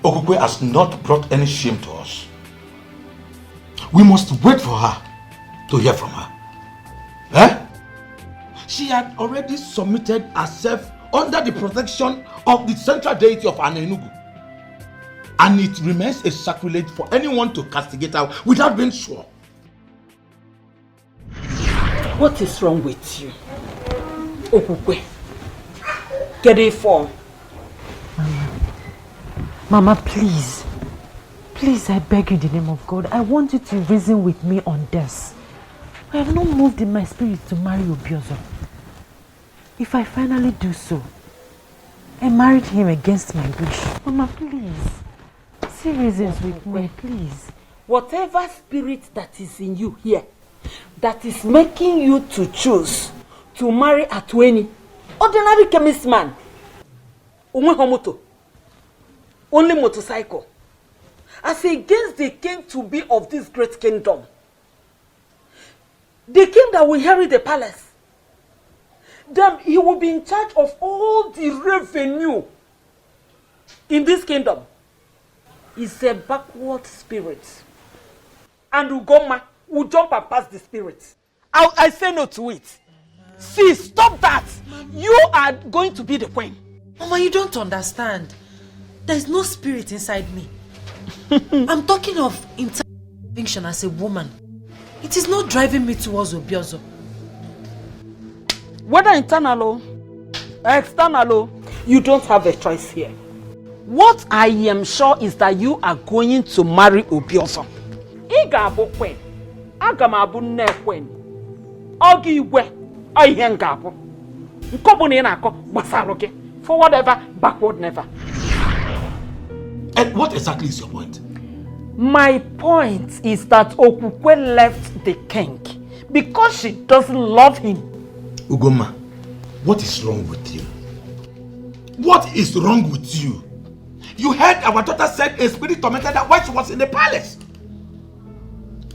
Okukwe has not brought any shame to us. We must wait for her to hear from her. She had already submitted herself under the protection of the central deity of Anenugu. And it remains a sacrilege for anyone to castigate her without being sure. What is wrong with you? Okukwe, get a form. Mama, please. Please, I beg you in the name of God. I want you to reason with me on this. I have not moved in my spirit to marry Obiozo. If I finally do so, I married him against my wish. Mama, please. See reasons with me, please. Whatever spirit that is in you here, that is making you to choose to marry Atweni, ordinary chemist man, Umehomoto, only motorcycle, as against the king to be of this great kingdom, the king that will inherit the palace, then he will be in charge of all the revenue in this kingdom. Is a backward spirit, and Ugoma will jump and pass the spirit. I say no to it. See, stop that. You are going to be the queen. Mama, you don't understand. There is no spirit inside me. I'm talking of internal conviction as a woman. It is not driving me towards Obiozo. Whether internal or external, you don't have a choice here. What I am sure is that you are going to marry Obiozo. Iga abu queen. Aga m abu nne queen. Ogi igwe. Oyihe nga abu. Nkobu na ina akọ gbasara gị. Forward ever, backward never. And what exactly is your point? My point is that Okukwe left the king because she doesn't love him. Ugoma, what is wrong with you? What is wrong with you? You heard our daughter said a spirit tormented her while she was in the palace.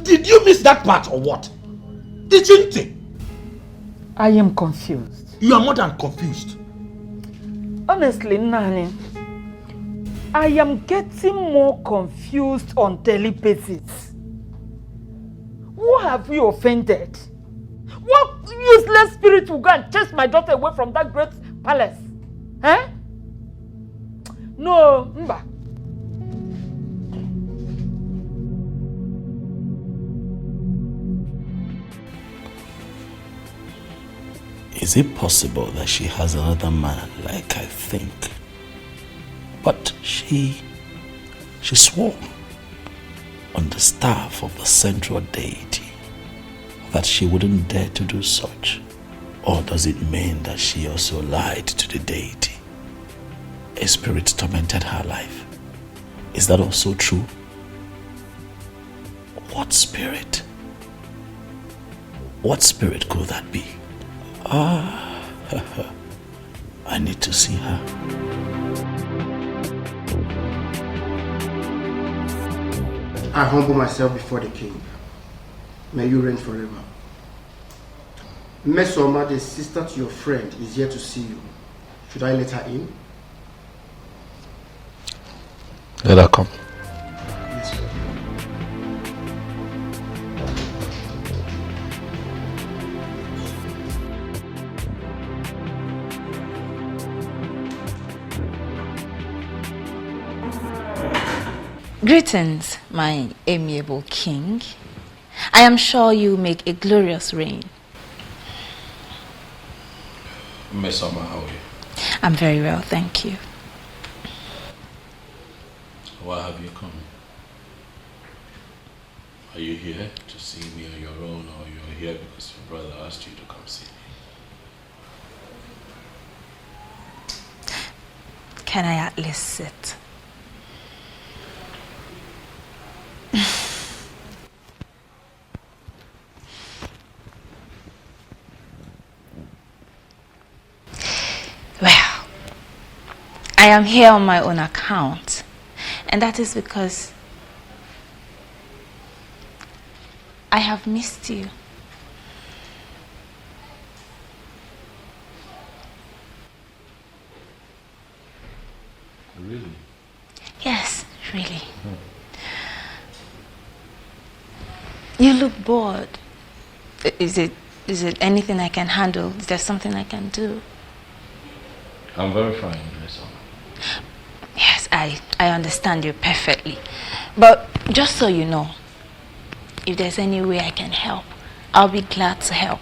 Did you miss that part or what? Didn't you? I am confused. You are more than confused. Honestly, Nani, I am getting more confused on daily basis. Who have we offended? What useless spirit will go and chase my daughter away from that great palace? Eh? No, Mba. Is it possible that she has another man like I think? But she swore on the staff of the central deity that she wouldn't dare to do such. Or does it mean that she also lied to the deity? A spirit tormented her life. Is that also true? What spirit? What spirit could that be? I need to see her. I humble myself before the king. May you reign forever. Mesoma, the sister to your friend, is here to see you. Should I let her in? Let her come. Yes, sir. Greetings, my amiable king. I am sure you make a glorious reign. Mesoma, how are you? I'm very well, thank you. Why have you come? Are you here to see me on your own, or you're here because your brother asked you to come see me? Can I at least sit? Well, I am here on my own account, and that is because I have missed you. Really? Yes, really. You look bored. Is it anything I can handle? Is there something I can do? I'm very fine, Mesoma. Yes, I understand you perfectly. But just so you know, if there's any way I can help, I'll be glad to help.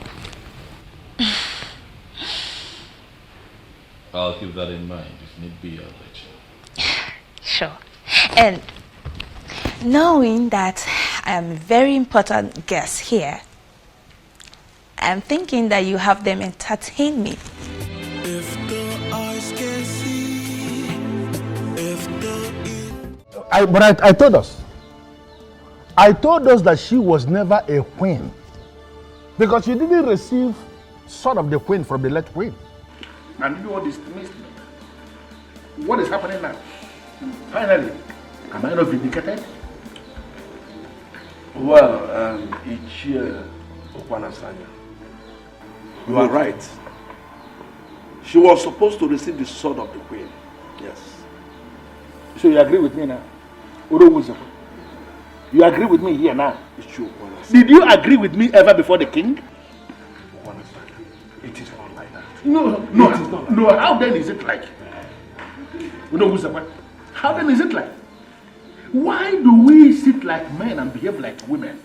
I'll keep that in mind. If need be, I'll let you. Sure. And knowing that I am a very important guest here, I'm thinking that you have them entertain me. If the eyes can see, if the... But I told us. I told us that she was never a queen. Because she didn't receive sort of the queen from the late queen. And you want this to me? What is happening now? Finally, am I not vindicated? Well, Ichie Okwanasanya, you are right. She was supposed to receive the sword of the queen. Yes. So you agree with me now? You agree with me here now? Ichie Okwanasanya. Did you agree with me ever before the king? like that. No, how then is it like? You know who's the man? How then is it like? Why do we sit like men and behave like women?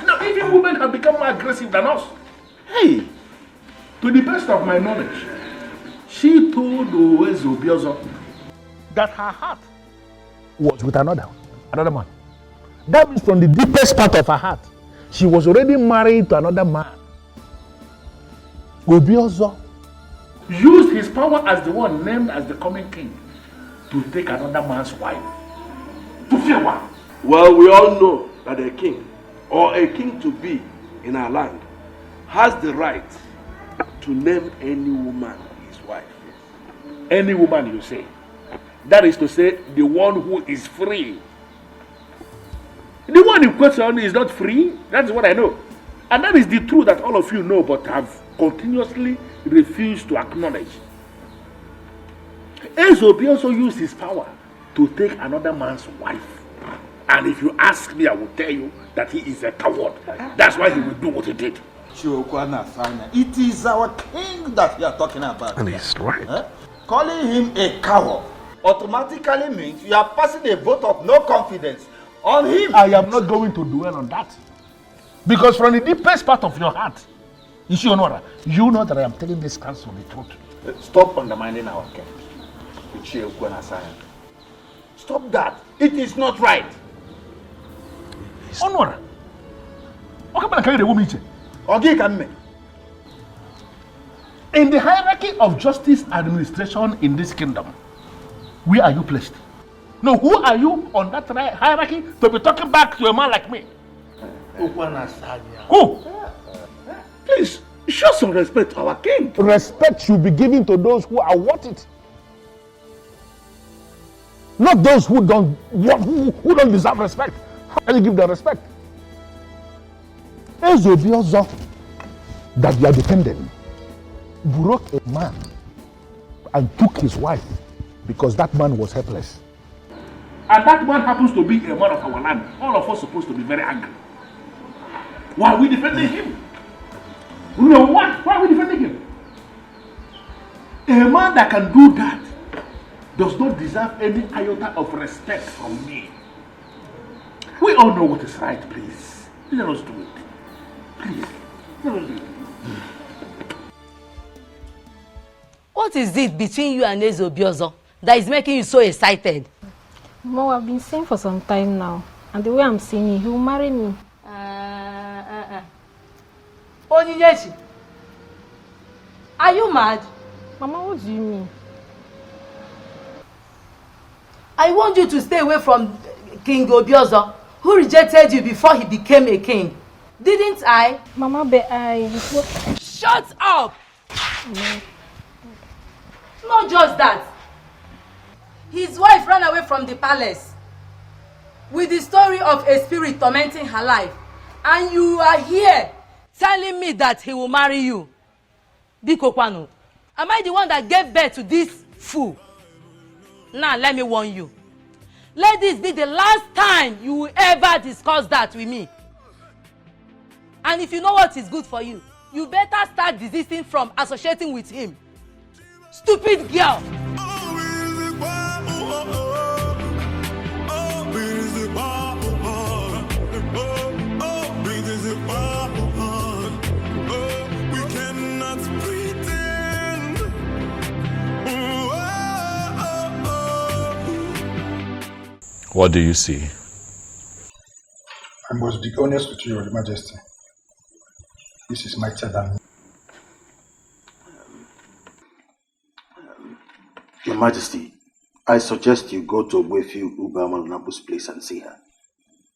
No, even women have become more aggressive than us. Hey, to the best of my knowledge, she told Obiozo that her heart was with another man. That means from the deepest part of her heart, she was already married to another man. Obiozo used his power as the one named as the coming king to take another man's wife. To fear what? Well, we all know that a king, or a king to be in our land, has the right to name any woman his wife. Any woman, you say? That is to say, the one who is free. The one in question is not free. That's what I know. And that is the truth that all of you know but have continuously refused to acknowledge. Obiozo used his power to take another man's wife. And if you ask me, I will tell you that he is a coward. That's why he will do what he did. It is our king that you are talking about. And he's right. Calling him a coward automatically means you are passing a vote of no confidence on him. I am not going to dwell on that. Because from the deepest part of your heart, you know that I am telling this council the truth. Stop undermining our king. Stop that. It is not right. Honor. In the hierarchy of justice administration in this kingdom, where are you placed? No, who are you on that hierarchy to be talking back to a man like me? Who? Please, show some respect to our king. Respect should be given to those who are worth it. Not those who don't deserve respect. How can you give them respect? Obiozo that you are defending broke a man and took his wife because that man was helpless. And that man happens to be a man of our land. All of us are supposed to be very angry. Why are we defending him? No, why are we defending him? A man that can do that does not deserve any iota of respect from me. We all know what is right, please. Let us do it. Please, let us do it. What is it between you and Obiozo that is making you so excited? Mo, I've been seeing for some time now, and the way I'm seeing him, he will marry me. Onyinyechi, are you mad? Mama, what do you mean? I want you to stay away from King Obiozo, who rejected you before he became a king. Didn't I? Mama, but Shut up! Not just that. His wife ran away from the palace with the story of a spirit tormenting her life. And you are here telling me that he will marry you. Biko Kwanu, am I the one that gave birth to this fool? Now, let me warn you. Let this be the last time you will ever discuss that with me. And if you know what is good for you, you better start desisting from associating with him. Stupid girl! What do you see? I must be honest with you, Your Majesty. This is mightier than me. Your Majesty, I suggest you go to Obiozo Ubamalunabu's place and see her.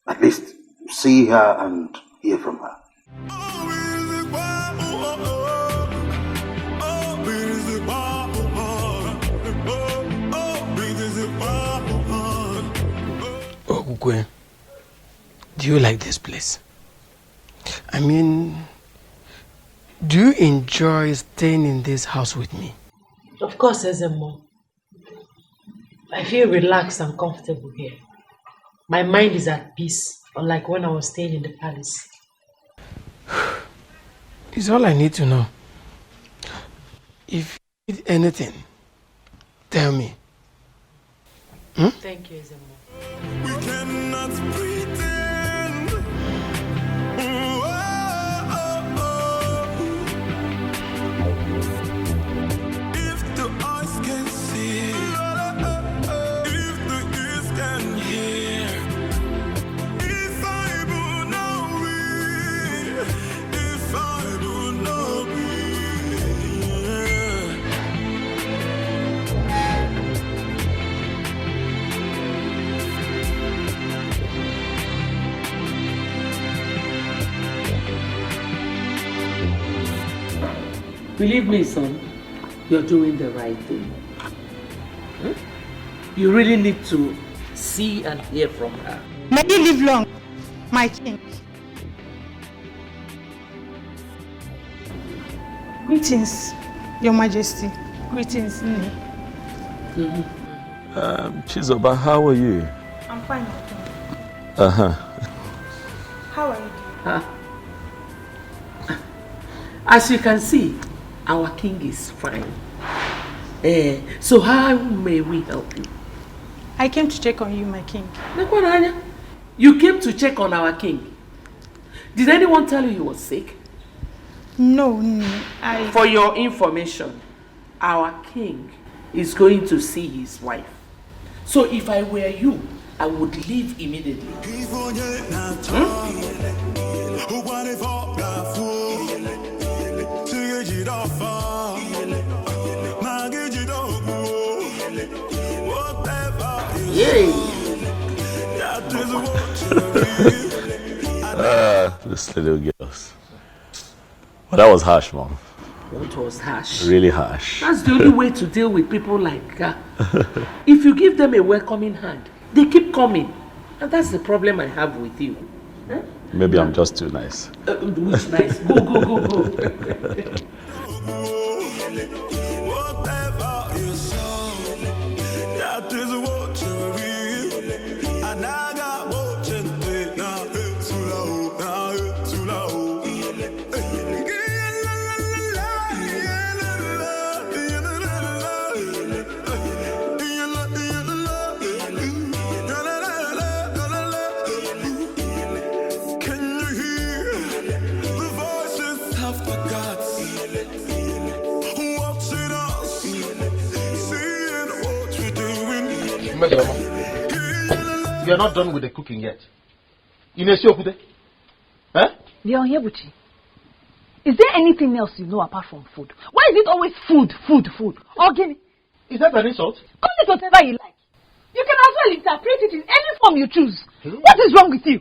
At least see her and hear from her. Ogwe, do you like this place? I mean, do you enjoy staying in this house with me? Of course, Ezemo. I feel relaxed and comfortable here. My mind is at peace, unlike when I was staying in the palace. It's all I need to know. if you need anything, tell me. Thank you, Ezemo. We cannot pretend. If the eyes can see, if the ears can hear, if I would know it, if I would know it. Believe me, son, you're doing the right thing. You really need to see and hear from her. May you live long, my king. Greetings, your majesty. Greetings, Nini. Chizoba, how are you? I'm fine. How are you doing? As you can see, our king is fine. So how may we help you? I came to check on you, my king. You came to check on our king. Did anyone tell you he was sick? No, For your information, our king is going to see his wife. So if I were you, I would leave immediately. This little girls. Well, that was harsh, Mom. What was harsh? Really harsh. That's the only way to deal with people like that. If you give them a welcoming hand, they keep coming. And that's the problem I have with you. Maybe I'm just too nice. Which nice? Go. That is what you read. And I got what you think. Now it's too low. Now it's too low. Can you hear the voices of the gods? Watching us, seeing what we're doing. You are not done with the cooking yet. Huh? Leonhebuchi, is there anything else you know apart from food? Why is it always food? Ogini, is that an insult? Call it whatever you like. You can as well interpret it in any form you choose. What is wrong with you?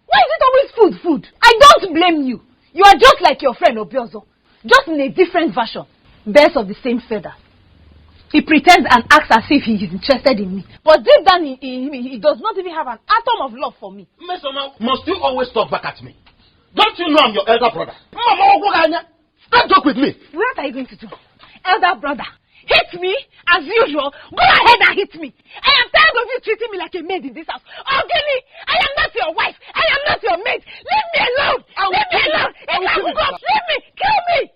Why is it always food? I don't blame you. You are just like your friend Obiozo, just in a different version. Birds of the same feather. He pretends and acts as if he is interested in me. But deep down in him, he does not even have an atom of love for me. Mesoma, must you always talk back at me? Don't you know I'm your elder brother? Mama, don't talk with me. What are you going to do? Elder brother, hit me as usual. Go ahead and hit me. I am tired of you treating me like a maid in this house. Oh, Gilly, I am not your wife. I am not your maid. Leave me alone. Leave me alone. Leave me. Kill me.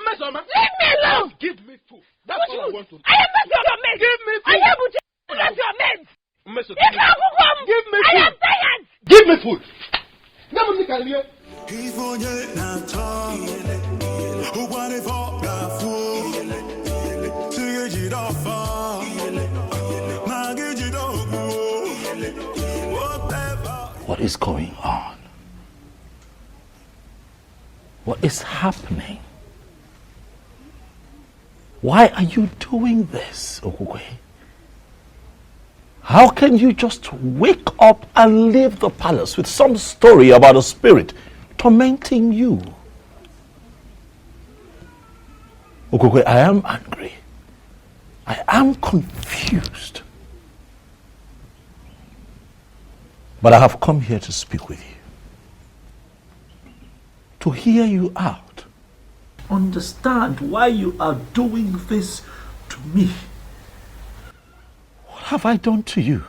Mesoma, leave me alone. Give me food. That's all I want to know. I am not your maid. Give me food. I am not your maid. Give me food. I am tired. Give me food. What is going on? What is happening? Why are you doing this, Okukwe? How can you just wake up and leave the palace with some story about a spirit tormenting you? Okukwe, I am angry. I am confused. But I have come here to speak with you. To hear you out. Understand why you are doing this to me. What have I done to you?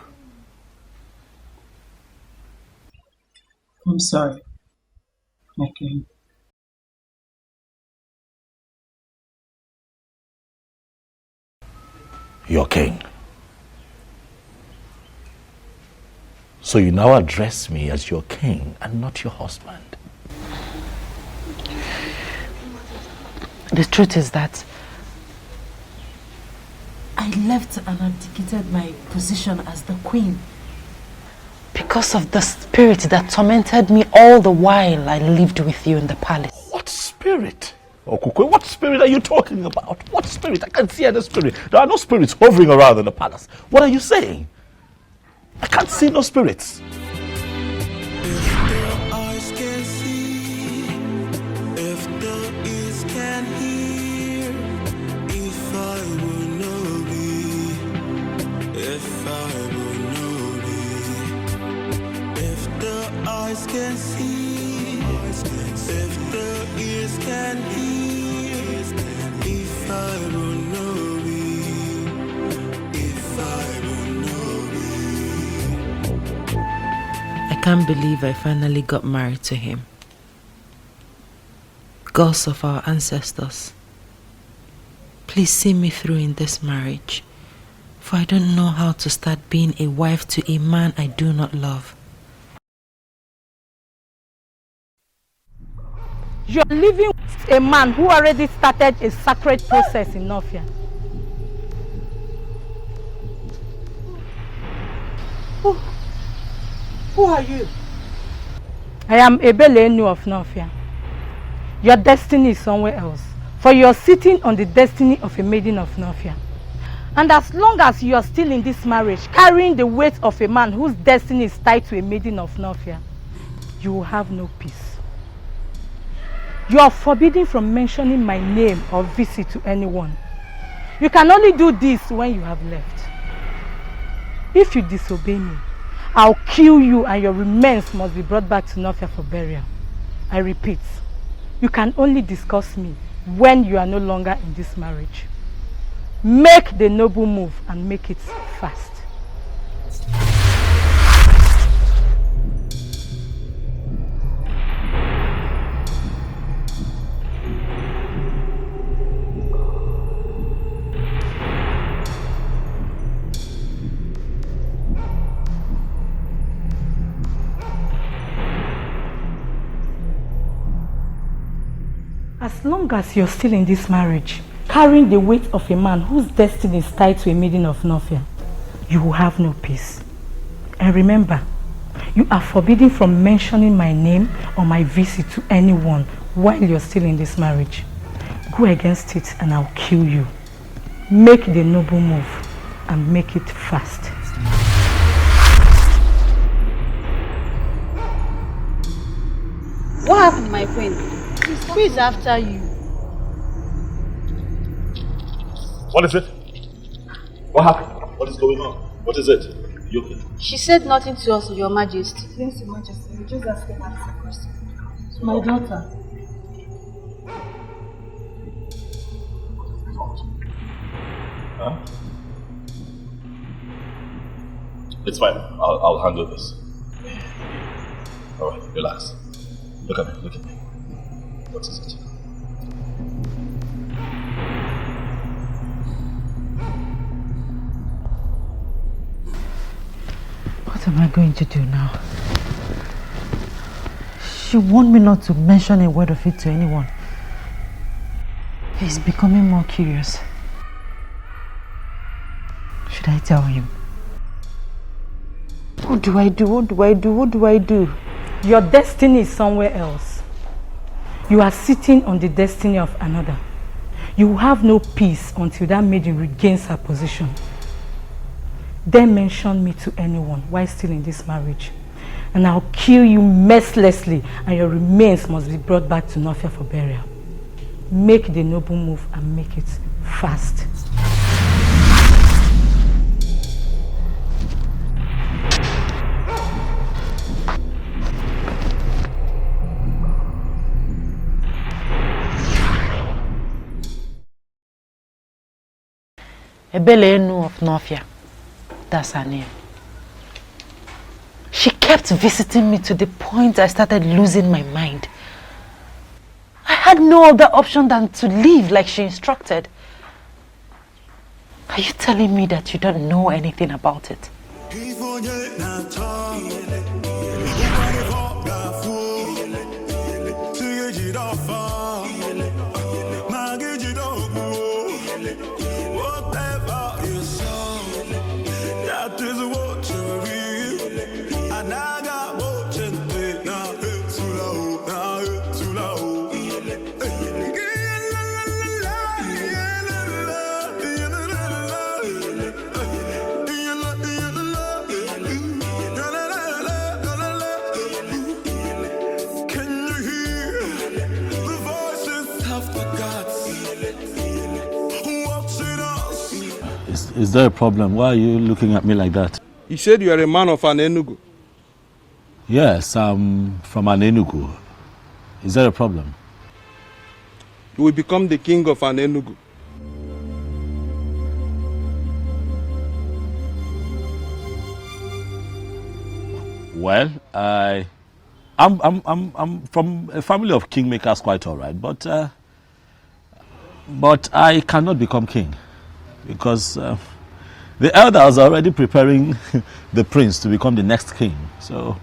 I'm sorry, my king. your king. So you now address me as your king and not your husband. The truth is that I left and abdicated my position as the queen because of the spirit that tormented me all the while I lived with you in the palace. What spirit? Okukwe, what spirit are you talking about? What spirit? I can't see any spirit. There are no spirits hovering around in the palace. What are you saying? I can't see no spirits. Eyes can see, if the ears can hear, if I will know me, if I will know me. I can't believe I finally got married to him. Gods of our ancestors, please see me through in this marriage, for I don't know how to start being a wife to a man I do not love. You're living with a man who already started a sacred process in Nofia. Who are you? I am Ebelenu of Nofia. Your destiny is somewhere else, for you're sitting on the destiny of a maiden of Nofia. And as long as you are still in this marriage, carrying the weight of a man whose destiny is tied to a maiden of Nofia, you will have no peace. You are forbidden from mentioning my name or visit to anyone. You can only do this when you have left. If you disobey me, I'll kill you and your remains must be brought back to Nofia for burial. I repeat, you can only discuss me when you are no longer in this marriage. Make the noble move and make it fast. As long as you're still in this marriage, carrying the weight of a man whose destiny is tied to a maiden of Nofia, you will have no peace. And remember, you are forbidden from mentioning my name or my visit to anyone while you're still in this marriage. Go against it and I'll kill you. Make the noble move and make it fast. What happened, my friend? Who is after you? What is it? What happened? What is going on? What is it? You okay? She said nothing to us, Your Majesty. Yes, Your Majesty. We just asked her a question. My daughter. Huh? It's fine. I'll handle this. Alright, relax. Look at me, look at me. What is it? What am I going to do now? She warned me not to mention a word of it to anyone. He's becoming more curious. Should I tell him? What do I do? What do I do? What do I do? Your destiny is somewhere else. You are sitting on the destiny of another. You will have no peace until that maiden regains her position. Then mention me to anyone while still in this marriage, and I'll kill you mercilessly and your remains must be brought back to Nofia for burial. Make the noble move and make it fast. Ebelenu of Nofia. That's her name. She kept visiting me to the point I started losing my mind. I had no other option than to leave like she instructed. Are you telling me that you don't know anything about it? Is there a problem? Why are you looking at me like that? You said you are a man of an Enugu. Yes, I'm from an Enugu. Is there a problem? You will become the king of an Enugu. Well, I'm from a family of kingmakers, quite all right, but I cannot become king because the elders are already preparing the prince to become the next king. So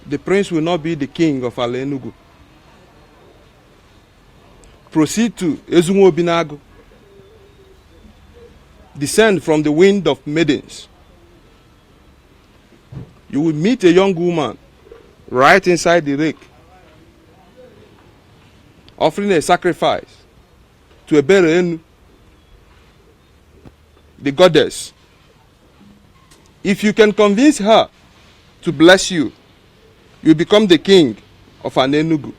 the prince will not be the king of Ala Enugu. Proceed to Ezunwo Binago. Descend from the wind of maidens. You will meet a young woman right inside the lake, offering a sacrifice to Eberenu, the goddess. If you can convince her to bless you, you become the king of an Enugu.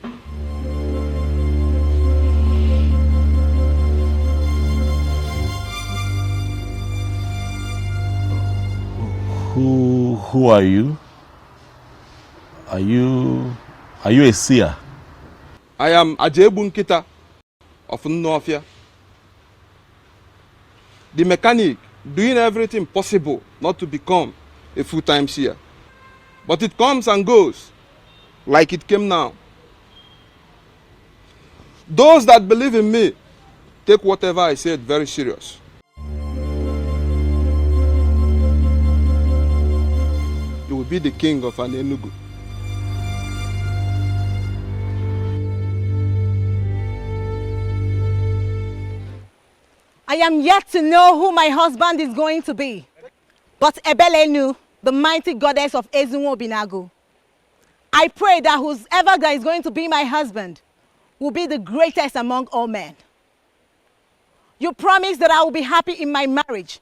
Who are you? Are you a seer? I am Ajebu Nkita of Nnofia, the mechanic doing everything possible not to become a full-time seer. But it comes and goes like it came now. Those that believe in me take whatever I said very serious. You will be the king of an Enugu. I am yet to know who my husband is going to be. But Ebelenu, the mighty goddess of Ezunwo Binago, I pray that whoever that is going to be my husband will be the greatest among all men. You promise that I will be happy in my marriage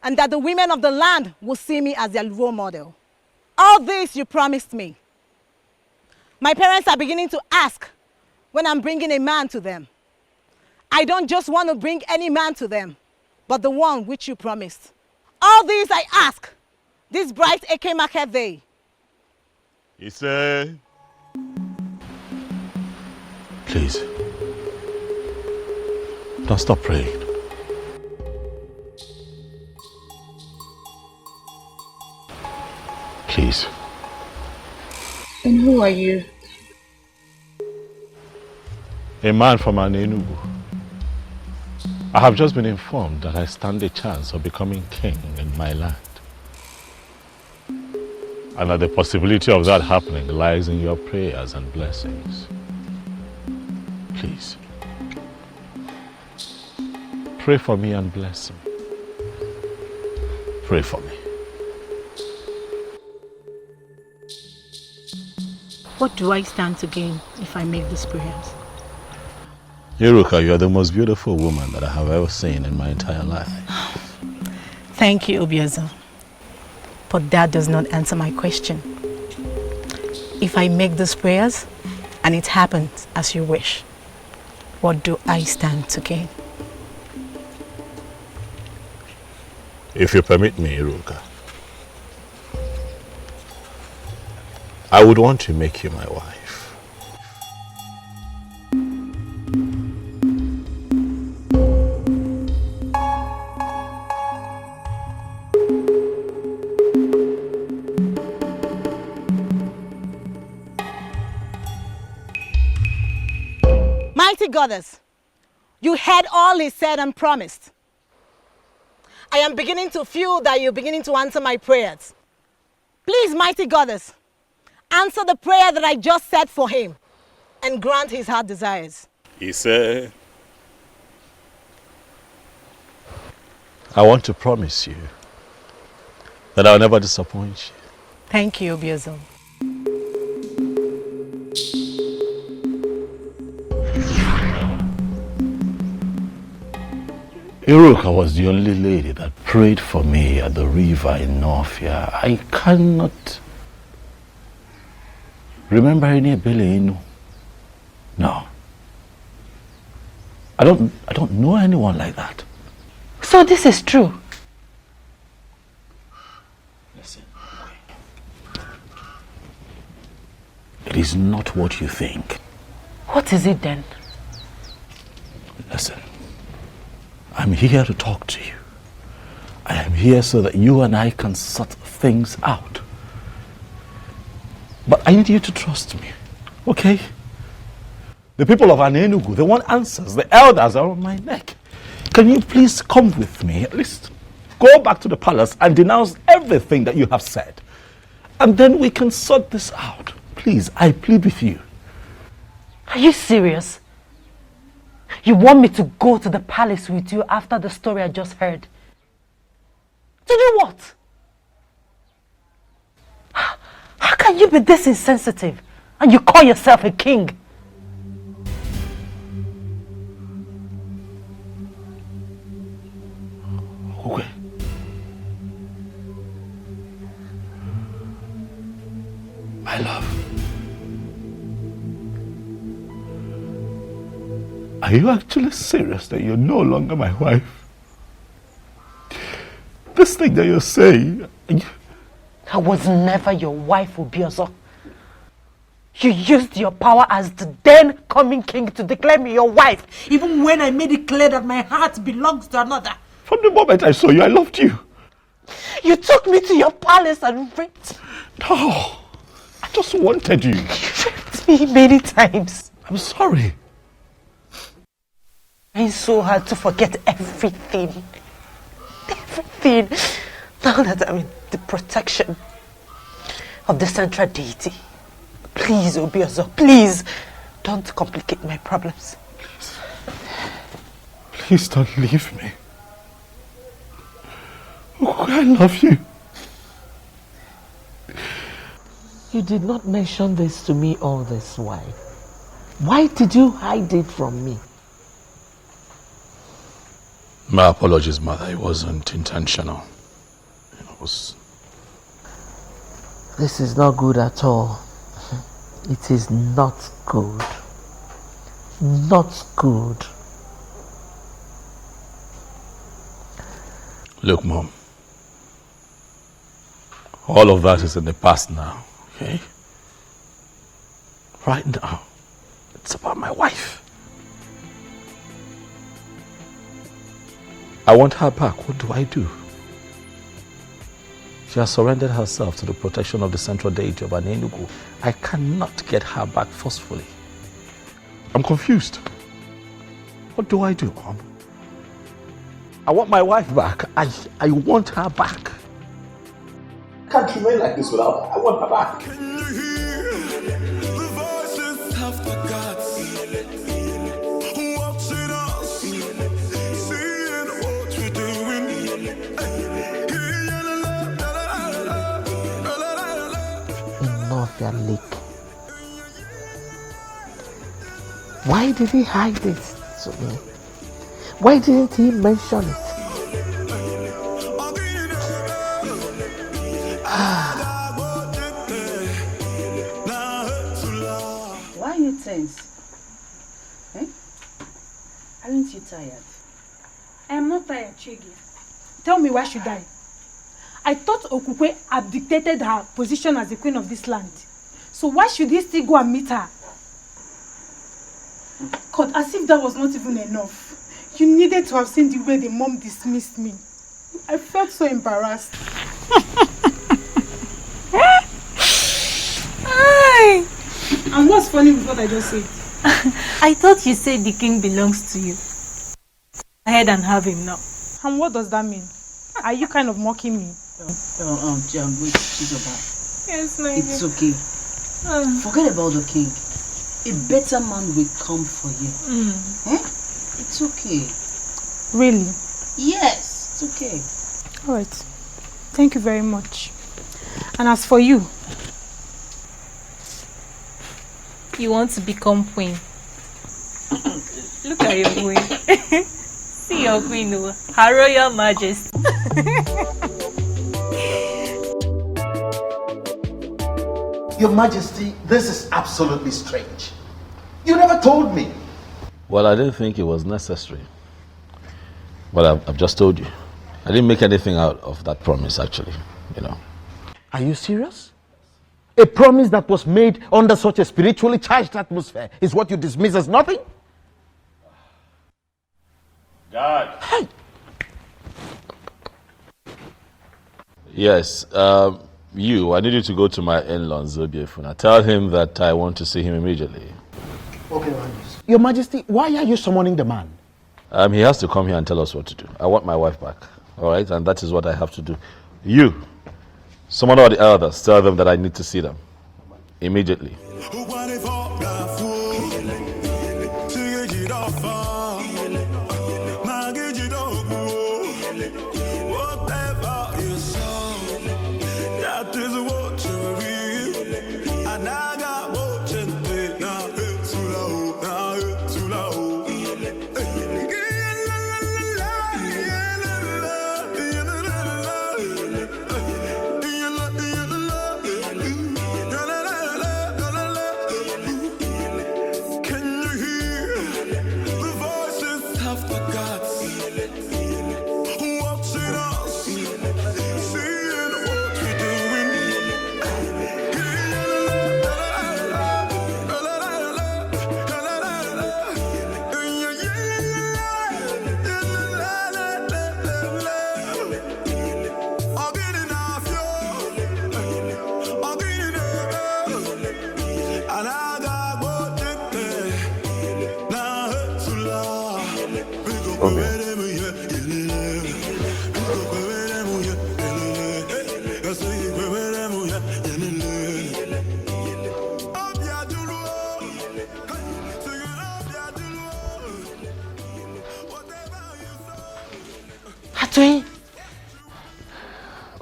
and that the women of the land will see me as their role model. All this you promised me. My parents are beginning to ask when I'm bringing a man to them. I don't just want to bring any man to them, but the one which you promised. All these I ask, this bright Eke market day. He said, please, don't stop praying. Please. And who are you? A man from an Enugu. I have just been informed that I stand a chance of becoming king in my land. And that the possibility of that happening lies in your prayers and blessings. Please, pray for me and bless me. Pray for me. What do I stand to gain if I make these prayers? Iruka, you are the most beautiful woman that I have ever seen in my entire life. Thank you, Obiozo. But that does not answer my question. If I make these prayers and it happens as you wish, what do I stand to gain? If you permit me, Iruka, I would want to make you my wife. Mighty goddess, You heard all he said and promised. I am beginning to feel that you're beginning to answer my prayers. Please, mighty goddess, answer the prayer that I just said for him and grant his heart desires. He said, I want to promise you that I'll never disappoint you. Thank you, Obiozo. Iruka was the only lady that prayed for me at the river in Northia. I cannot remember any Inu. No. I don't know anyone like that. So this is true? Listen. It is not what you think. What is it then? Listen. I'm here to talk to you. I am here so that you and I can sort things out. But I need you to trust me, okay? The people of Anenugu, they want answers. The elders are on my neck. Can you please come with me? At least go back to the palace and denounce everything that you have said. And then we can sort this out. Please, I plead with you. Are you serious? You want me to go to the palace with you after the story I just heard? To do what? How can you be this insensitive and you call yourself a king? Okay. My love. Are you actually serious that you're no longer my wife? This thing that you're saying... I was never your wife, Obiozo. You used your power as the then coming king to declare me your wife, even when I made it clear that my heart belongs to another. From the moment I saw you, I loved you. You took me to your palace and raped. No, I just wanted you. You raped me many times. I'm sorry. It's so hard to forget everything. Everything. Now that I'm in the protection of the central deity. Please, Obiozo, please, don't complicate my problems. Please don't leave me. Oh, I love you. You did not mention this to me all this while. Why did you hide it from me? My apologies, Mother. It wasn't intentional. It was... This is not good at all. It is not good. Not good. Look, Mom. All of that is in the past now, okay? Right now, it's about my wife. I want her back. What do I do? She has surrendered herself to the protection of the central deity of Anenugu. I cannot get her back forcefully. I'm confused. What do I do, Mom? I want my wife back. I want her back. I can't remain like this without her. I want her back. Can you hear the voices of the gods watching us, seeing what we're doing? Enough, your leak. Why did he hide it to me? Why didn't he mention it? Why are you tense? Eh? Aren't you tired? I am not tired, Chigi. Tell me, why should I? I thought Okukwe abdicated her position as the queen of this land. So why should he still go and meet her? God, as if that was not even enough. You needed to have seen the way the mom dismissed me. I felt so embarrassed. And what's funny with what I just said? I thought you said the king belongs to you. ahead and have him now. And what does that mean? Are you kind of mocking me? Wait, Chizoba. Yes, my It's okay. Forget about the king. A better man will come for you. Eh? It's okay. Really? Yes, it's okay. Alright. Thank you very much. And as for you, you want to become queen. Look at your queen. See your queen, Her Royal Majesty. Your Majesty, this is absolutely strange. You never told me. Well, I didn't think it was necessary. But I've just told you. I didn't make anything out of that promise, actually, you know. Are you serious? A promise that was made under such a spiritually charged atmosphere is what you dismiss as nothing? God. Hey. Yes, I need you to go to my in-law, Zobiefuna. Tell him that I want to see him immediately. Okay, Majesty. Your Majesty, why are you summoning the man? He has to come here and tell us what to do. I want my wife back, all right? And that is what I have to do. You, summon all the elders, tell them that I need to see them immediately.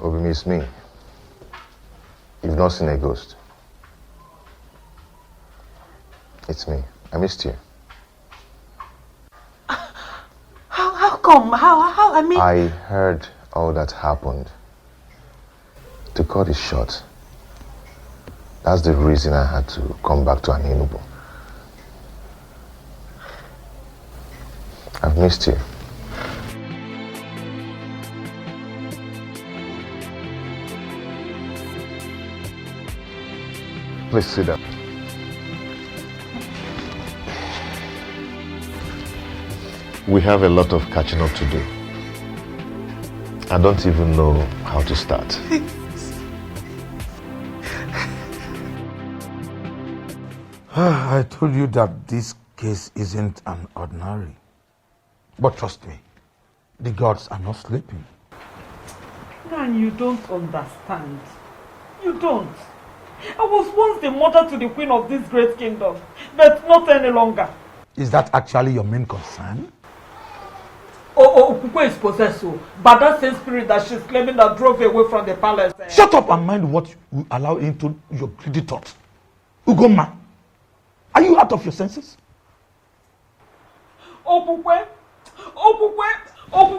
Obi, it's me. You've not seen a ghost. It's me. I missed you. How come? How? I mean... I heard all that happened. To cut it short, that's the reason I had to come back to Aninubu. I've missed you. Please sit down. We have a lot of catching up to do. I don't even know how to start. I told you that this case isn't an ordinary. But trust me, the gods are not sleeping. Man, you don't understand. You don't. I was once the mother to the queen of this great kingdom, but not any longer. Is that actually your main concern? Okukwe is possessed by that same spirit that she's claiming that drove away from the palace. Shut up and mind what you allow into your greedy thoughts. Ugoma, are you out of your senses? Okukwe,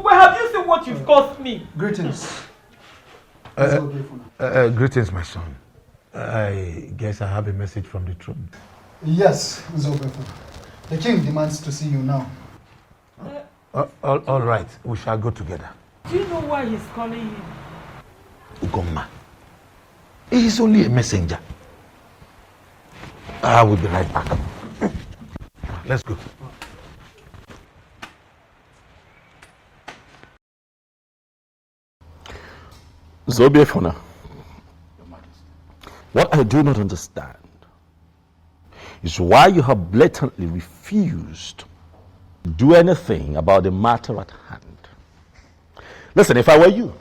have you seen what you've cost me? Greetings. Greetings, my son. I guess I have a message from the throne. Yes, Zobefu. The king demands to see you now. All right, we shall go together. Do you know why he's calling him? Ugoma, he is only a messenger. I will be right back. Let's go. Zobiefuna, what I do not understand is why you have blatantly refused to do anything about the matter at hand. Listen, if I were you,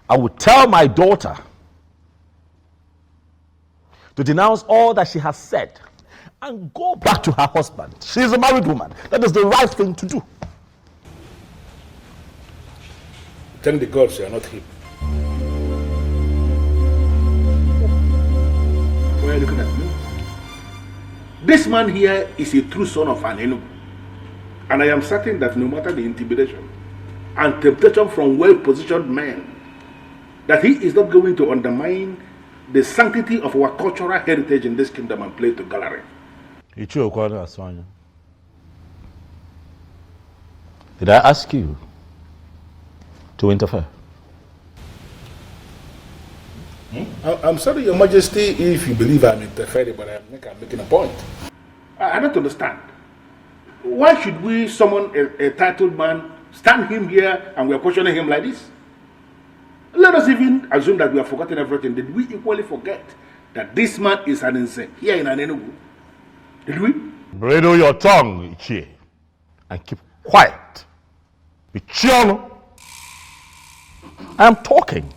I would tell my daughter to denounce all that she has said and go back to her husband. She is a married woman. That is the right thing to do. Thank the gods you are not him. Why are you looking at me? This man here is a true son of an Enugu. And I am certain that no matter the intimidation and temptation from well-positioned men, that he is not going to undermine the sanctity of our cultural heritage in this kingdom and play to gallery. Did I ask you to interfere? I'm sorry, Your Majesty, if you believe I'm interfering, but I'm making a point. I don't understand. Why should we summon a titled man, stand him here, and we are questioning him like this? Let us even assume that we have forgotten everything. Did we equally forget that this man is an insane here in Enugu? Did we? Bridle your tongue, Ichie, and keep quiet. Ichiano, I am talking.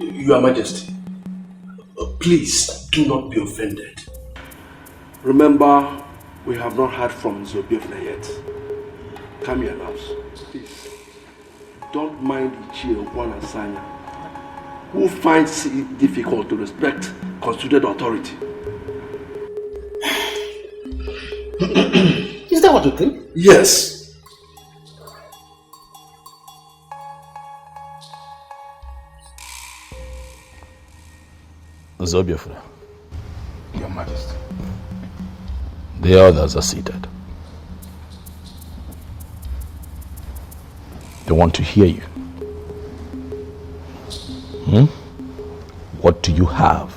Your Majesty, please do not be offended. Remember, we have not heard from Zobiofna yet. Come here now, please. Don't mind Ichie Okwana Sanya, who finds it difficult to respect constituted authority. Is that what you think? Yes. Zobiofna. Your Majesty. The others are seated. They want to hear you. What do you have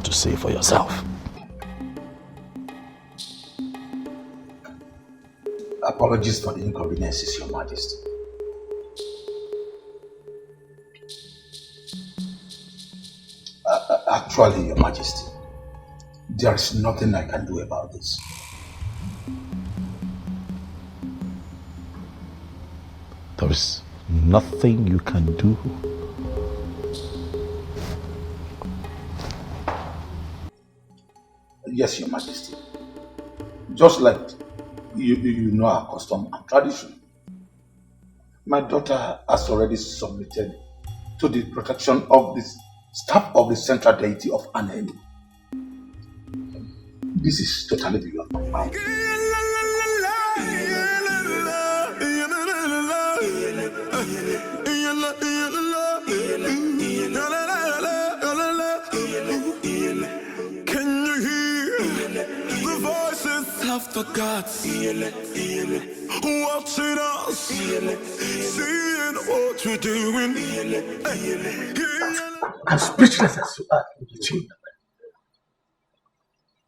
to say for yourself? Apologies for the inconveniences, Your Majesty. Actually, Your Majesty, there is nothing I can do about this. There is nothing you can do. Yes, Your Majesty. Just like you know our custom and tradition. My daughter has already submitted to the protection of the staff of the central deity of Anelu. This is totally beyond my mind. Can you hear the voices of the gods watching us, seeing what we're doing? I'm speechless as you are, Chief.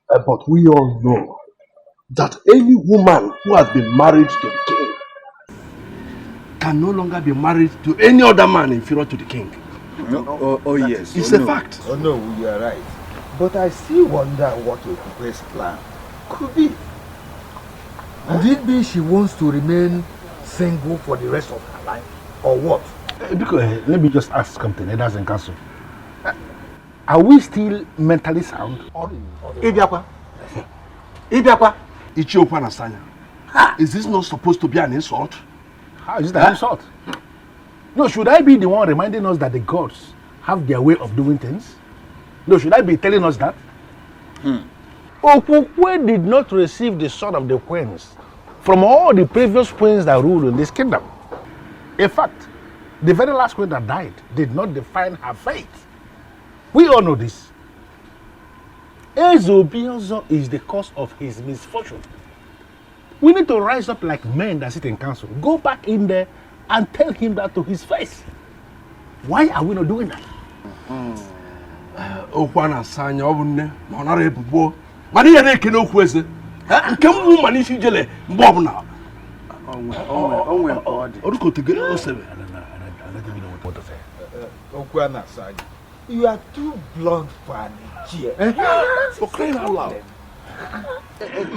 But we all know that any woman who has been married to the king can no longer be married to any other man inferior to the king. Yes. It's a fact. Oh no, you are right. But I still wonder what Okupe's plan could be. Could it be she wants to remain single for the rest of her life? Or what? Because, let me just ask something. It doesn't cancel. Are we still mentally sound? Ibiakwa. Ichie Okwana Sanya. Is this not supposed to be an insult? How is that an insult? No, should I be the one reminding us that the gods have their way of doing things? No, should I be telling us that? Okukwe did not receive the sword of the queens from all the previous queens that ruled in this kingdom. In fact, the very last queen that died did not define her fate. We all know this. Obiozo is the cause of his misfortune. We need to rise up like men that sit in council. Go back in there and tell him that to his face. Why are we not doing that? Okwana Sanya, Obunne, Monare Bubo, Maria Rekino Kwese, and come woman if you jelly, Bob now. Oruko to get us. Okwana Sanya, you are too blunt for an ichie. For crying out loud.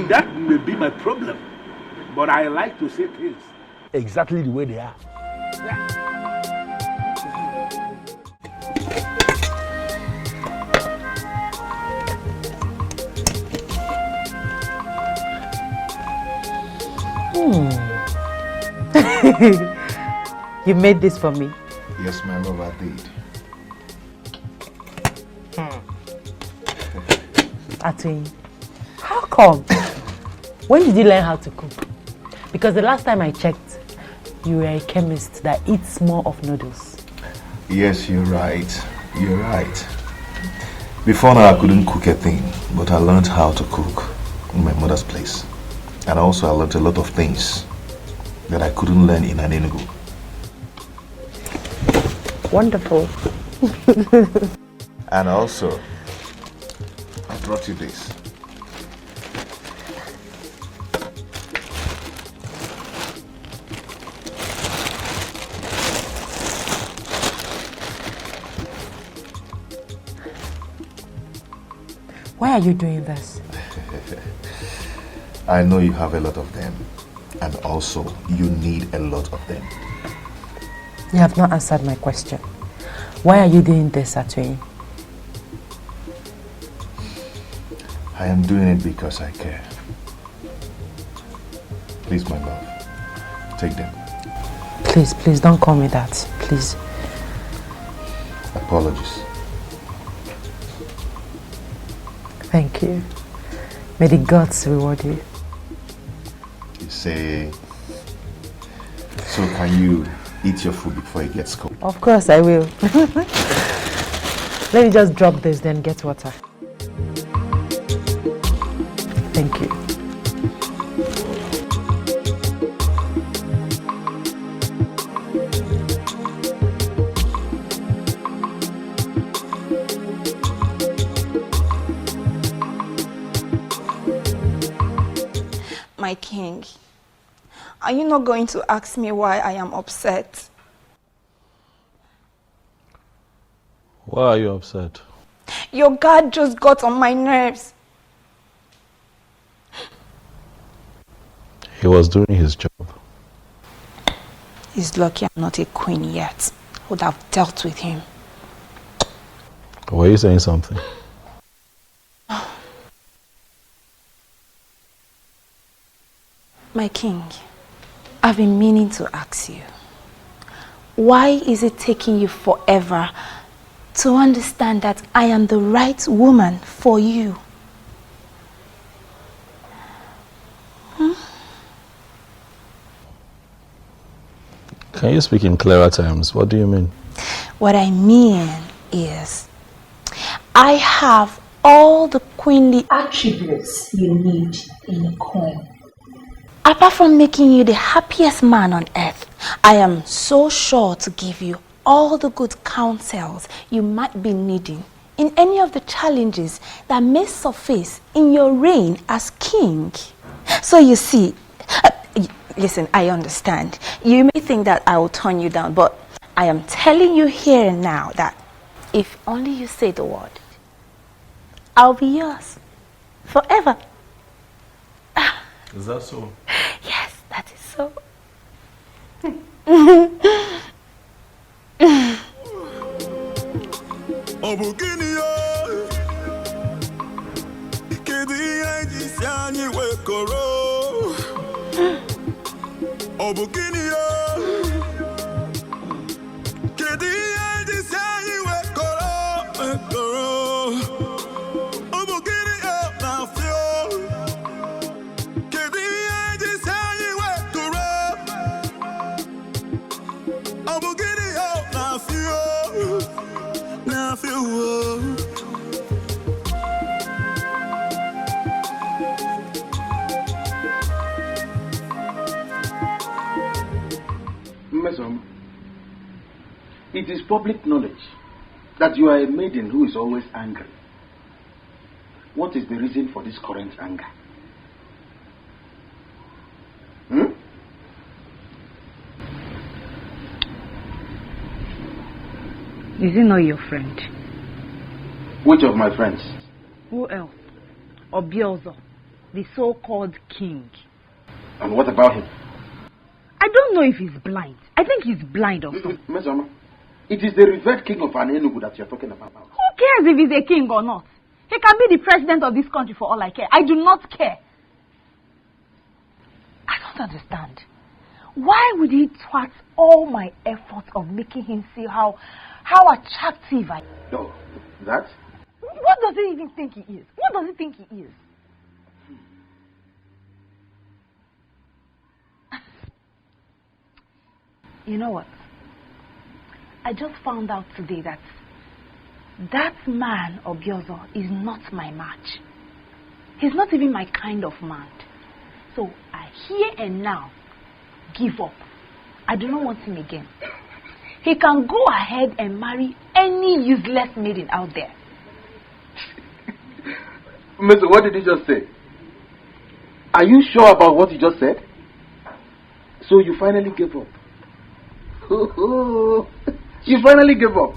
That may be my problem, but I like to say things exactly the way they are. You made this for me? Yes, my love, I did. Atwin, how come? When did you learn how to cook? Because the last time I checked, you were a chemist that eats more of noodles. Yes, you're right. You're right. Before now, I couldn't cook a thing, but I learned how to cook in my mother's place. And also, I learned a lot of things that I couldn't learn in an Enugu. Wonderful. And also, I brought you this. Why are you doing this? I know you have a lot of them, and also you need a lot of them. You have not answered my question. Why are you doing this, Atwin? I am doing it because I care. Please, my love, take them. Please, please don't call me that. Please. Apologies. Thank you. May the gods reward you. You say, so can you eat your food before it gets cold? Of course I will. Let me just drop this, then get water. Thank you. My king, are you not going to ask me why I am upset? Why are you upset? Your guard just got on my nerves. He was doing his job. He's lucky I'm not a queen yet. I would have dealt with him. Were you saying something? My king, I've been meaning to ask you, why is it taking you forever to understand that I am the right woman for you? Can you speak in clearer terms? What do you mean? What I mean is, I have all the queenly attributes you need in a queen. Apart from making you the happiest man on earth, I am so sure to give you all the good counsels you might be needing in any of the challenges that may surface in your reign as king. So you see, listen, I understand. You may think that I will turn you down, but I am telling you here and now that if only you say the word, I'll be yours forever. Is that so? Yes, that is so. It is public knowledge that you are a maiden who is always angry. What is the reason for this current anger? Is he not your friend? Which of my friends? Who else? Obiozo. the so-called king. And what about him? I don't know if he's blind. I think he's blind or something. Mesama, it is the revered king of Anenugu that you're talking about. Who cares if he's a king or not? He can be the president of this country for all I care. I do not care. I don't understand. Why would he thwart all my efforts of making him see how attractive I am? No, that? What does he even think he is? What does he think he is? You know what? I just found out today that man, Obiozo, is not my match. He's not even my kind of man. So I here and now give up. I do not want him again. He can go ahead and marry any useless maiden out there. Mister, what did you just say? Are you sure about what you just said? So you finally gave up? You finally gave up?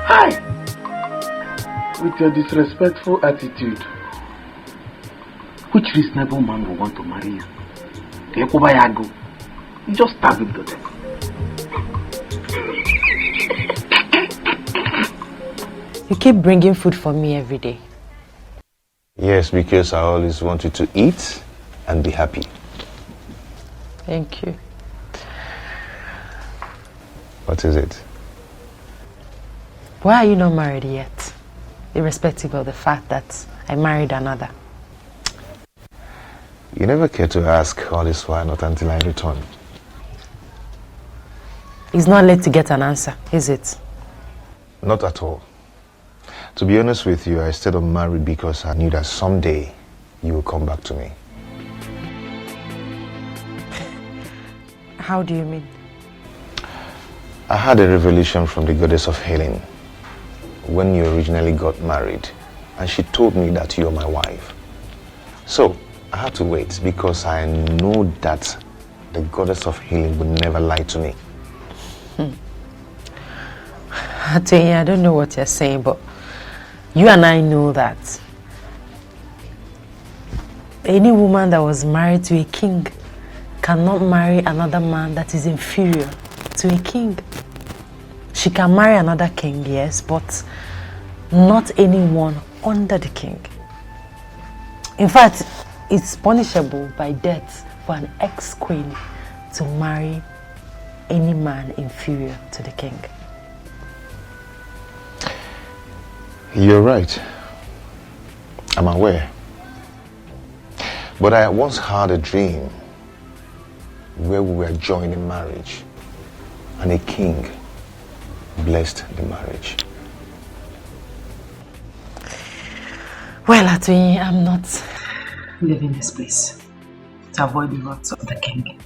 Hi! With your disrespectful attitude, which reasonable man will want to marry you? You just stab him to death. You keep bringing food for me every day. Yes, because I always want you to eat and be happy. Thank you. What is it? Why are you not married yet? Irrespective of the fact that I married another. You never care to ask all this while, not until I return. It's not late to get an answer, is it? Not at all. To be honest with you, I stayed unmarried because I knew that someday you will come back to me. How do you mean? I had a revelation from the goddess of healing when you originally got married, and she told me that you're my wife. So I had to wait because I know that the goddess of healing would never lie to me. I don't know what you're saying, but you and I know that any woman that was married to a king cannot marry another man that is inferior to a king. She can marry another king, yes, but not anyone under the king. In fact, it's punishable by death for an ex-queen to marry any man inferior to the king. You're right. I'm aware. But I once had a dream where we were joined in marriage and a king blessed the marriage. Well, Atoyi, I'm not leaving this place to avoid the wrath of the king.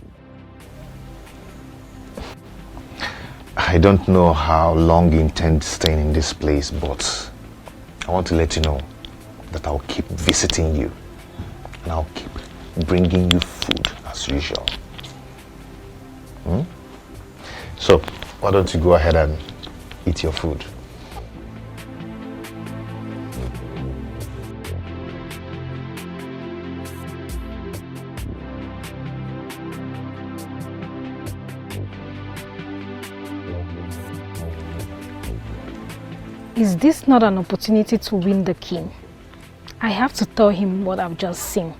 I don't know how long you intend staying in this place, but I want to let you know that I'll keep visiting you and I'll keep bringing you food as usual. So, why don't you go ahead and eat your food? Is this not an opportunity to win the king? I have to tell him what I've just seen.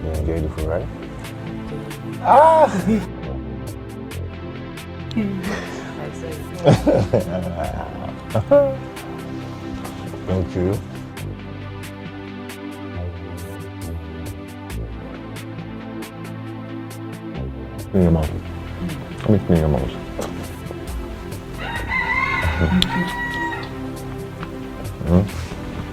You enjoyed the food, right? Thank you. In your mouth. Let me clean your mouth.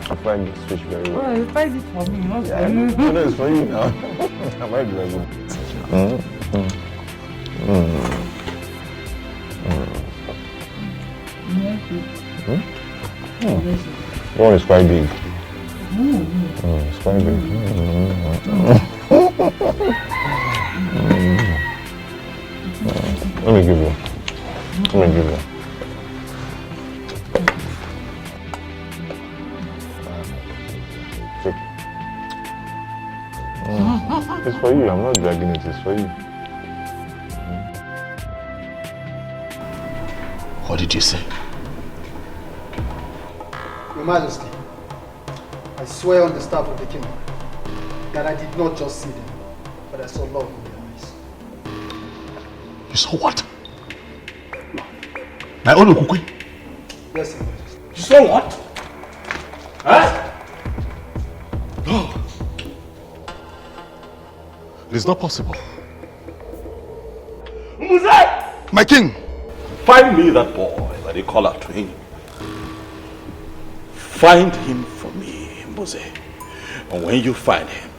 I find this fish very well. Oh, you find it for me, not Yeah, for you. no, it's for you now. I might do that. The one is quite big. It's quite big. Let me give you. It's for you. I'm not dragging it. It's for you. What did you say? Your Majesty, I swear on the staff of the king that I did not just see them, but I saw love in their eyes. You saw what? My own Okukwe? Yes, Your Majesty. You saw what? Huh? No. It is not possible. My king! Find me that boy that they call Atwin. Find him for me, Mose. And when you find him,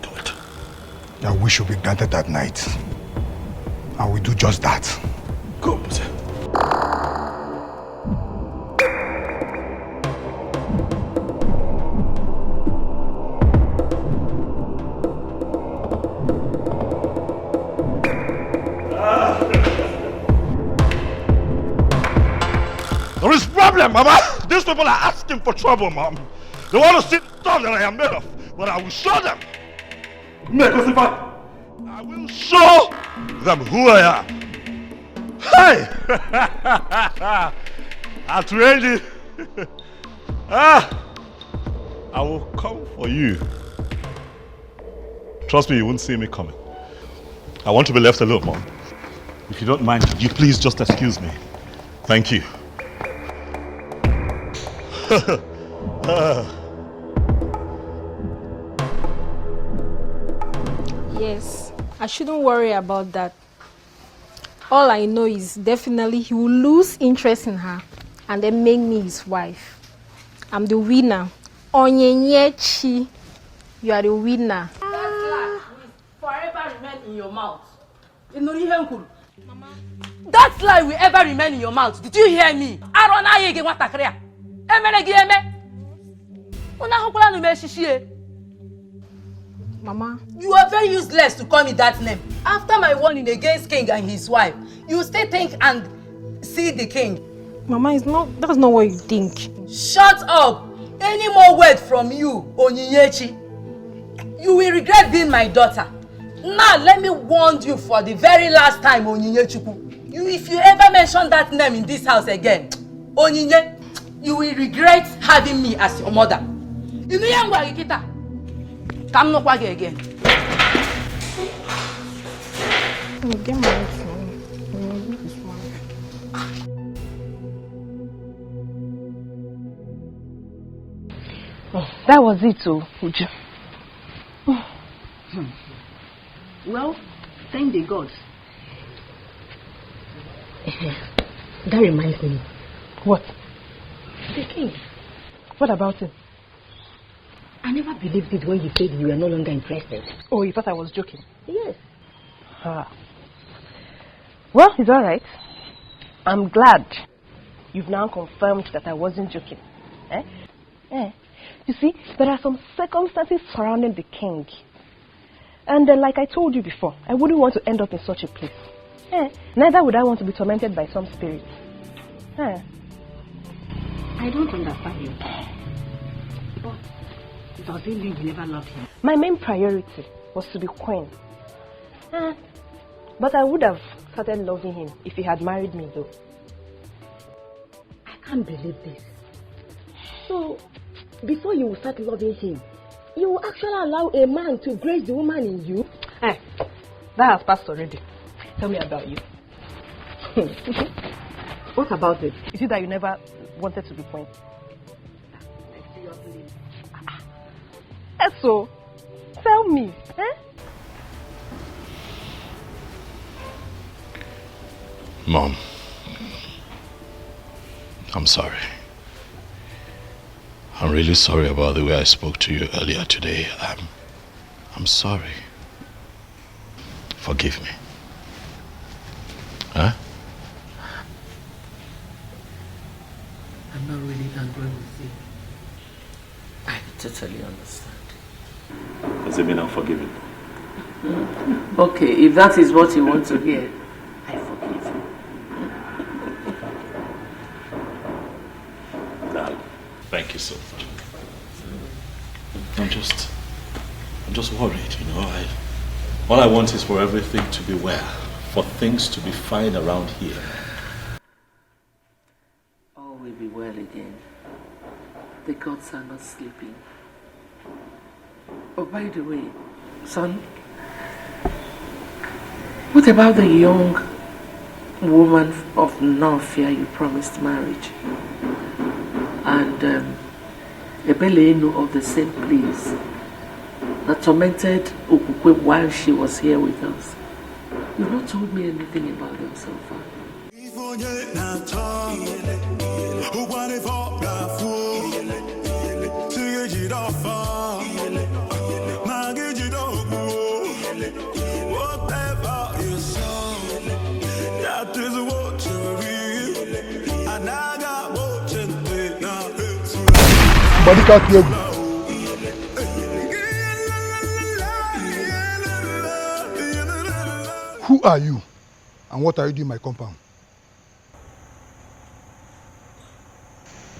do it. Your wish will be granted that night. I will do just that. Go, Mose. There is problem, Mama. These people are asking for trouble, Mom. They want to see the stuff that I am made of, but I will show them. I will show them who I am. Hey! Atrendi. I will come for you. Trust me, you won't see me coming. I want to be left alone, Mom. If you don't mind, could you please just excuse me? Thank you. Yes, I shouldn't worry about that. All I know is definitely he will lose interest in her and then make me his wife. I'm the winner. Onyenyechi, you are the winner. Forever remain in your mouth. That lie will ever remain in your mouth. Did you hear me? Mama, you are very useless to call me that name. After my warning against king and his wife, you still think and see the king. Mama, that's not what you think. Shut up! Any more word from you, Onyinyechi, you will regret being my daughter. Now let me warn you for the very last time, Onyinyechuku. If you ever mention that name in this house again, Onyinye, you will regret having me as your mother. Come no kwage again. Get married to me. That was it, Uju. Well, thank the gods. That reminds me. What? The king. What about him? I never believed it when you said you were no longer interested. Oh, you thought I was joking? Yes. Well, it's all right. I'm glad you've now confirmed that I wasn't joking. You see, there are some circumstances surrounding the king. And like I told you before, I wouldn't want to end up in such a place. Neither would I want to be tormented by some spirit. I don't understand you. But does it mean you never loved him? My main priority was to be queen. But I would have started loving him if he had married me, though. I can't believe this. So, before you will start loving him, you will actually allow a man to grace the woman in you? That has passed already. Tell me about you. What about it? Is it that you never wanted to be queen? So, tell me. Mom, I'm sorry. I'm really sorry about the way I spoke to you earlier today. I'm sorry. Forgive me. not really angry with you. I totally understand. Does it mean I'm forgiven? Okay, if that is what you want to hear, I forgive you. Thank you so much. I'm just worried, you know. All I want is for everything to be well, for things to be fine around here. All will be well again. The gods are not sleeping. Oh, by the way, son, what about the young woman of no fear you promised marriage? And Ebele of the same place that tormented Okukwe while she was here with us. You've not told me anything about them so far. Body can't hear you. Who are you? And what are you doing in my compound?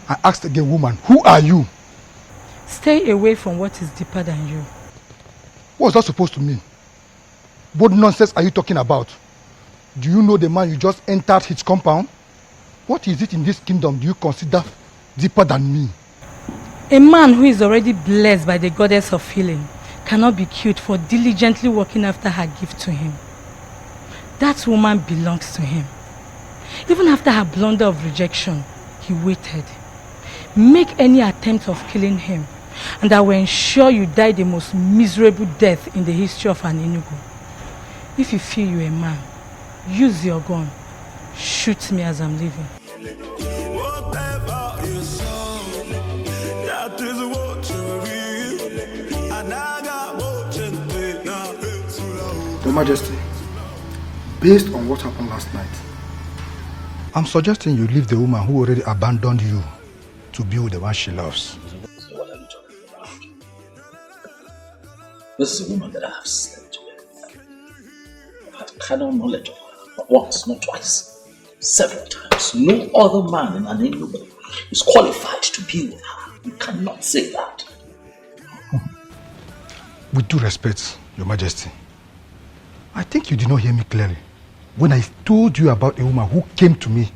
I asked again, woman, who are you? Stay away from what is deeper than you. What's that supposed to mean? What nonsense are you talking about? Do you know the man you just entered his compound? What is it in this kingdom do you consider deeper than me? A man who is already blessed by the goddess of healing cannot be killed for diligently working after her gift to him. That woman belongs to him. Even after her blunder of rejection, he waited. Make any attempt of killing him, and I will ensure you die the most miserable death in the history of an Enugu. If you feel you're a man, use your gun. Shoot me as I'm leaving. Your Majesty, based on what happened last night, I'm suggesting you leave the woman who already abandoned you to be with the one she loves. What are you talking about? This is a woman that I have slept with. I've had carnal knowledge of her, not once, not twice, several times. No other man in an Enugu is qualified to be with her. You cannot say that. With due respect, Your Majesty, I think you did not hear me clearly. When I told you about a woman who came to me,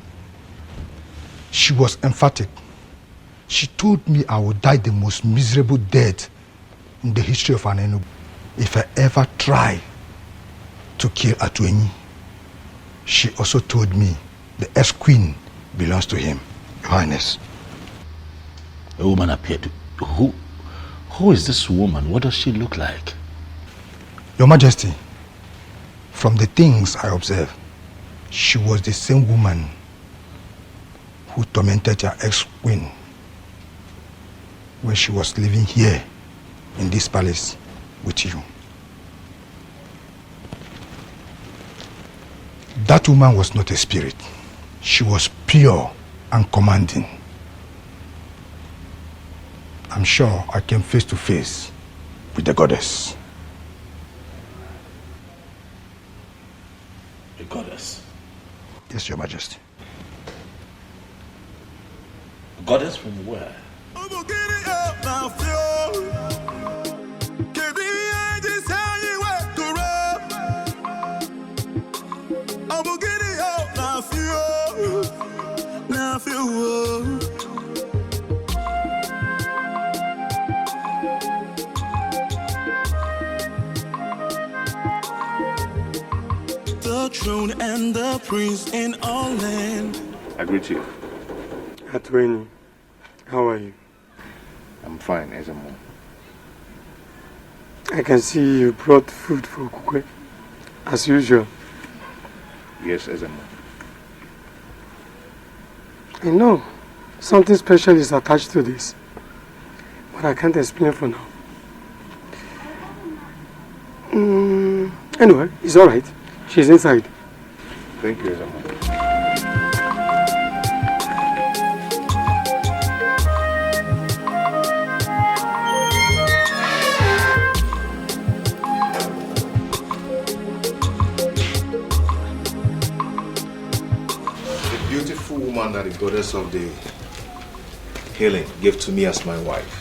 she was emphatic. She told me I would die the most miserable death in the history of an Enugu if I ever try to kill Atuenyi. She also told me the ex-queen belongs to him, Your Highness. A woman appeared to... Who is this woman? What does she look like? Your Majesty, from the things I observed, she was the same woman who tormented your ex-queen when she was living here in this palace with you. That woman was not a spirit. She was pure and commanding. I'm sure I came face to face with the goddess. The goddess? Yes, Your Majesty. The goddess from where? The throne and the prince in all land. I greet you. Atuenyi, how are you? I'm fine, Ezemo. I can see you brought food for Kukwe, as usual. Yes, Ezemo. I know something special is attached to this, but I can't explain for now. Anyway, it's alright. She's inside. Thank you, Ezemo. that the goddess of the healing gave to me as my wife.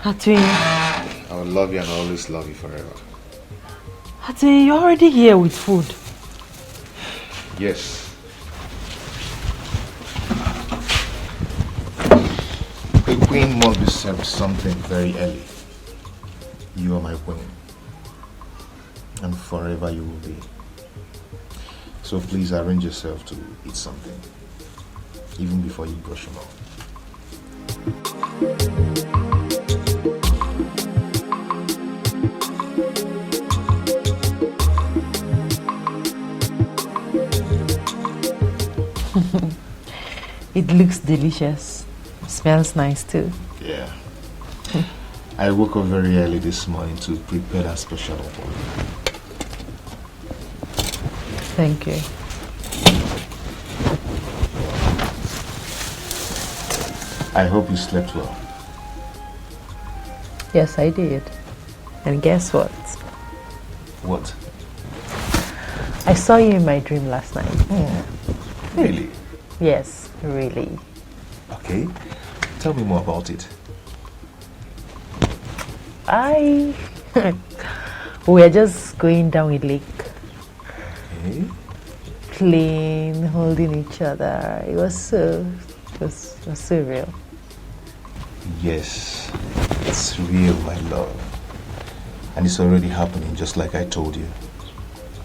Atwin. I will love you and always love you forever. Atwin, you're already here with food. Yes. A queen must be served something very early. You are my queen. And forever you will be. So please arrange yourself to eat something. Even before you brush your mouth. It looks delicious. Smells nice too. Yeah. I woke up very early this morning to prepare that special for you. Thank you. I hope you slept well. Yes, I did. And guess what? What? I saw you in my dream last night. Really? Yes, really. Okay. Tell me more about it. We were just going down a lake. Okay. Playing, holding each other. It was so real. Yes, it's real, my love. And it's already happening, just like I told you.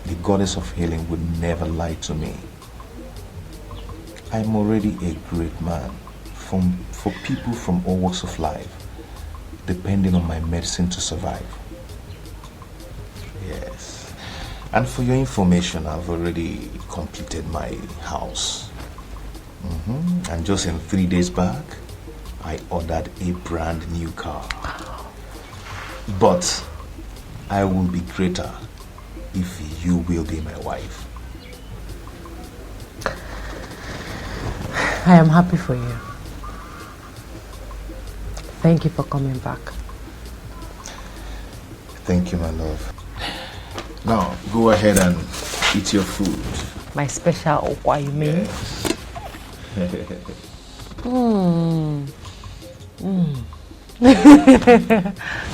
The goddess of healing would never lie to me. I'm already a great man for people from all walks of life, depending on my medicine to survive. Yes. And for your information, I've already completed my house. And just in 3 days back, I ordered a brand new car. But I will be greater if you will be my wife. I am happy for you. Thank you for coming back. Thank you, my love. Now, go ahead and eat your food. My special okwa, you mean? Yes.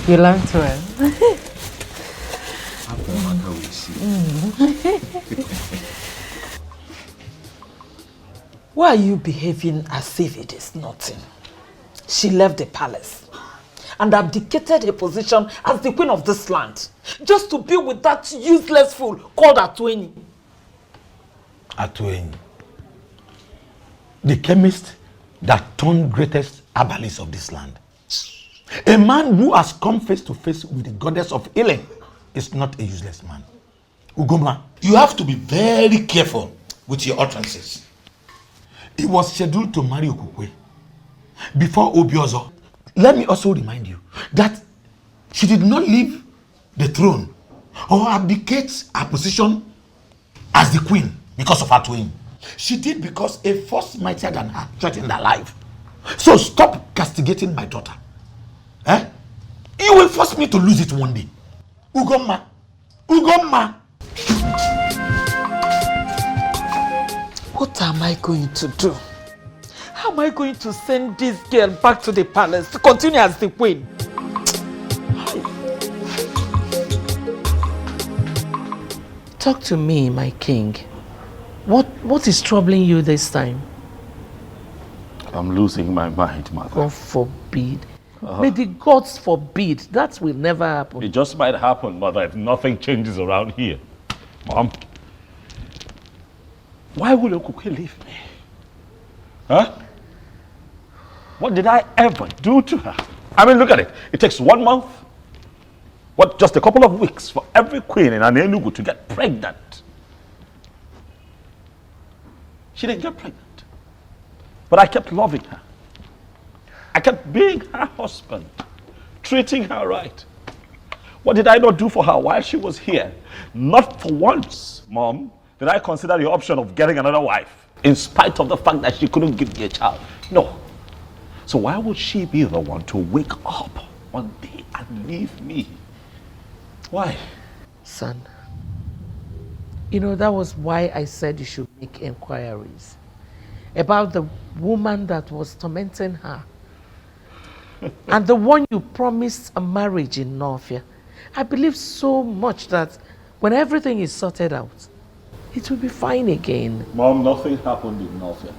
You learned well. Why are you behaving as if it is nothing? She left the palace and abdicated her position as the queen of this land just to be with that useless fool called Atweni. Atweni. The chemist that turned greatest herbalist of this land. A man who has come face to face with the goddess of healing is not a useless man. Ugoma, you have to be very careful with your utterances. He was scheduled to marry Okukwe before Obiozo. Let me also remind you that she did not leave the throne or abdicate her position as the queen because of her twin. She did because a force mightier than her threatened her life. So stop castigating my daughter. You will force me to lose it one day. Ugoma. Ugoma. What am I going to do? How am I going to send this girl back to the palace to continue as the queen? Talk to me, my king. What is troubling you this time? I'm losing my mind, mother. God forbid. May the gods forbid. That will never happen. It just might happen, mother, if nothing changes around here. Mom, why would Okuke leave me? Huh? What did I ever do to her? I mean, look at it. It takes 1 month, just a couple of weeks for every queen in Enugu to get pregnant. She didn't get pregnant. But I kept loving her. I kept being her husband, treating her right. What did I not do for her while she was here? Not for once, Mom, did I consider the option of getting another wife, in spite of the fact that she couldn't give me a child. No. So why would she be the one to wake up one day and leave me? Why? Son, you know, that was why I said you should make inquiries. about the woman that was tormenting her. And the one you promised a marriage in Northia. I believe so much that when everything is sorted out, it will be fine again. Mom, nothing happened in Northia.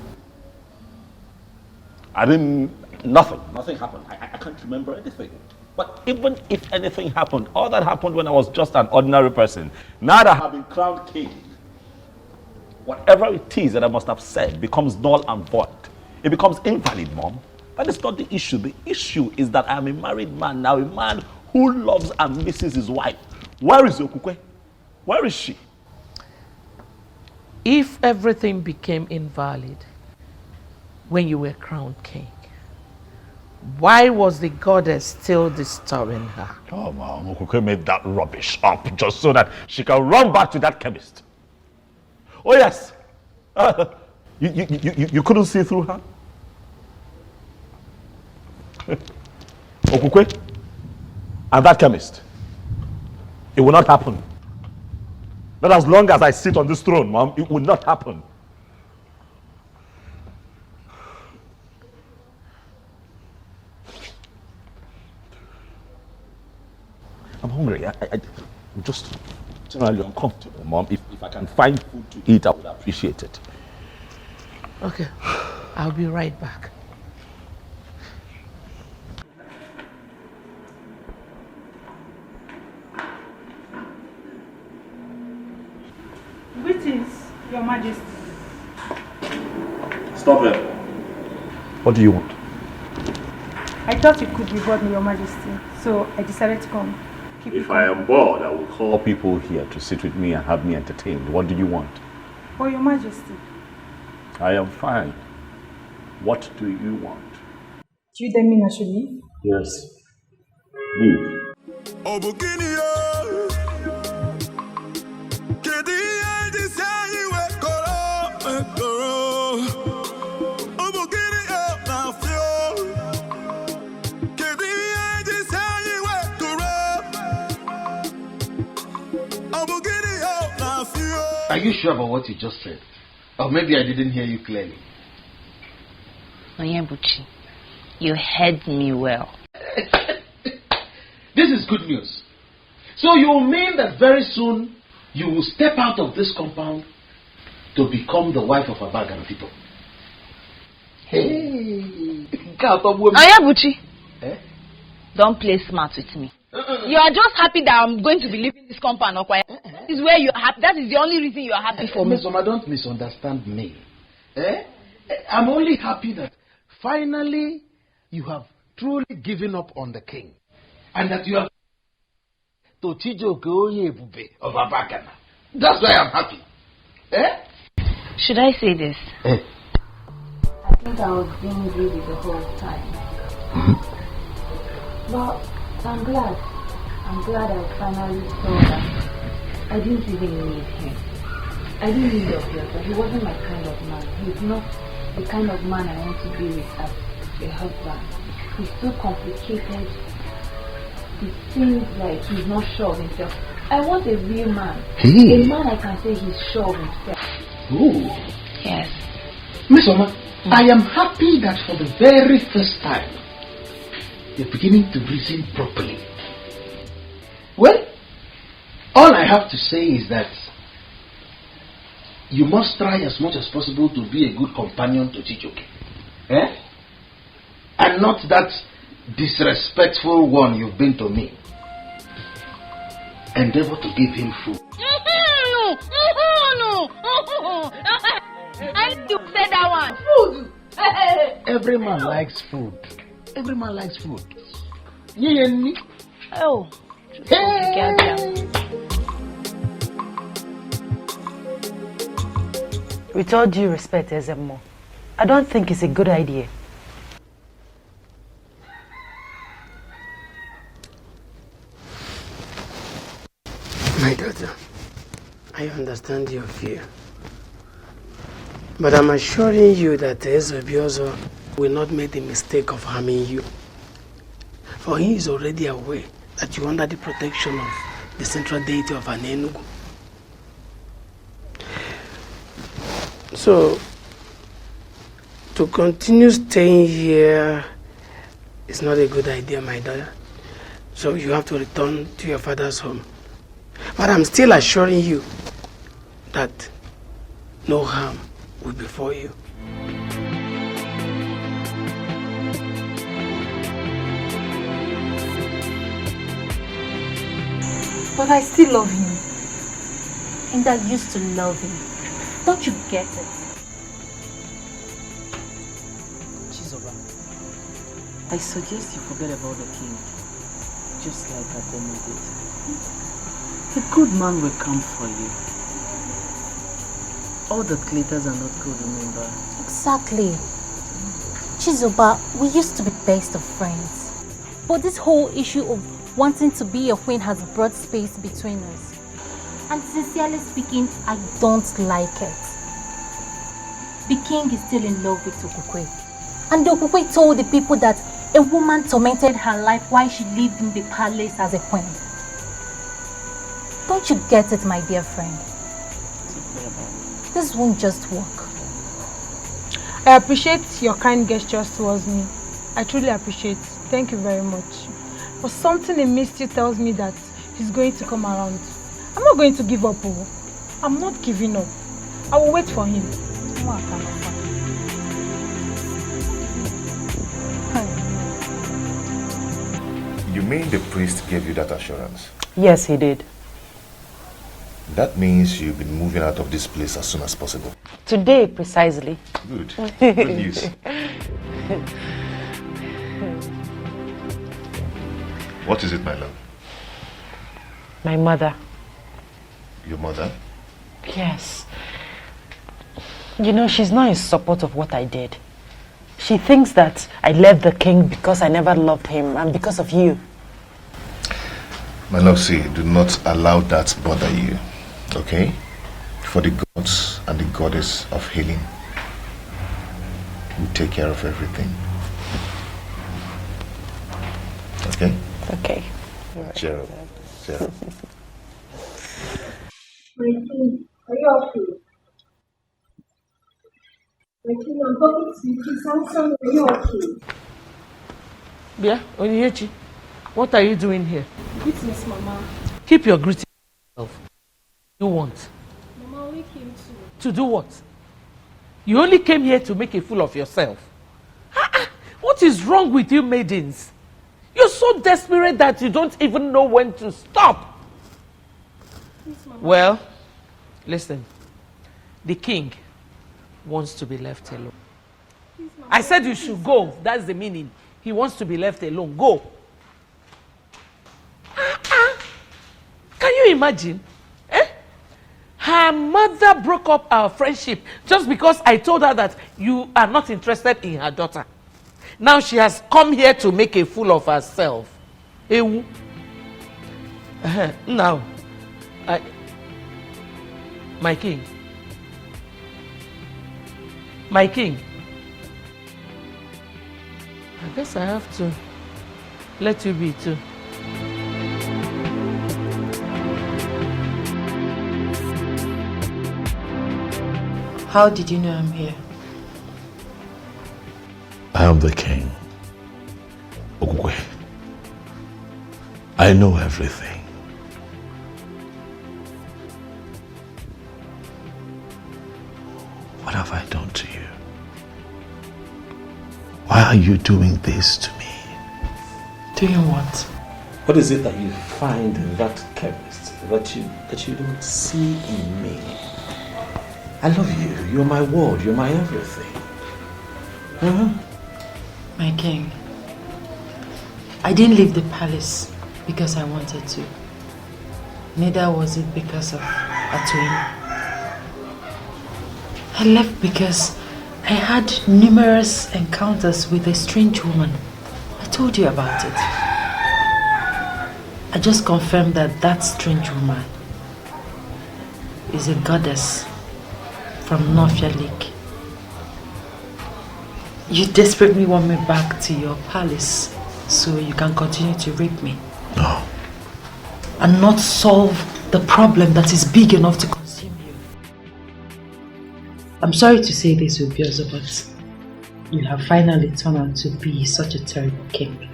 Nothing happened. I can't remember anything. But even if anything happened, all that happened when I was just an ordinary person. Now that I have been crowned king, whatever it is that I must have said becomes null and void. It becomes invalid, Mom. That is not the issue. The issue is that I am a married man now, a man who loves and misses his wife. Where is Okukwe? Where is she? If everything became invalid when you were crowned king, why was the goddess still disturbing her? Oh, Mom, Okukwe made that rubbish up just so that she can run back to that chemist. Oh, yes. You couldn't see through her? Okukwe and that chemist. It will not happen. Not as long as I sit on this throne, Mom. It will not happen. I'm hungry. I'm just generally uncomfortable, Mom. If I can find food to eat, I would appreciate it. Okay, I'll be right back. Greetings, Your Majesty. Stop it. What do you want? I thought you could be bored, Your Majesty, so I decided to come. If I am bored, I will call people here to sit with me and have me entertained. What do you want? Oh, Your Majesty. I am fine. What do you want? Do you tell me I should leave? Yes. Leave. Are you sure about what you just said? Or maybe I didn't hear you clearly. Onyebuchi, you heard me well. This is good news. So you mean that very soon you will step out of this compound to become the wife of a bag of people? Hey! Onyebuchi, don't play smart with me. You are just happy that I'm going to be leaving this compound, okay? This is where you are happy. That is the only reason you are happy for me. Miss Oma, don't misunderstand me. I'm only happy that finally you have truly given up on the king. And that you have to Chijoke Oyebube of Abakana. That's why I'm happy. Should I say this? I think I was being greedy the whole time. But I'm glad. I'm glad I finally saw that I didn't even need him. I didn't need Obiozo. He wasn't my kind of man. He's not the kind of man I want to be with as a husband. He's too complicated. It seems like he's not sure of himself. I want a real man. A man I can say he's sure of himself. Ooh. Yes. Miss Oma, I am happy that for the very first time you're beginning to reason properly. Well, all I have to say is that you must try as much as possible to be a good companion to Chijoke. And not that disrespectful one you've been to me. Endeavor to give him food. No. I need to say that one. Food. Every man likes food. Every man likes food. Oh. With all due respect, Ezemo, I don't think it's a good idea. My daughter, I understand your fear. But I'm assuring you that Obiozo will not make the mistake of harming you. For he is already aware that you are under the protection of the central deity of So, To continue staying here is not a good idea, my daughter. So you have to return to your father's home. But I'm still assuring you that no harm will befall you. But I still love him. And I used to love him. Don't you get it? Chizoba, I suggest you forget about the king, just like Ademo did. A good man will come for you. All the glitters are not good, remember? Exactly. Chizoba, we used to be best of friends. But this whole issue of wanting to be a queen has brought space between us. And sincerely speaking, I don't like it. The king is still in love with Okukwe. And Okukwe told the people that a woman tormented her life while she lived in the palace as a queen. Don't you get it, my dear friend? This won't just work. I appreciate your kind gestures towards me. I truly appreciate. Thank you very much. But something in me still tells me that he's going to come around. I'm not going to give up. I'm not giving up. I will wait for him. You mean the priest gave you that assurance? Yes, he did. That means you'll be moving out of this place as soon as possible. Today, precisely. Good. Good news. What is it, my love? My mother. Your mother? Yes. You know, she's not in support of what I did. She thinks that I left the king because I never loved him and because of you. My love, see, do not allow that bother you, okay? For the gods and the goddess of healing will take care of everything. Okay? Okay. Cheer up. Cheer up. My king, are you okay? My king, I'm talking to you. Please answer me. Are you okay? Yeah, Onyechi, what are you doing here? Greetings, Mama. Keep your greeting to yourself. You want? Mama only came to... To do what? You only came here to make a fool of yourself. What is wrong with you maidens? You're so desperate that you don't even know when to stop. Please, Mama. Well, listen. The king wants to be left alone. Please, Mama. I said you should go. That's the meaning. He wants to be left alone. Go. Can you imagine? Her mother broke up our friendship just because I told her that you are not interested in her daughter. Now she has come here to make a fool of herself. Ewu. Now, my king. My king. I guess I have to let you be too. How did you know I'm here? I am the king. Okukwe. I know everything. What have I done to you? Why are you doing this to me? Doing what? What is it that you find in that chemist that you don't see in me? I love you. You're my world. You're my everything. My king, I didn't leave the palace because I wanted to. Neither was it because of Atuin. I left because I had numerous encounters with a strange woman. I told you about it. I just confirmed that that strange woman is a goddess from Nofia Lake. You desperately want me back to your palace so you can continue to rape me. No. And not solve the problem that is big enough to consume you. I'm sorry to say this, Obiozo, but you have finally turned out to be such a terrible king.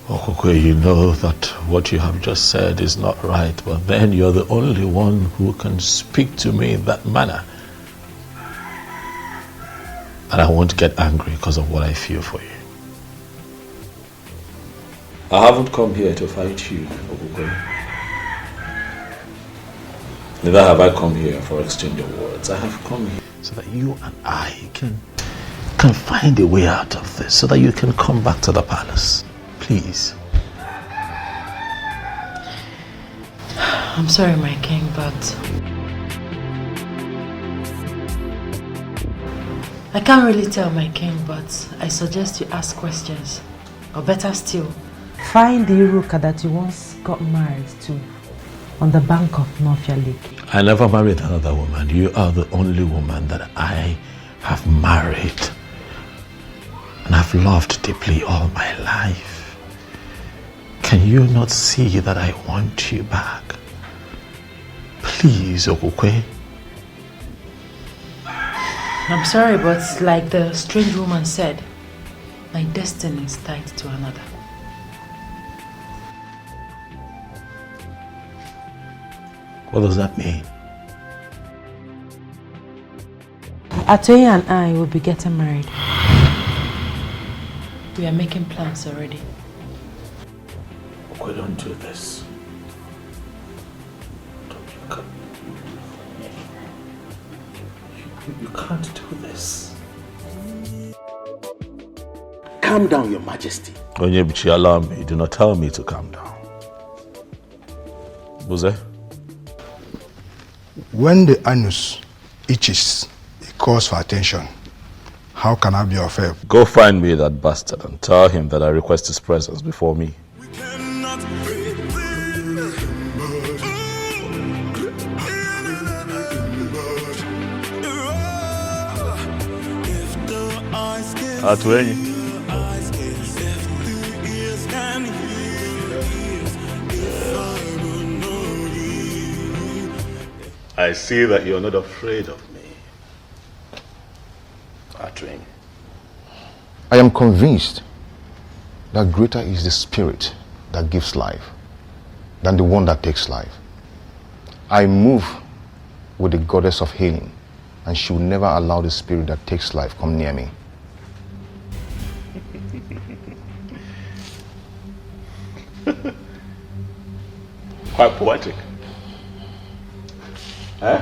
Okokwe, you know that what you have just said is not right, but then you're the only one who can speak to me in that manner. And I won't get angry because of what I feel for you. I haven't come here to fight you, Okokwe. Neither have I come here for exchange of words. I have come here so that you and I can find a way out of this, so that you can come back to the palace. Please. I'm sorry, my king, but I can't really tell, my king, but I suggest you ask questions. Or better still, find the Iruka that you once got married to on the bank of Northia Lake. I never married another woman. You are the only woman that I have married and have loved deeply all my life. Can you not see that I want you back? Please, Okokwe. I'm sorry, but like the strange woman said, my destiny is tied to another. What does that mean? Atoye and I will be getting married. We are making plans already. Okay, don't do this. You can't do this. Calm down, Your Majesty. Onyebuchi, allow me. Do not tell me to calm down. Buze? When the anus itches, it calls for attention. How can I be of help? Go find me that bastard and tell him that I request his presence before me. I see that you're not afraid of me. Atwing. I am convinced that greater is the spirit that gives life than the one that takes life. I move with the goddess of healing, and she will never allow the spirit that takes life come near me. Quite poetic. Eh?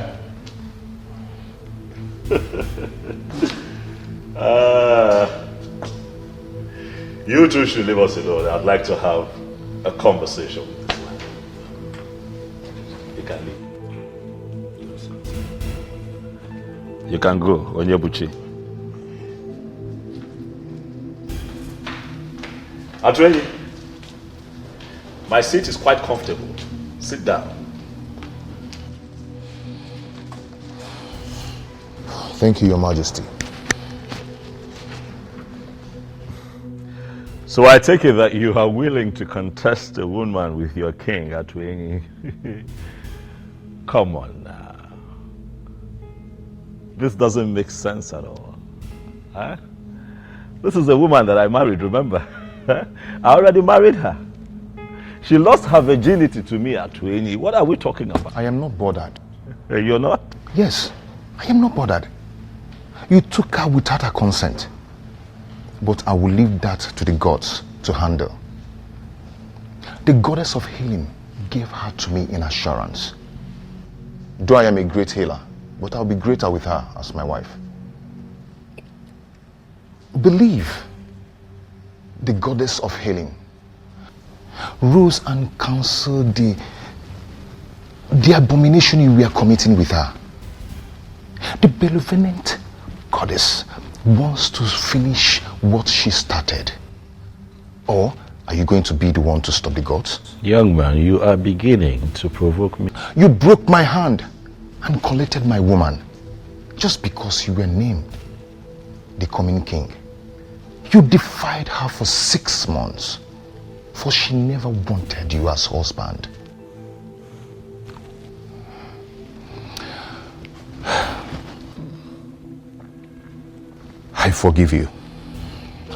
You two should leave us alone. I'd like to have a conversation with this man. You can leave. You can go, Onyebuchi. Atweye, my seat is quite comfortable. Sit down. Thank you, Your Majesty. So I take it that you are willing to contest a woman with your king, Atweye. Come on now. This doesn't make sense at all. Huh? This is a woman that I married, remember? I already married her. She lost her virginity to me, Atweye. What are we talking about? I am not bothered. You're not? Yes, I am not bothered. You took her without her consent. But I will leave that to the gods to handle. The goddess of healing gave her to me in assurance. Though I am a great healer, but I'll be greater with her as my wife. Believe the goddess of healing rose and counseled the abomination you were committing with her. The benevolent goddess wants to finish what she started. Or are you going to be the one to stop the gods? Young man, you are beginning to provoke me. You broke my hand and collected my woman just because you were named the coming king. You defied her for 6 months, for she never wanted you as husband. I forgive you.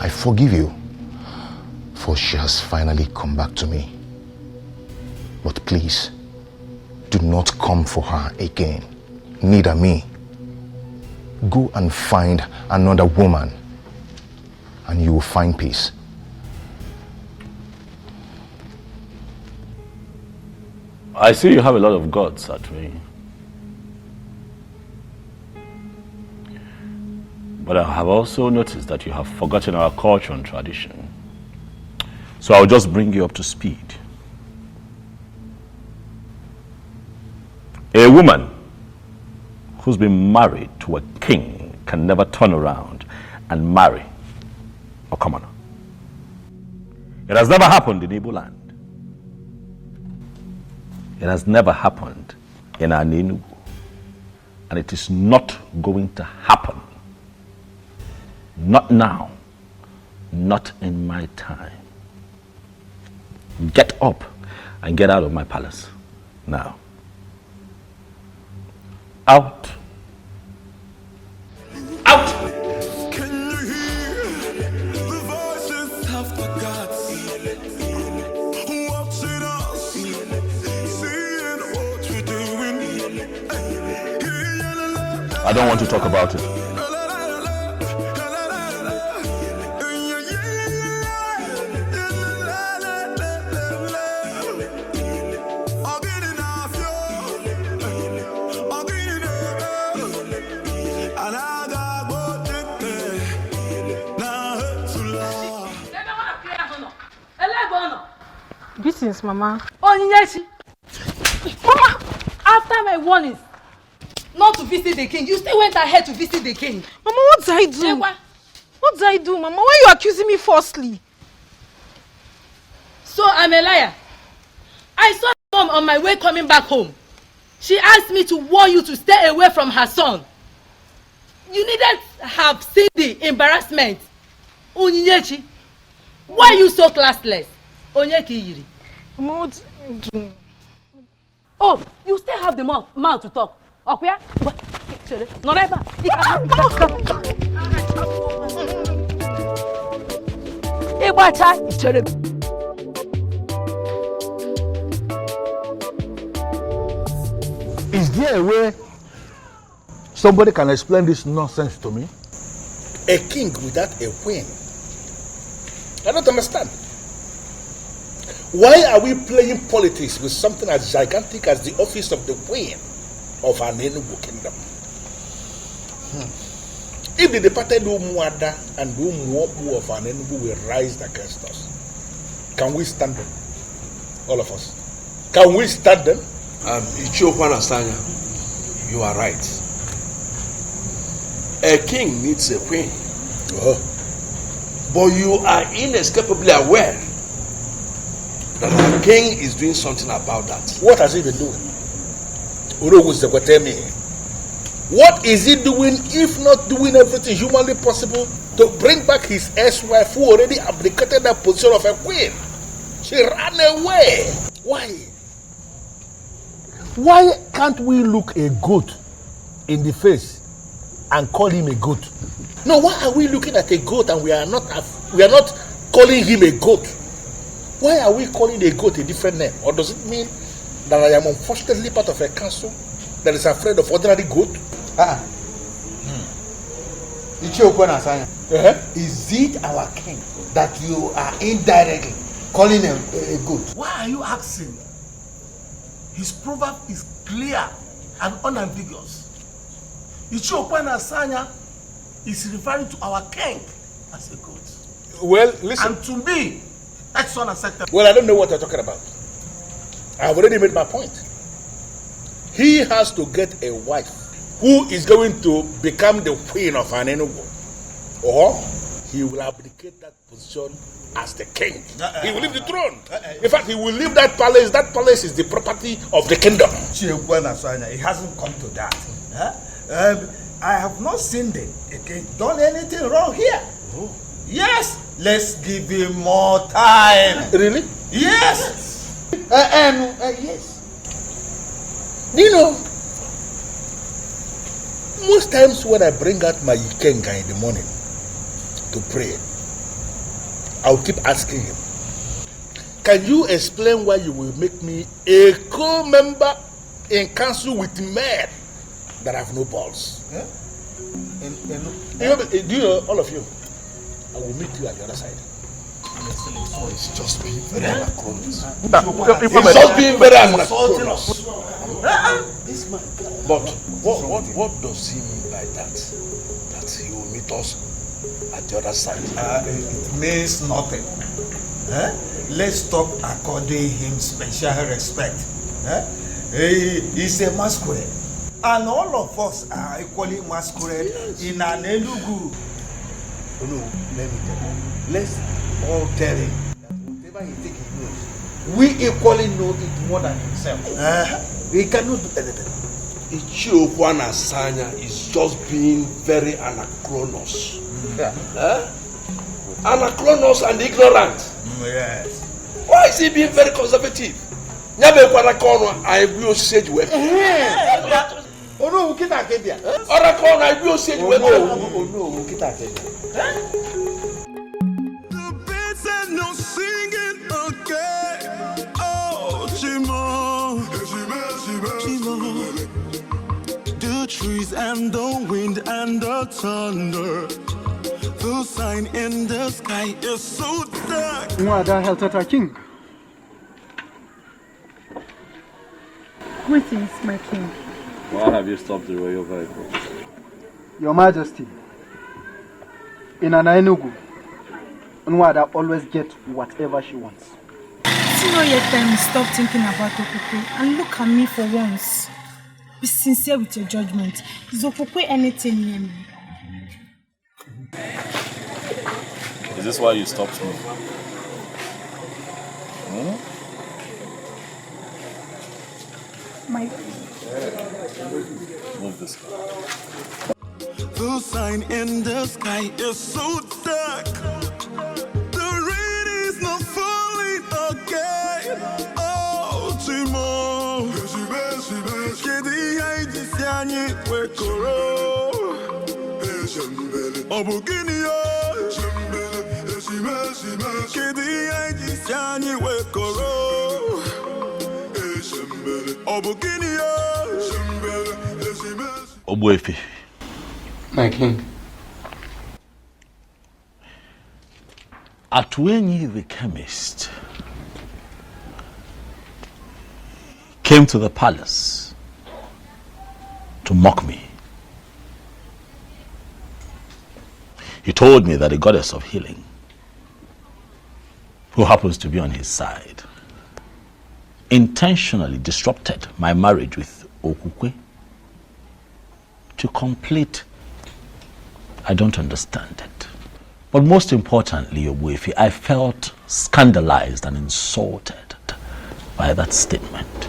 I forgive you. For she has finally come back to me. But please, do not come for her again. Neither me. Go and find another woman, and you will find peace. I see you have a lot of guts, Atwe. But I have also noticed that you have forgotten our culture and tradition. So I'll just bring you up to speed. A woman who's been married to a king can never turn around and marry a commoner. It has never happened in Igbo land. It has never happened in Enugu. And it is not going to happen. Not now. Not in my time. Get up and get out of my palace now. Out. Out. Can you hear the voices of the gods watching us, seeing what we're doing? I don't want to talk about it. Greetings, Mama. Mama, after my warnings not to visit the king, you still went ahead to visit the king. Mama, what did I do? What did I do, Mama? Why are you accusing me falsely? So I'm a liar. I saw Mom on my way coming back home. She asked me to warn you to stay away from her son. You needed to have seen the embarrassment. Onyinyechi, why are you so classless? Onyeki Yiri. Mama, what did I do? Oh, you still have the mouth to talk. Okay? No, never. Is there a way somebody can explain this nonsense to me? A king without a queen? I don't understand. Why are we playing politics with something as gigantic as the office of the queen of an Enugu kingdom? If the departed Umuada and Umuobu of an Enugu will rise against us, can we stand them? All of us. Can we stand them? Ichokwana Sanya, you are right. A king needs a queen. But you are inescapably aware that our king is doing something about that. What has he been doing? What is he doing if not doing everything humanly possible to bring back his ex-wife who already abdicated that position of a queen? She ran away. Why? Why can't we look a goat in the face and call him a goat? No, why are we looking at a goat and we are not calling him a goat? Why are we calling a goat a different name? Or does it mean that I am unfortunately part of a council that is afraid of ordinary goat? Is it our king that you are indirectly calling a goat? Why are you asking? His proverb is clear and unambiguous. Ichiokwana Sanya is referring to our king as a goat. Well, listen. And to me, that's unacceptable. Well, I don't know what you're talking about. I've already made my point. He has to get a wife who is going to become the queen of an Enugu, or he will abdicate that position as the king. He will leave the throne. In fact, he will leave that palace. That palace is the property of the kingdom. It hasn't come to that. I have not seen the king done anything wrong here. Yes, let's give him more time. Really? Yes. Yes. You know, most times when I bring out my Ikenga in the morning, to pray, I'll keep asking him, can you explain why you will make me a co-member in council with men that have no balls? Yeah? Do you know, all of you, I will meet you at the other side. It's just being very anachronous. It's just being very anachronous. But what does he mean by that? That he will meet us at the other side? It means nothing. Let's stop according him special respect. He's a masquerade. And all of us are equally masquerade in an Enugu. Oh no, let me tell you. Let's all tell him that whatever he thinks he knows, we equally know it more than himself. He cannot do anything. Ichiokwana Sanya is just being very anachronous. Anachronous and ignorant. Yes. Why is he being very conservative? Nyabe kwarakono aibu osage we. Oh no, ukita akebia. Orakono aibu osage we. Oh no, ukita akebia. No singing again. Oh, Chimo. The trees and the wind and the thunder. The sign in the sky is so dark. Mwada Heltata King. Greetings, my king. Why have you stopped the royal vehicle? Your Majesty, in an Enugu, Nwada always gets whatever she wants. It's not yet time to stop thinking about Okukwe and look at me for once. Be sincere with your judgment. Is Okukwe anything near me? Is this why you stopped me? Move this. The sign in the sky is so dark. The rain is not falling again. Oh, Timo. Kedi haiji siani wekoro. Obuginio. Kedi haiji siani wekoro. Obuginio. Obuefi. My king. Atwenyi the chemist came to the palace to mock me. He told me that the goddess of healing, who happens to be on his side, intentionally disrupted my marriage with Okukwe to complete. I don't understand it. But most importantly, Obuefi, I felt scandalized and insulted by that statement.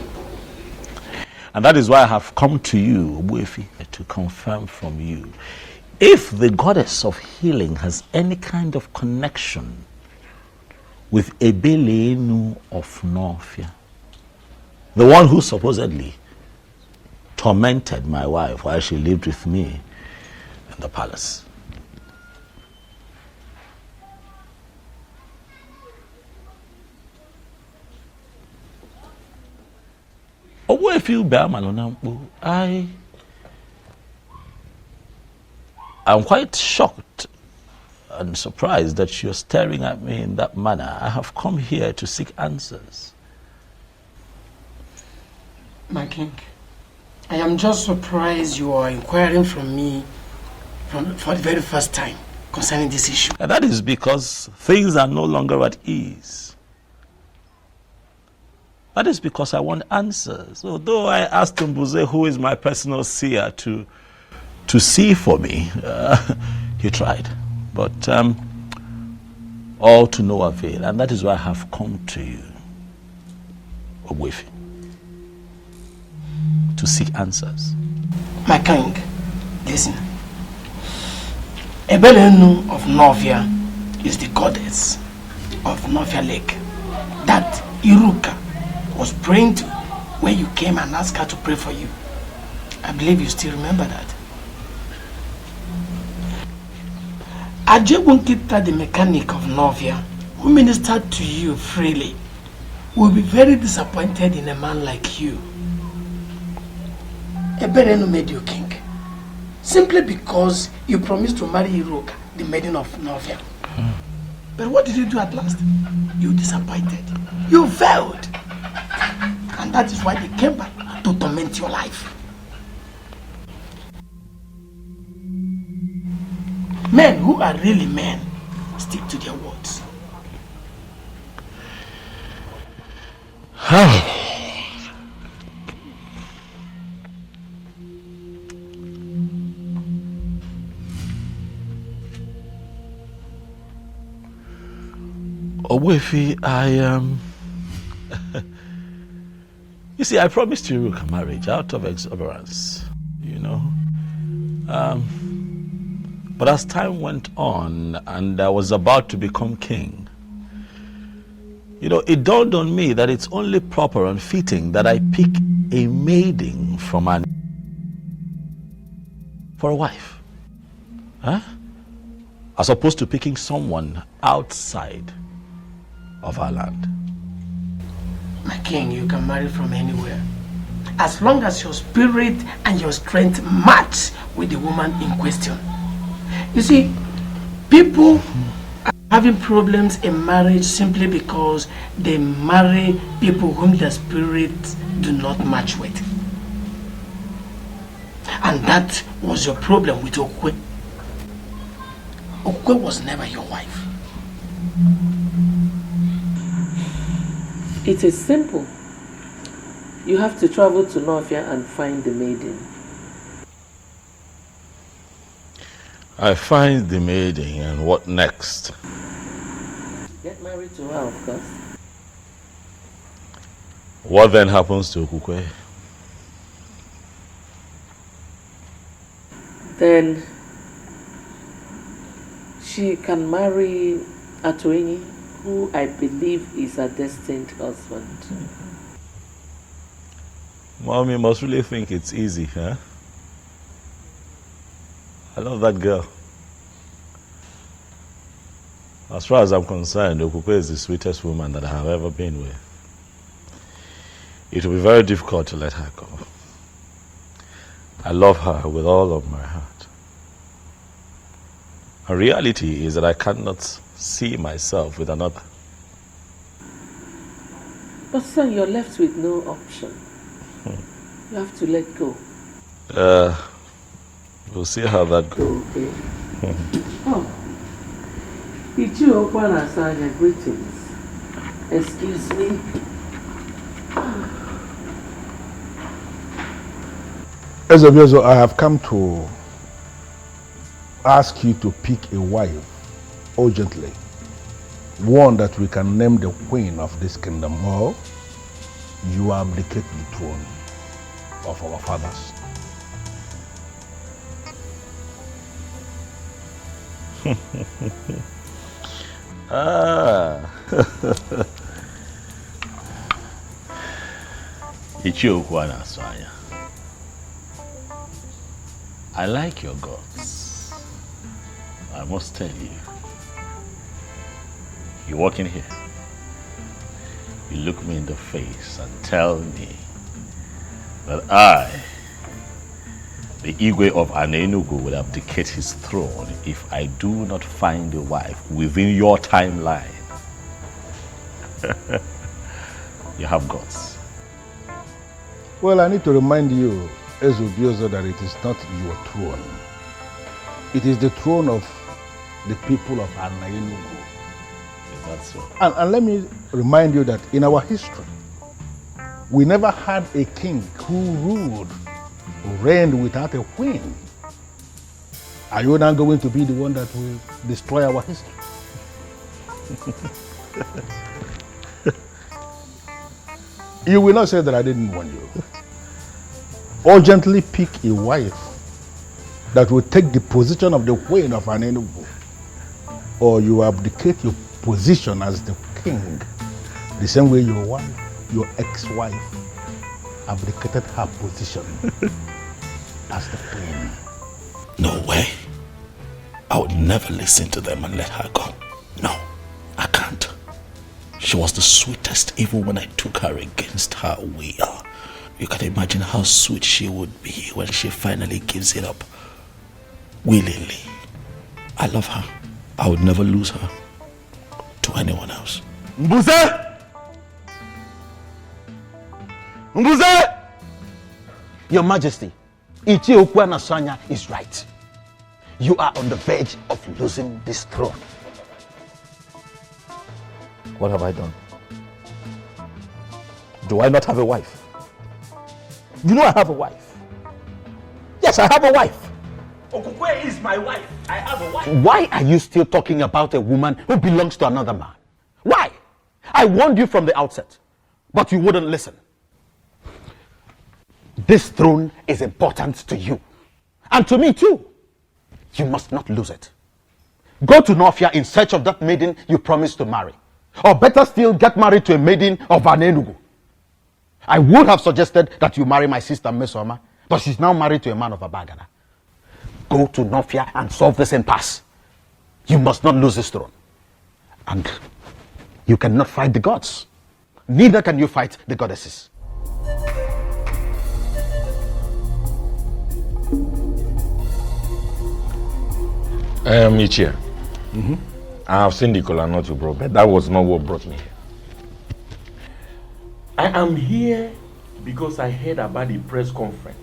And that is why I have come to you, Obuefi, to confirm from you if the goddess of healing has any kind of connection with Ebelenu of Norfia, the one who supposedly tormented my wife while she lived with me in the palace. I'm quite shocked and surprised that you're staring at me in that manner. I have come here to seek answers. My king, I am just surprised you are inquiring from me for the very first time concerning this issue. And that is because things are no longer at ease. That is because I want answers. Although I asked Mbuze, who is my personal seer, to see for me, he tried. But all to no avail. And that is why I have come to you, Obuefi, to seek answers. My king, listen. Ebelenu of Norfia is the goddess of Norfia Lake that Iruka was praying to when you came and asked her to pray for you. I believe you still remember that. Ajewunkita, the mechanic of Novia, who ministered to you freely, will be very disappointed in a man like you. Eberenu made you king, simply because you promised to marry Iroka, the maiden of Novia. But what did you do at last? You disappointed. You failed. And that is why they came back to torment your life. Men who are really men stick to their words. Owefi, you see, I promised you a marriage out of exuberance, you know. But as time went on and I was about to become king, you know, it dawned on me that it's only proper and fitting that I pick a maiden from an for a wife. Huh? As opposed to picking someone outside of our land. My king, you can marry from anywhere, as long as your spirit and your strength match with the woman in question. You see, people are having problems in marriage simply because they marry people whom their spirits do not match with. And that was your problem with Okwe. Okwe was never your wife. It is simple. You have to travel to Novia and find the maiden. I find the maiden, and what next? Get married to her, of course. What then happens to Okukwe? Then she can marry Atuenyi, who I believe is her destined husband. Mom, you must really think it's easy, huh? I love that girl. As far as I'm concerned, Okukwe is the sweetest woman that I have ever been with. It will be very difficult to let her go. I love her with all of my heart. The reality is that I cannot see myself with another. But son, you're left with no option. You have to let go. We'll see how that goes. Okay. Oh. Ichio Okwana Sanya, greetings. Excuse me. As Obiozo, I have come to ask you to pick a wife urgently. One that we can name the queen of this kingdom, or you abdicate the throne of our fathers. Ichio Okwana Sanya. I like your guts. I must tell you. You walk in here, you look me in the face and tell me that I, the Igwe of Anenugu, will abdicate his throne if I do not find a wife within your timeline. You have guts. Well, I need to remind you, Obiozo, that it is not your throne. It is the throne of the people of Anenugu. That's so. And let me remind you that in our history, we never had a king who ruled or reigned without a queen. Are you now going to be the one that will destroy our history? You will not say that I didn't warn you. Urgently pick a wife that will take the position of the queen of Anenugu, or you abdicate your position as the king, the same way your wife, your ex-wife, abdicated her position as the queen. No way. I would never listen to them and let her go. No, I can't. She was the sweetest even when I took her against her will. You can imagine how sweet she would be when she finally gives it up. Willingly. I love her. I would never lose her to anyone else. Mbuze! Mbuze! Your Majesty, Ichi Okwana Sanya is right. You are on the verge of losing this throne. What have I done? Do I not have a wife? You know I have a wife. Yes, I have a wife. Okukwe is my wife. I have a wife. Why are you still talking about a woman who belongs to another man? Why? I warned you from the outset, but you wouldn't listen. This throne is important to you, and to me too. You must not lose it. Go to Nofia in search of that maiden you promised to marry. Or better still, get married to a maiden of Anenugu. I would have suggested that you marry my sister Mesoma, but she's now married to a man of Abagana. Go to Nofia and solve this impasse. You must not lose this throne. And you cannot fight the gods. Neither can you fight the goddesses. Ichie, I have seen the kola nut you brought, but that was not what brought me here. I am here because I heard about the press conference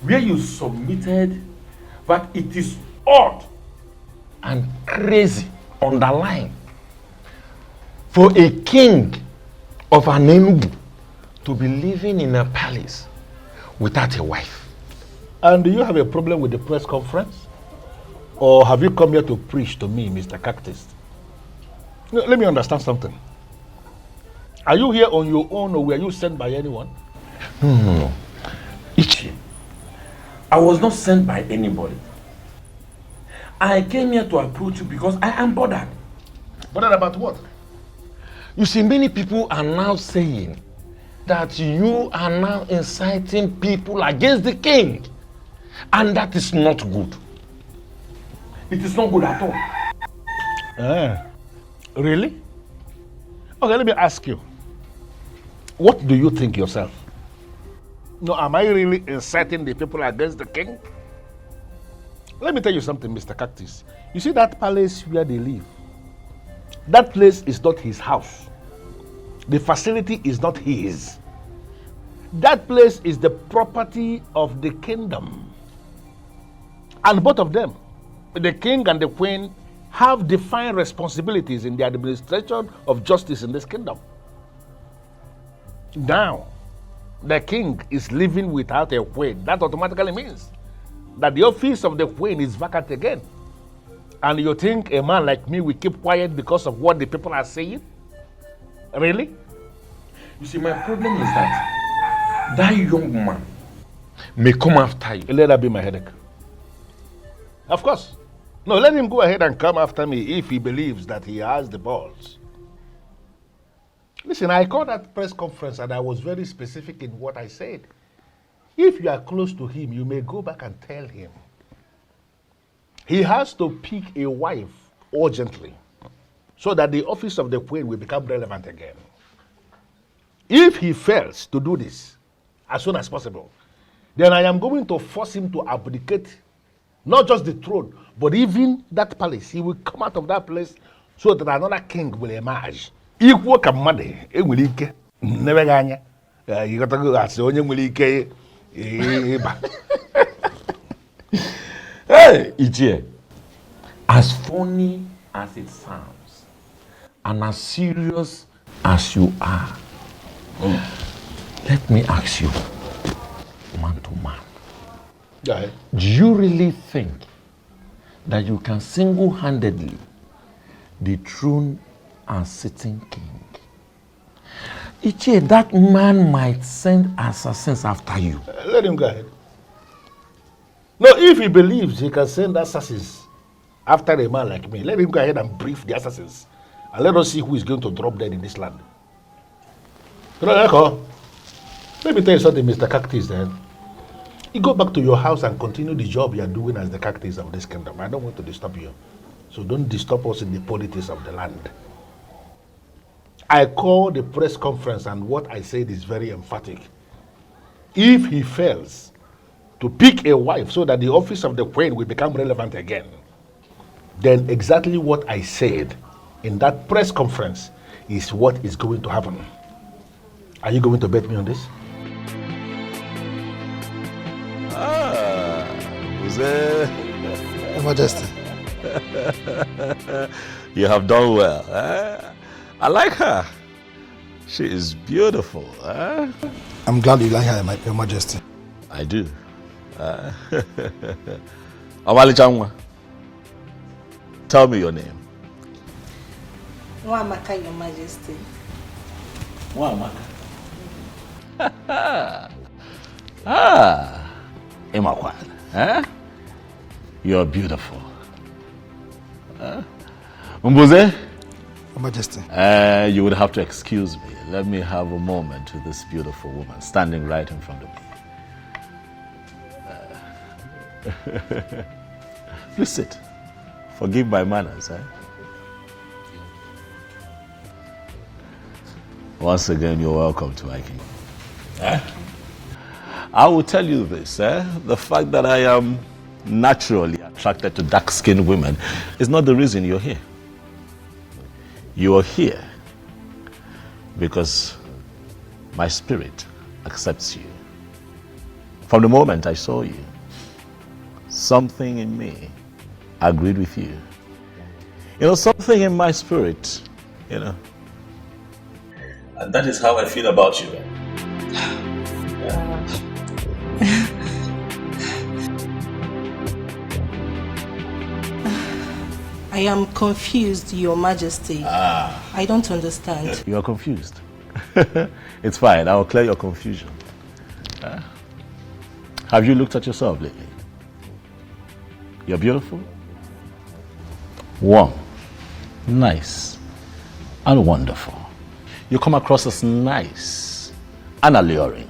where you submitted that it is odd and crazy, underlined, for a king of an Enugu to be living in a palace without a wife. And do you have a problem with the press conference? Or have you come here to preach to me, Mr. Cactus? No, let me understand something. Are you here on your own or were you sent by anyone? No. Ichi, I was not sent by anybody. I came here to approach you because I am bothered. Bothered about what? You see, many people are now saying that you are now inciting people against the king. And that is not good. It is not good at all. Really? Okay, let me ask you. What do you think yourself? No, am I really inciting the people against the king? Let me tell you something, Mr. Cactus. You see that palace where they live? That place is not his house. The facility is not his. That place is the property of the kingdom. And both of them, the king and the queen, have defined responsibilities in the administration of justice in this kingdom. Now, the king is living without a queen. That automatically means that the office of the queen is vacant again. And you think a man like me will keep quiet because of what the people are saying? Really? You see, my problem is that young man may come after you. Let that be my headache. Of course. No, let him go ahead and come after me if he believes that he has the balls. Listen, I called that press conference and I was very specific in what I said. If you are close to him, you may go back and tell him. He has to pick a wife urgently so that the office of the queen will become relevant again. If he fails to do this as soon as possible, then I am going to force him to abdicate not just the throne, but even that palace. He will come out of that place so that another king will emerge. Equal command, never ganya. You got to go as the only Mulike. Hey, Ichie, as funny as it sounds, and as serious as you are, let me ask you, man to man. Go ahead. Do you really think that you can single-handedly dethrone a sitting king? Ichie, that man might send assassins after you. Let him go ahead. No, if he believes he can send assassins after a man like me, let him go ahead and brief the assassins. And let us see who is going to drop dead in this land. Let me tell you something, Mr. Cactus, then. You go back to your house and continue the job you are doing as the captains of this kingdom. I don't want to disturb you. So don't disturb us in the politics of the land. I call the press conference and what I said is very emphatic. If he fails to pick a wife so that the office of the queen will become relevant again, then exactly what I said in that press conference is what is going to happen. Are you going to bet me on this? Your Majesty. You have done well. I like her. She is beautiful. I'm glad you like her, Your Majesty. I do. Alichi, tell me your name. Nwamaka, Your Majesty. Nwamaka. Imakwan. You're beautiful. Mbuze? Your Majesty. You would have to excuse me. Let me have a moment with this beautiful woman standing right in front of me. Please sit. Forgive my manners. Once again, you're welcome to my kingdom. I will tell you this. The fact that I am naturally attracted to dark-skinned women is not the reason you're here. You are here because my spirit accepts you. From the moment I saw you, something in me agreed with you. You know, something in my spirit, you know. And that is how I feel about you. I am confused, Your Majesty. I don't understand. You are confused. It's fine. I will clear your confusion. Have you looked at yourself lately? You're beautiful, warm, nice, and wonderful. You come across as nice and alluring.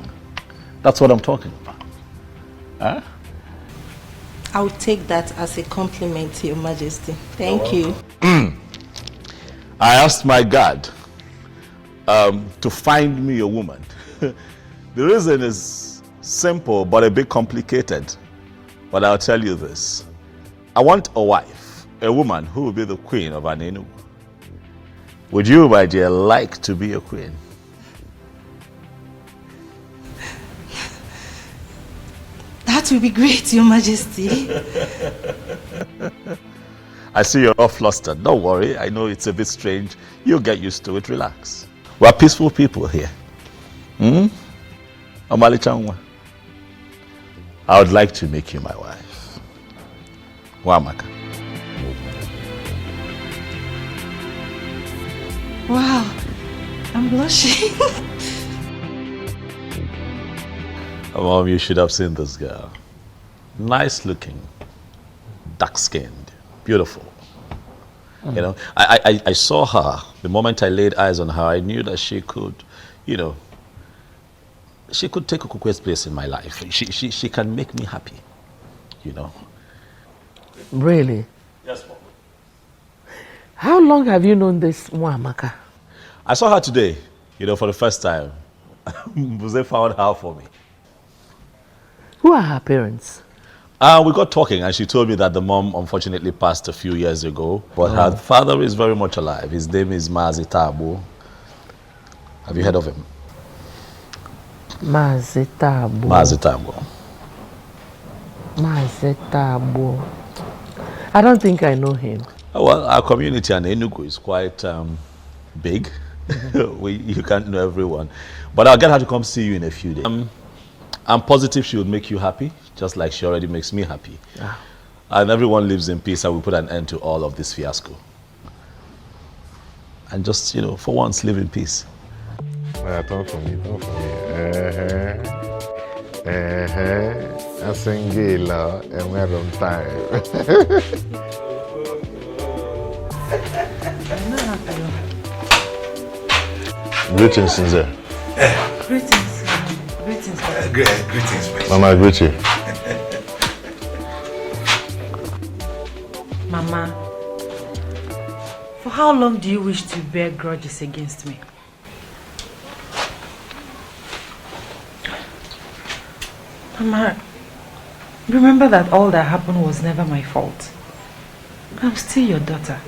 That's what I'm talking about. I'll take that as a compliment, Your Majesty. Thank you. I asked my God to find me a woman. The reason is simple but a bit complicated. But I'll tell you this. I want a wife, a woman who will be the queen of an Enugu. Would you, my dear, like to be a queen? That will be great, Your Majesty. I see you're all flustered. Don't worry. I know it's a bit strange. You'll get used to it. Relax. We're peaceful people here. Omalichangwa. I would like to make you my wife. Wamaka. Wow, I'm blushing. Mom, you should have seen this girl. Nice looking, dark skinned, beautiful. You know, I saw her. The moment I laid eyes on her, I knew that she could, you know, she could take Okukwe's place in my life. She can make me happy, you know. Really? Yes, Mom. How long have you known this Nwamaka? I saw her today, you know, for the first time. Buze found her for me. Who are her parents? We got talking and she told me that the mom unfortunately passed a few years ago, but her father is very much alive. His name is Mazitabo. Have you heard of him? Mazitabo. Mazitabo. Mazitabo. I don't think I know him. Oh, well, our community in Enugu is quite big. You can't know everyone. But I'll get her to come see you in a few days. I'm positive she would make you happy, just like she already makes me happy. And everyone lives in peace and we put an end to all of this fiasco. And just, you know, for once, live in peace. Talk for me, talk for me. I'm single and we're on time. Greetings, Sinze. Greetings. Greetings. Greetings, Papa. Greetings, my Mama, I greet you. Mama, for how long do you wish to bear grudges against me? Mama, remember that all that happened was never my fault. I'm still your daughter.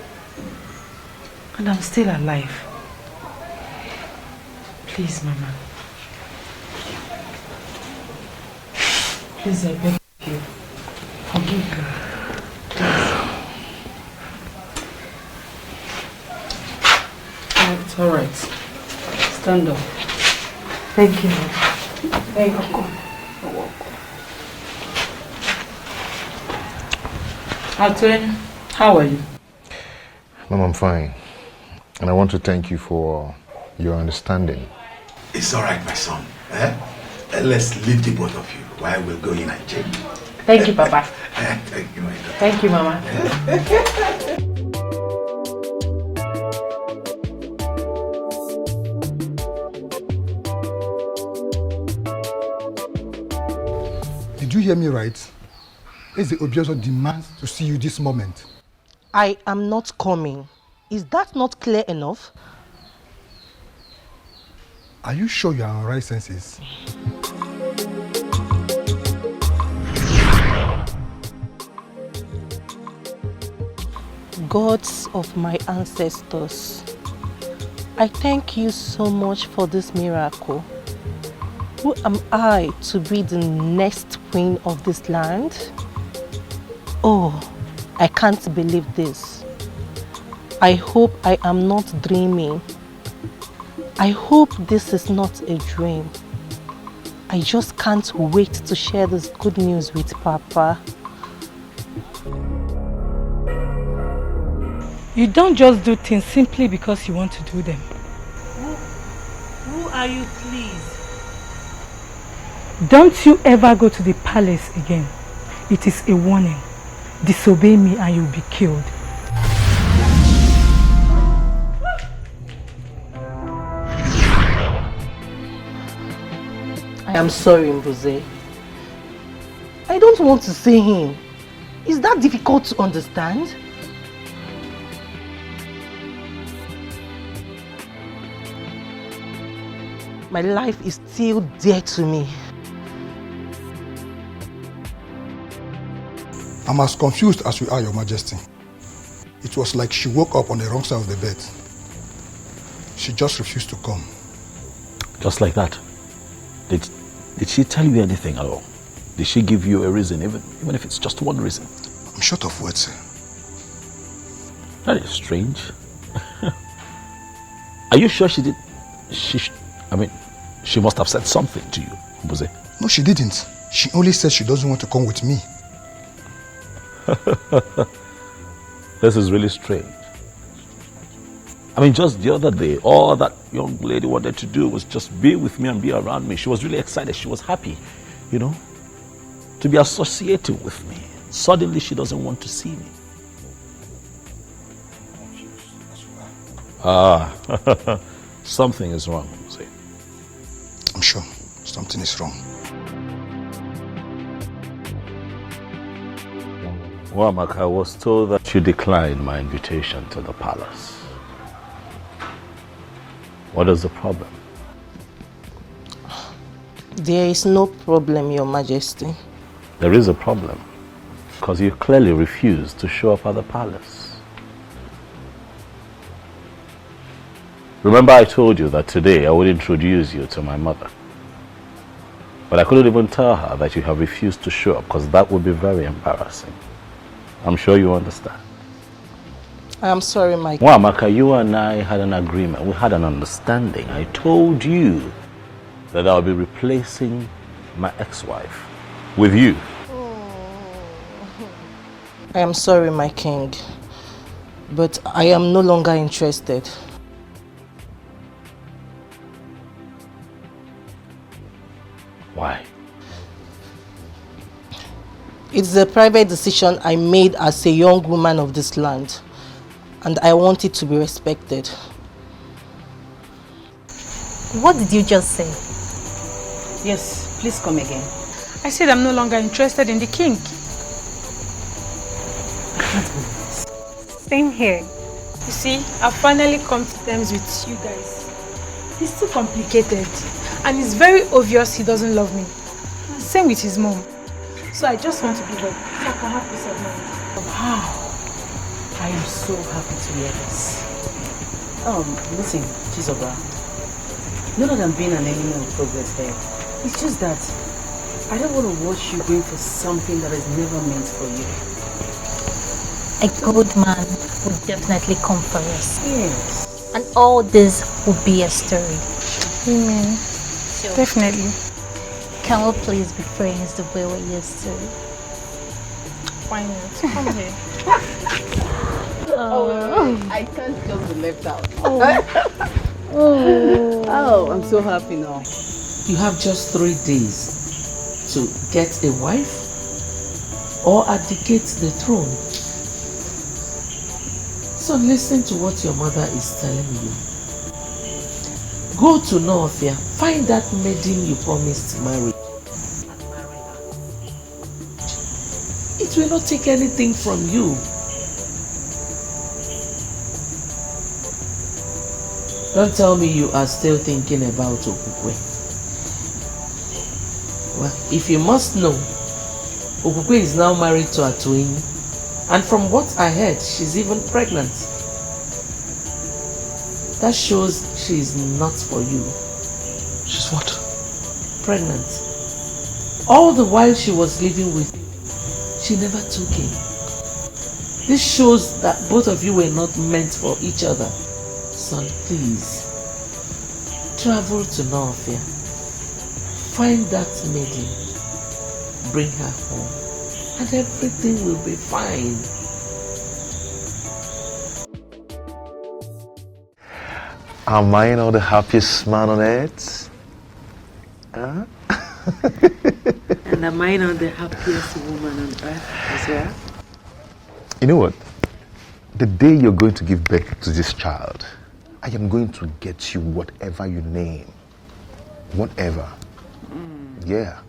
And I'm still alive. Please, Mama. Please, I beg you. Forgive me. It's alright. Stand up. Thank you, Mama. Thank you. Atwen, how are you? Mom, I'm fine. And I want to thank you for your understanding. It's alright, my son. Let's leave the both of you while we're going and change. Thank you, Papa. Thank you, my daughter. Thank you, Mama. Did you hear me right? Eze Obiozo demands to see you this moment. I am not coming. Is that not clear enough? Are you sure you are on right senses? Gods of my ancestors, I thank you so much for this miracle. Who am I to be the next queen of this land? Oh, I can't believe this. I hope I am not dreaming. I hope this is not a dream. I just can't wait to share this good news with Papa. You don't just do things simply because you want to do them. Who are you, please? Don't you ever go to the palace again. It is a warning. Disobey me and you'll be killed. I am sorry, Mbuze. I don't want to see him. Is that difficult to understand? My life is still dear to me. I'm as confused as you are, Your Majesty. It was like she woke up on the wrong side of the bed. She just refused to come. Just like that? Did she tell you anything at all? Did she give you a reason, even if it's just one reason? I'm short of words, sir. That is strange. Are you sure she did? She must have said something to you, Mbuze. No, she didn't. She only said she doesn't want to come with me. This is really strange. Just the other day, all that young lady wanted to do was just be with me and be around me. She was really excited. She was happy, to be associated with me. Suddenly, she doesn't want to see me. Something is wrong, Mbuze. I'm sure something is wrong. Wamaka, I was told that you declined my invitation to the palace. What is the problem? There is no problem, Your Majesty. There is a problem, because you clearly refused to show up at the palace. Remember I told you that today I would introduce you to my mother. But I couldn't even tell her that you have refused to show up, because that would be very embarrassing. I'm sure you understand. I am sorry, my Well, Amaka, you and I had an agreement. We had an understanding. I told you that I'll be replacing my ex-wife with you. I am sorry, my king, but I am no longer interested. Why? It's a private decision I made as a young woman of this land, and I want it to be respected. What did you just say? Yes. Please come again. I said I'm no longer interested in the king. Same here. You see, I've finally come to terms with you guys. He's too complicated. And it's very obvious he doesn't love me. Same with his mom. So I just want to give up so I can have peace of mind. Wow. I am so happy to hear this. Listen, Chizoba. Not that I'm being an enemy of progress there. It's just that I don't want to watch you going for something that is never meant for you. A good man would definitely come for us. Yes. And all this will be a story. Amen. So, definitely. Can we please be friends the way we used to? Why not? Come here. I can't just be left out. Oh. I'm so happy now. You have just 3 days to get a wife or abdicate the throne. So listen to what your mother is telling you. Go to Northia, find that maiden you promised to marry. It will not take anything from you. Don't tell me you are still thinking about Okukwe. Well, if you must know, Okukwe is now married to Atuini, and from what I heard, she's even pregnant. That shows she is not for you. She's what? Pregnant. All the while she was living with you, she never took him. This shows that both of you were not meant for each other. Son, please, travel to Northia. Find that maiden. Bring her home. And everything will be fine. Am I not the happiest man on earth? Huh? And am I not the happiest woman on earth as well? You know what? The day you're going to give birth to this child, I am going to get you whatever you name. Whatever. Yeah.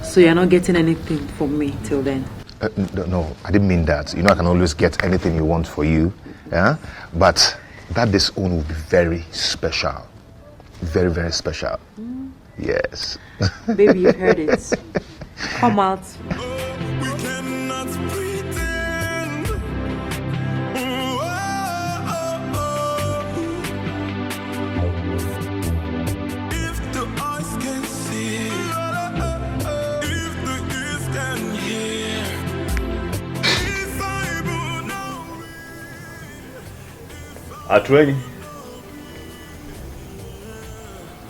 So you're not getting anything from me till then? No, I didn't mean that. You know I can always get anything you want for you. Yeah? But that this own will be very special. Very, very special. Yes. Baby, you heard it. Come out. Atweni,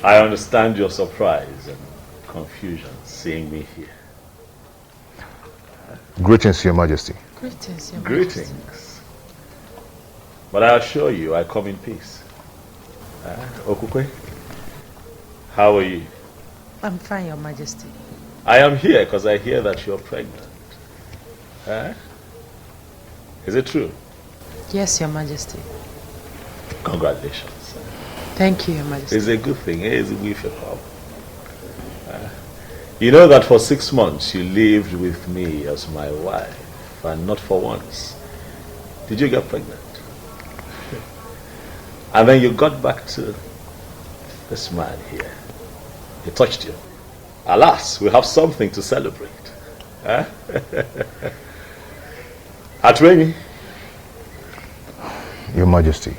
I understand your surprise and confusion seeing me here. Greetings, Your Majesty. Greetings, Your Majesty. Greetings. But I assure you, I come in peace. Okukwe, how are you? I'm fine, Your Majesty. I am here because I hear that you're pregnant. Is it true? Yes, Your Majesty. Congratulations. Thank you, Your Majesty. It's a good thing. It's a with your problem. You know that for 6 months you lived with me as my wife, and not for once did you get pregnant. And then you got back to this man here. He touched you. Alas, we have something to celebrate. Atweni. Your Majesty.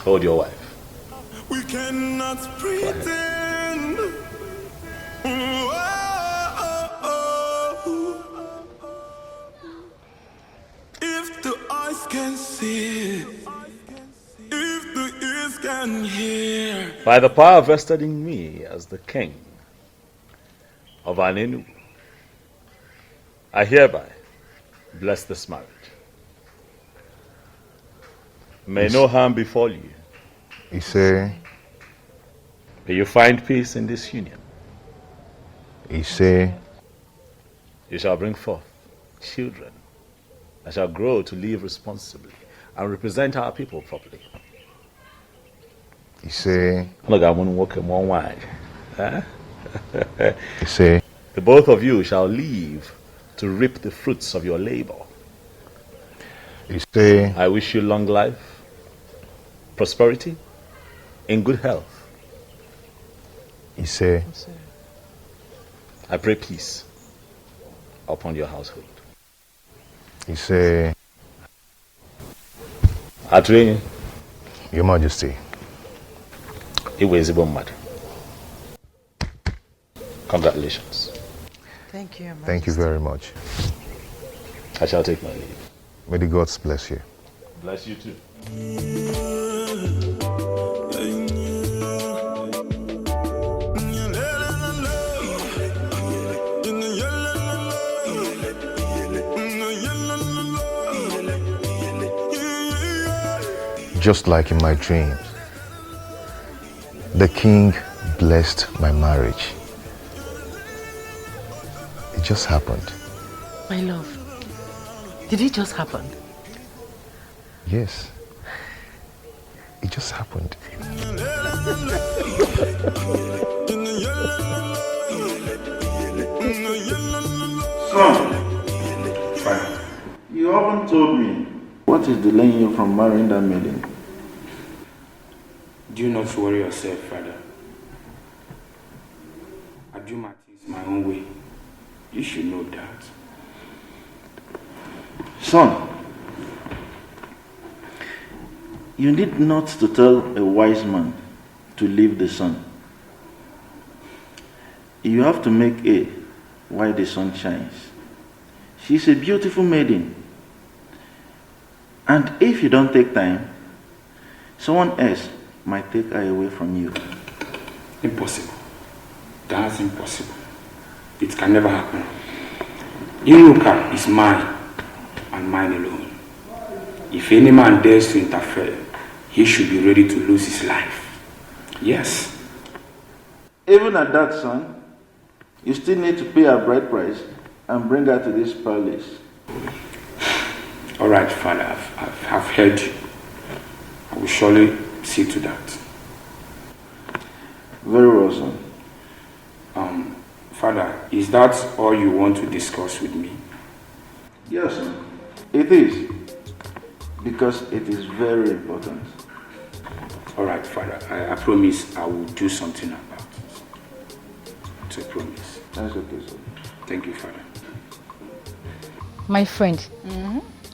Hold your wife. We cannot pretend. If the eyes can see, if the ears can hear. By the power vested in me as the king of Anenu, I hereby bless this marriage. May no harm befall you. You say? May you find peace in this union. You say? You shall bring forth children that shall grow to live responsibly and represent our people properly. You say? Look, I'm going to walk in one way. You see? The both of you shall live to reap the fruits of your labor. You see? I wish you long life, prosperity, and good health. You see? I pray peace upon your household. You say, Adrian, Your Majesty. Congratulations. Thank you, Your Majesty. Thank you very much. I shall take my leave. May the gods bless you. Bless you too. Just like in my dreams, the king blessed my marriage. It just happened. My love, did it just happen? Yes. It just happened. Son, you haven't told me what is delaying you from marrying that maiden. Do not worry yourself, Father. I do my things my own way. You should know that. Son, you need not to tell a wise man to leave the sun. You have to make hay while the sun shines. She's a beautiful maiden. And if you don't take time, someone else might take her away from you. Impossible. That's impossible. It can never happen. Iruka is mine and mine alone. If any man dares to interfere, he should be ready to lose his life. Yes. Even at that, son, you still need to pay her bride price and bring her to this palace. All right, Father, I've heard you. I will surely see to that. Very well, son. Father, is that all you want to discuss with me? Yes, son. It is. Because it is very important. All right, Father, I promise I will do something about it. It's a promise. That's okay, sir. Thank you, Father. My friend,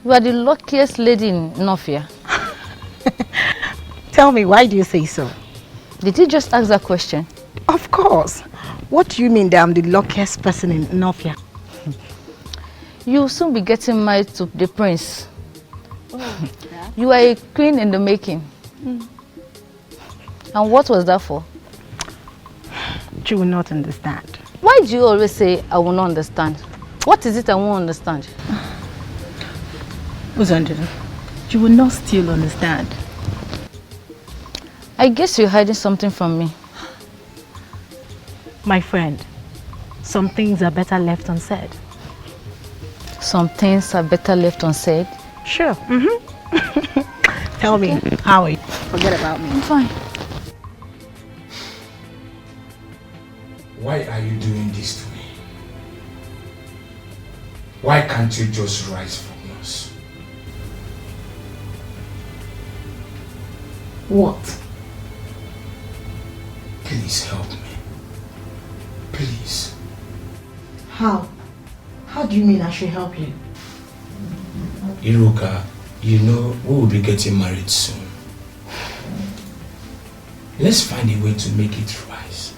you are the luckiest lady in Nofia. Tell me, why do you say so? Did you just ask that question? Of course. What do you mean that I'm the luckiest person in Nofia? You will soon be getting married to the prince. You are a queen in the making. And what was that for? You will not understand. Why do you always say, I will not understand? What is it I won't understand? Uzandira, you will not still understand. I guess you're hiding something from me. My friend, some things are better left unsaid. Some things are better left unsaid? Sure. Tell me, how are you? Forget about me. I'm fine. Why are you doing this to me? Why can't you just rise from us? What? Please help me. Please. How? How do you mean I should help you? Iruka, you know we will be getting married soon. Let's find a way to make it rise.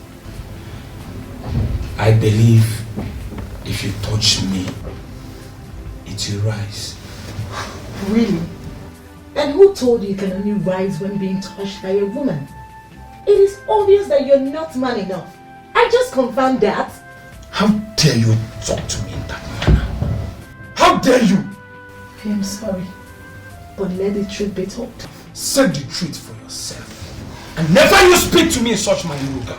I believe if you touch me, it will rise. Really? And who told you can only rise when being touched by a woman? It is obvious that you're not man enough. I just confirmed that. How dare you talk to me in that manner? How dare you? I am sorry, but let the truth be told. Say the truth for yourself. And never you speak to me in such manner, Iruka.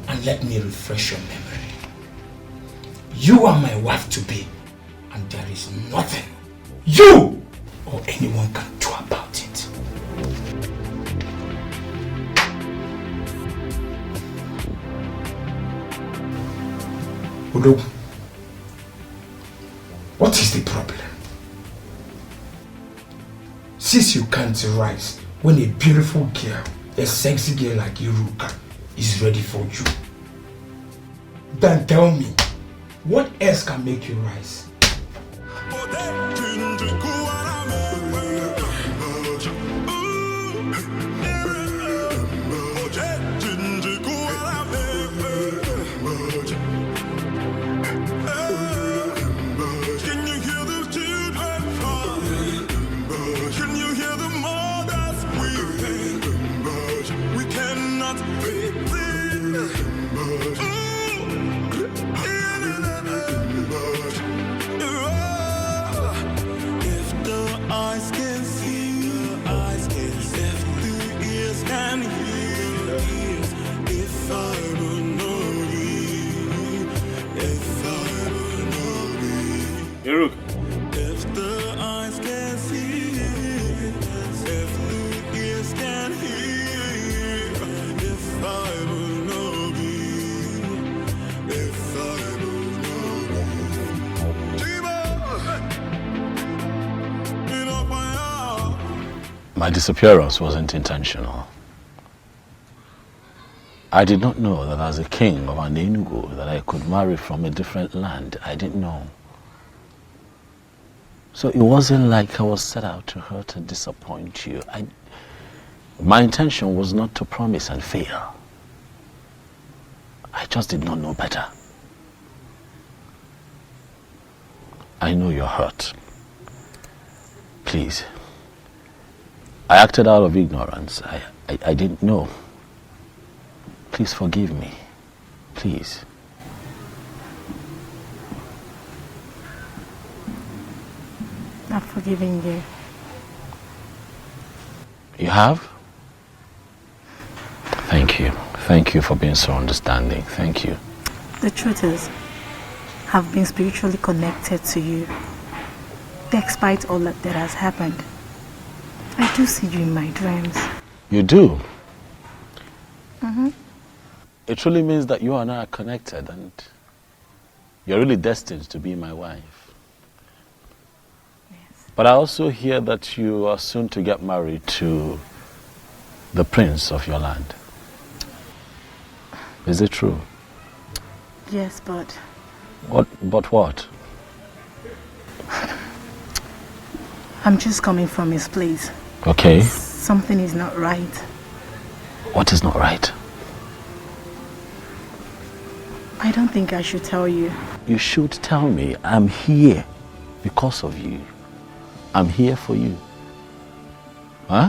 And let me refresh your memory. You are my wife to be, and there is nothing you or anyone can do about it. the problem. Since you can't rise when a beautiful girl, a sexy girl like Iruka, is ready for you, then tell me, what else can make you rise? My disappearance wasn't intentional. I did not know that as a king of an Enugu that I could marry from a different land. I didn't know. So it wasn't like I was set out to hurt and disappoint you. My intention was not to promise and fail. I just did not know better. I know you're hurt. Please. I acted out of ignorance. I didn't know. Please forgive me. Please. I've forgiven you. You have? Thank you. Thank you for being so understanding. Thank you. The truth is, I've been spiritually connected to you, despite all that has happened. I do see you in my dreams. You do? Mm-hmm. It truly means that you and I are connected and you're really destined to be my wife. Yes. But I also hear that you are soon to get married to the prince of your land. Is it true? Yes, but... What? I'm just coming from his place. Okay. Something is not right. What is not right? I don't think I should tell you. You should tell me. I'm here because of you. I'm here for you. Huh?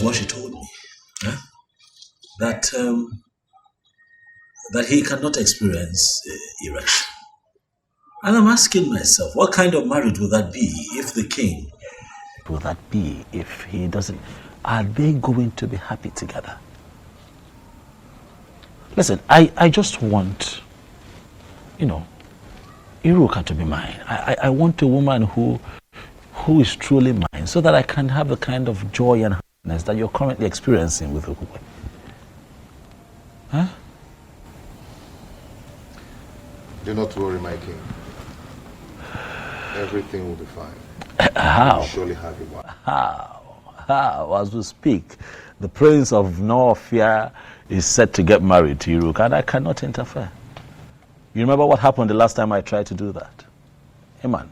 What she told me, that he cannot experience erection. And I'm asking myself, what kind of marriage would that be if the king... Will that be if he doesn't... Are they going to be happy together? Listen, I just want, Iruka to be mine. I want a woman who is truly mine so that I can have the kind of joy and happiness that you're currently experiencing with Ukukwe. Huh? Do not worry, my king. Everything will be fine. How? You'll surely have your wife. How? As we speak, the prince of Northia is set to get married to Iruka, and I cannot interfere. You remember what happened the last time I tried to do that? Hey, man.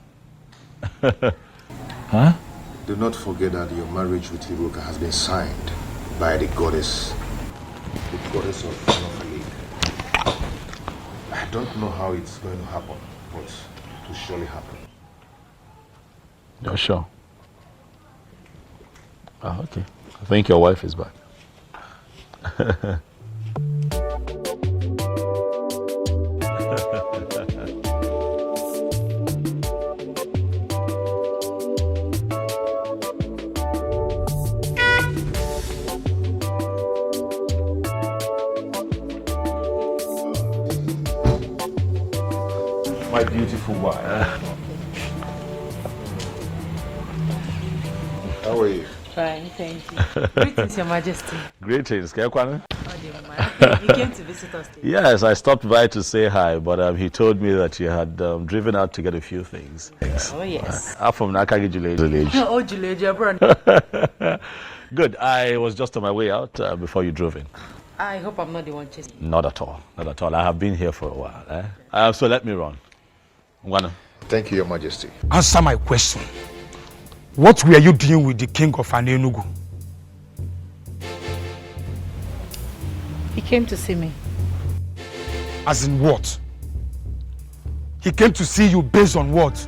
Huh? Do not forget that your marriage with Iruka has been signed by the goddess of Northia. I don't know how it's going to happen, but it will surely happen. You're sure? Oh, okay. I think your wife is back. My beautiful wife. How are you? Fine, thank you. Greetings, Your Majesty. Greetings, Kekwana. He came to visit us today. Yes, I stopped by to say hi, but he told me that you had driven out to get a few things. Oh, yes. I'm from Nakagi village. Oh, Juleja, brother. Good. I was just on my way out before you drove in. I hope I'm not the one chasing. Not at all. Not at all. I have been here for a while. So let me run. Ngwana. Thank you, Your Majesty. Answer my question. What were you doing with the king of Anenugu? He came to see me. As in what? He came to see you based on what?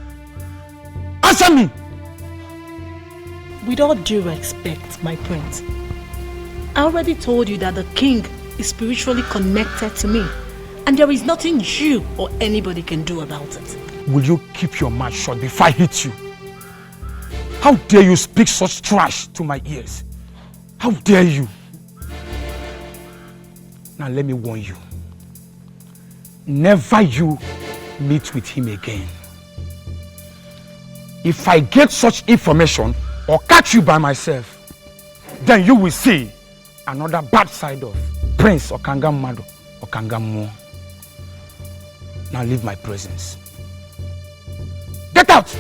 Answer me! With all due respect, my prince, I already told you that the king is spiritually connected to me, and there is nothing you or anybody can do about it. Will you keep your mouth shut before I hit you? How dare you speak such trash to my ears? How dare you? Now let me warn you. Never you meet with him again. If I get such information or catch you by myself, then you will see another bad side of Prince Okangamado Okangamu. Now leave my presence. Get out!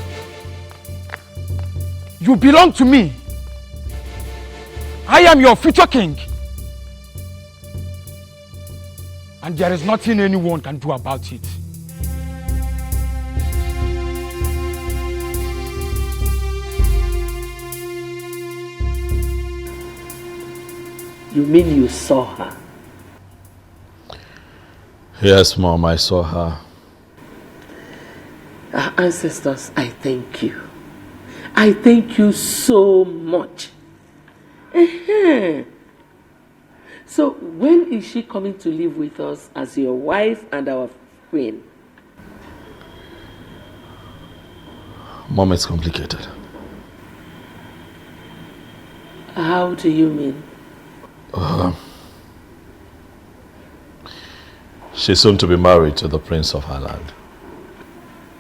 You belong to me. I am your future king. And there is nothing anyone can do about it. You mean you saw her? Yes, Mom, I saw her. Our ancestors, I thank you. I thank you so much. So when is she coming to live with us as your wife and our queen? Mom, it's complicated. How do you mean? She's soon to be married to the prince of her land.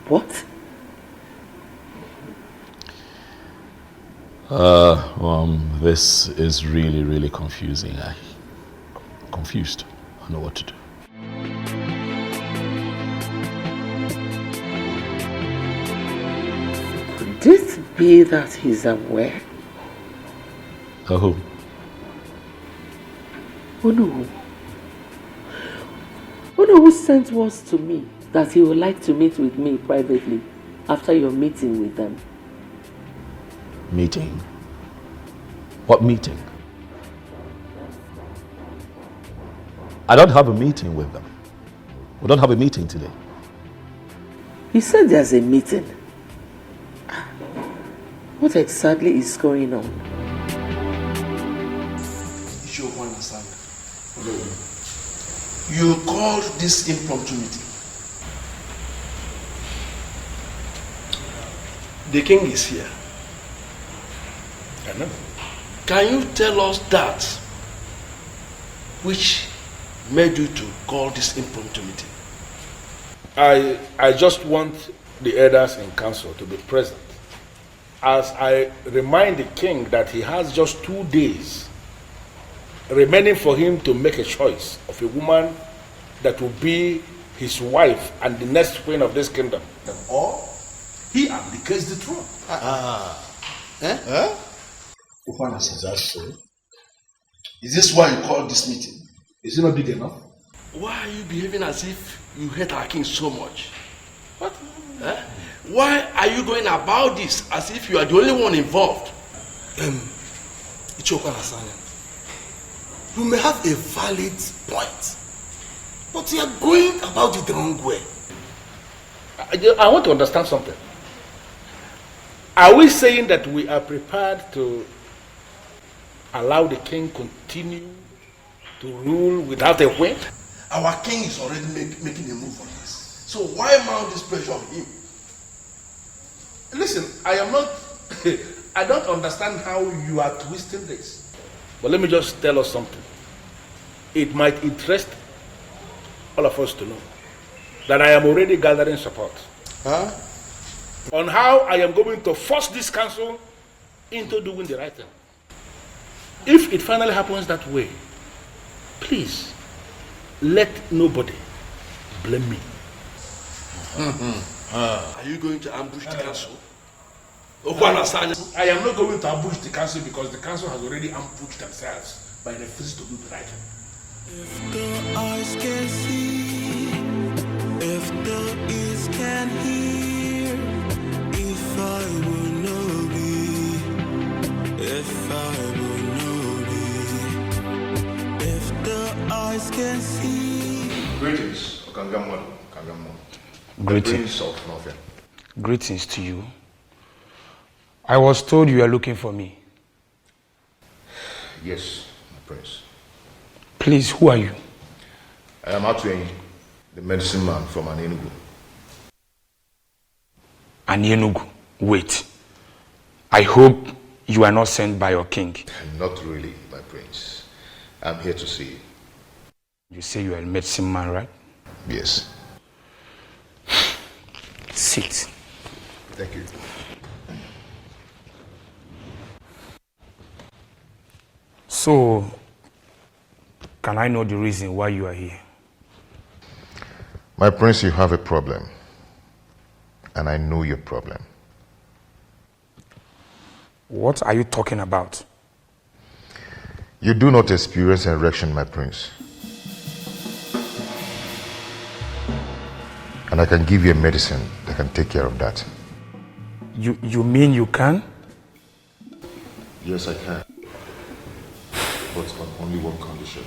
What? This is really, really confusing. I'm confused. I don't know what to do. Could it be that he's aware? Who? Who who sent words to me that he would like to meet with me privately after your meeting with them? Meeting? What meeting? I don't have a meeting with them. We don't have a meeting today. He said there's a meeting. What exactly is going on? You understand. You called this impromptu meeting. The king is here. I know. Can you tell us that which made you to call this impromptu meeting? I just want the elders in council to be present as I remind the king that he has just 2 days remaining for him to make a choice of a woman that will be his wife and the next queen of this kingdom. Or he abdicates the throne. Is that so? Is this why you called this meeting? Is it not big enough? Why are you behaving as if you hate our king so much? What? Why are you going about this as if you are the only one involved? You may have a valid point, but you are going about it the wrong way. I want to understand something. Are we saying that we are prepared to allow the king continue to rule without a queen? Our king is already making a move on this. So why mount this pressure on him? Listen, I don't understand how you are twisting this. But let me just tell us something. It might interest all of us to know that I am already gathering support. Huh? On how I am going to force this council into doing the right thing. If it finally happens that way, please, let nobody blame me. Are you going to ambush the council? I am not going to ambush the council because the council has already ambushed themselves by refusing to do the right thing. If the eyes can see, if the ears can hear, if I will know be, if I will know be, if the eyes can see. Greetings, Okangamon. Greetings. Greetings to you. I was told you were looking for me. Yes, my prince. Please, who are you? I am Atuenyi, the medicine man from Enugu. Enugu? Wait. I hope you are not sent by your king. Not really, my prince. I'm here to see you. You say you are a medicine man, right? Yes. Sit. Thank you. So, can I know the reason why you are here? My prince, you have a problem. And I know your problem. What are you talking about? You do not experience erection, my prince. And I can give you a medicine that can take care of that. You mean you can? Yes, I can. But on only one condition.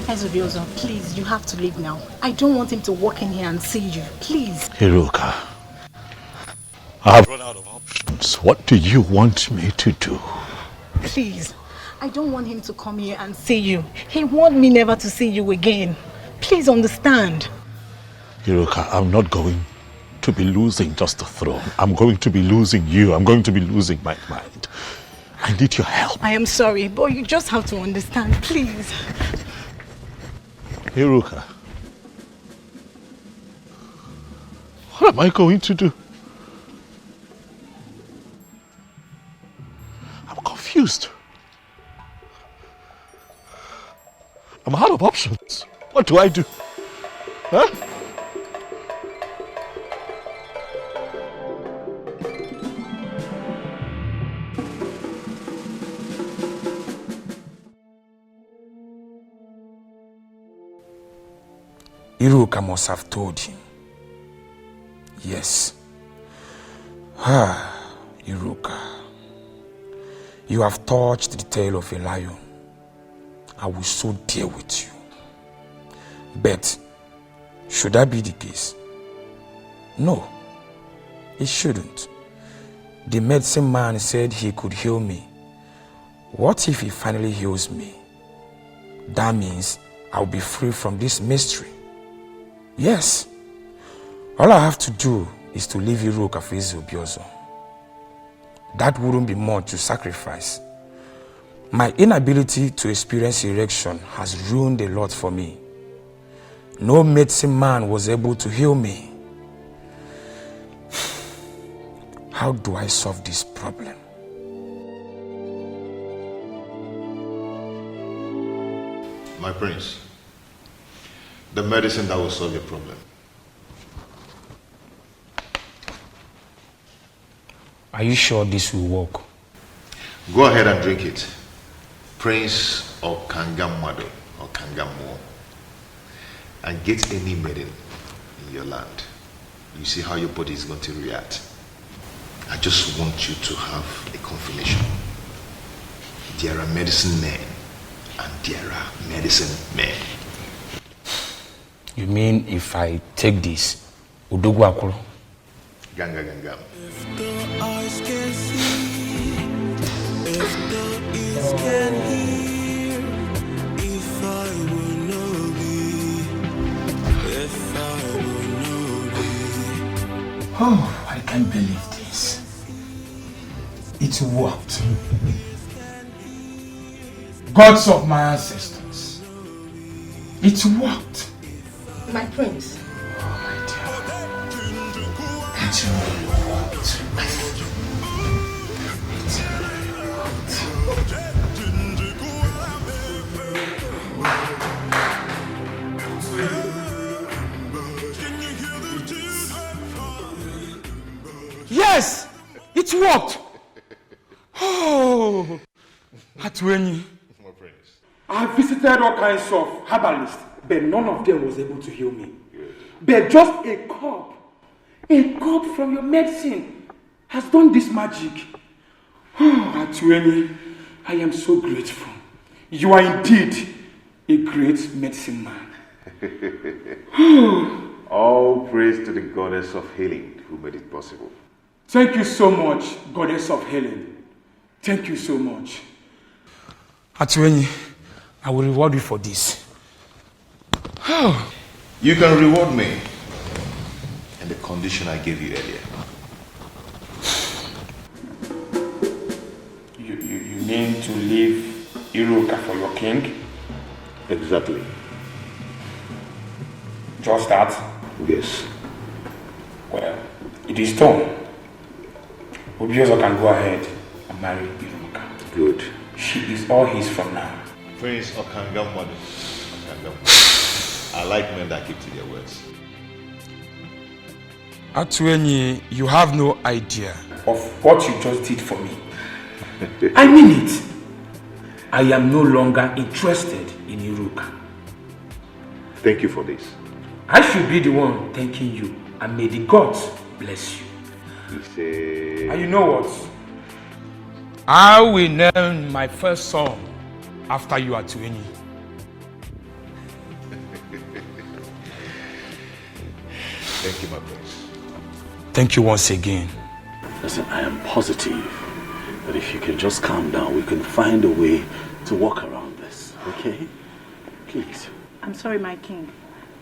Obiozo, please, you have to leave now. I don't want him to walk in here and see you. Please. Hiruka, I have run out of options. What do you want me to do? Please. I don't want him to come here and see you. He wants me never to see you again. Please understand. Hiruka, I'm not going to be losing just the throne. I'm going to be losing you. I'm going to be losing my mind. I need your help. I am sorry, but you just have to understand, please. Hiruka, what am I going to do? I'm confused. I'm out of options. What do I do? Huh? Iruka must have told him. Yes. Iruka. You have touched the tail of a lion. I will so deal with you. But should that be the case? No, it shouldn't. The medicine man said he could heal me. What if he finally heals me? That means I'll be free from this mystery. Yes. All I have to do is to leave Iruka face Obiozo. That wouldn't be much to sacrifice. My inability to experience erection has ruined a lot for me. No medicine man was able to heal me. How do I solve this problem? My prince, the medicine that will solve your problem. Are you sure this will work? Go ahead and drink it. Prince of Kangamado or Kangamo. And get any maiden in your land. You see how your body is going to react. I just want you to have a confirmation. There are medicine men and there are medicine men. You mean if I take this, Udogu Akuro? Ganga Gangam. If the eyes can see, if the ears can hear, if I will know thee, if I will know thee. Oh, I can't believe this. It worked. Gods of my ancestors, It worked. My prince. Oh, my dear. It really worked. Yes! It worked! Oh! Atwenyi. I visited all kinds of herbalists, but none of them was able to heal me. But just a cup from your medicine has done this magic. Oh, Atwenyi, I am so grateful. You are indeed a great medicine man. All praise to the goddess of healing who made it possible. Thank you so much, goddess of healing. Thank you so much. Atwenyi, I will reward you for this. You can reward me in the condition I gave you earlier. You mean to leave Iruka for your king? Exactly. Just that? Yes. Well, it is done. Obiozo can go ahead and marry Iruka. Good. She is all his from now. Prince Okangamwadu. I like men that keep to their words. Atwenyi, you have no idea of what you just did for me. I mean it. I am no longer interested in Iruka. Thank you for this. I should be the one thanking you, and may the gods bless you. And you know what? I will name my first son after you, Atwenyi. Thank you, my prince. Thank you once again. Listen, I am positive that if you can just calm down, we can find a way to work around this, okay? Please. I'm sorry, my king.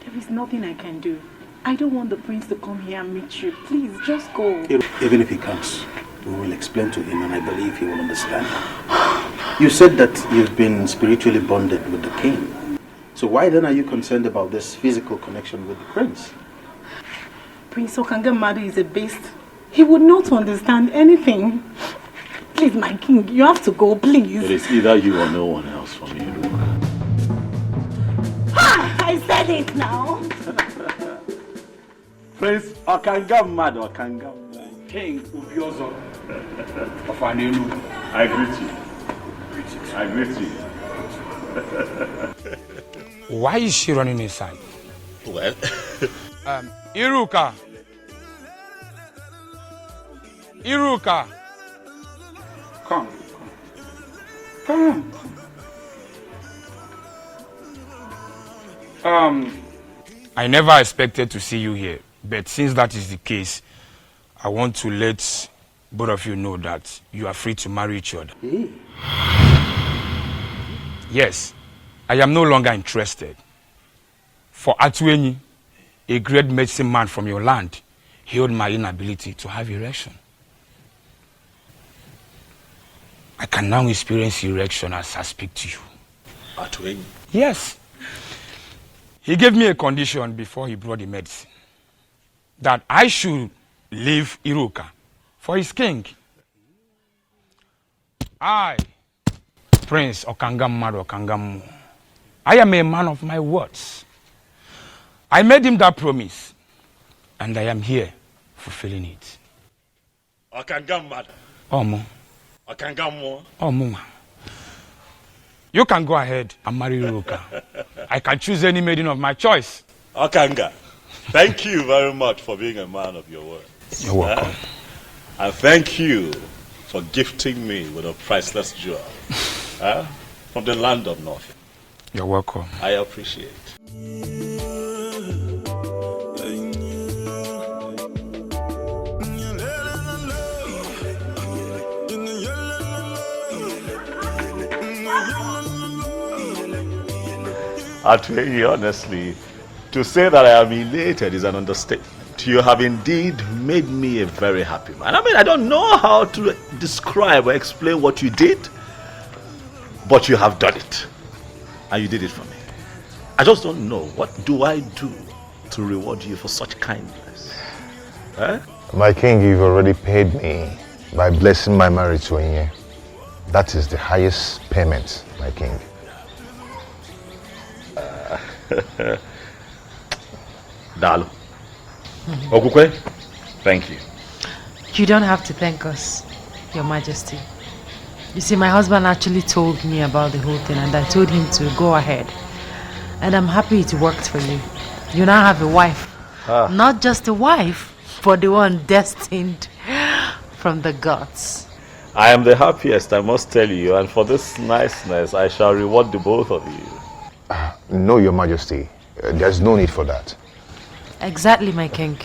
There is nothing I can do. I don't want the prince to come here and meet you. Please, just go. Even if he comes, we will explain to him and I believe he will understand. You said that you've been spiritually bonded with the king. So why then are you concerned about this physical connection with the prince? Prince Okangamadu is a beast. He would not understand anything. Please, my king, you have to go, please. It is either you or no one else for me. Ha! I said it now. Prince Okangamadu, King Obiozo of Anelu. I greet you. I greet you. Why is she running inside? Well, Iruka. Iruka. Come. I never expected to see you here, but since that is the case, I want to let both of you know that you are free to marry each other. Yes, I am no longer interested. For Atwenyi, a great medicine man from your land, healed my inability to have erection. I can now experience erection as I speak to you. Atwenyi? Yes. He gave me a condition before he brought the medicine. That I should leave Iruka for his king. I, Prince Okangamadu Okangamu, I am a man of my words. I made him that promise, and I am here fulfilling it. Okangamadu. Omo. Okangamu. Omo. You can go ahead and marry Iruka. I can choose any maiden of my choice. Okanga, thank you very much for being a man of your word. You're welcome. And thank you for gifting me with a priceless jewel from the land of North. You're welcome. I appreciate. I'll tell you honestly, to say that I am elated is an understatement. You have indeed made me a very happy man. I mean, I don't know how to describe or explain what you did, but you have done it. And you did it for me. I just don't know. What do I do to reward you for such kindness? Eh? My king, you've already paid me by blessing my marriage to Onye. That is the highest payment, my king. Dalu. Okukwe, thank you. You don't have to thank us, Your Majesty. You see, my husband actually told me about the whole thing and I told him to go ahead. And I'm happy it worked for you. You now have a wife. Not just a wife, but the one destined from the gods. I am the happiest, I must tell you, and for this niceness, I shall reward the both of you. No, Your Majesty. There's no need for that. Exactly, my king.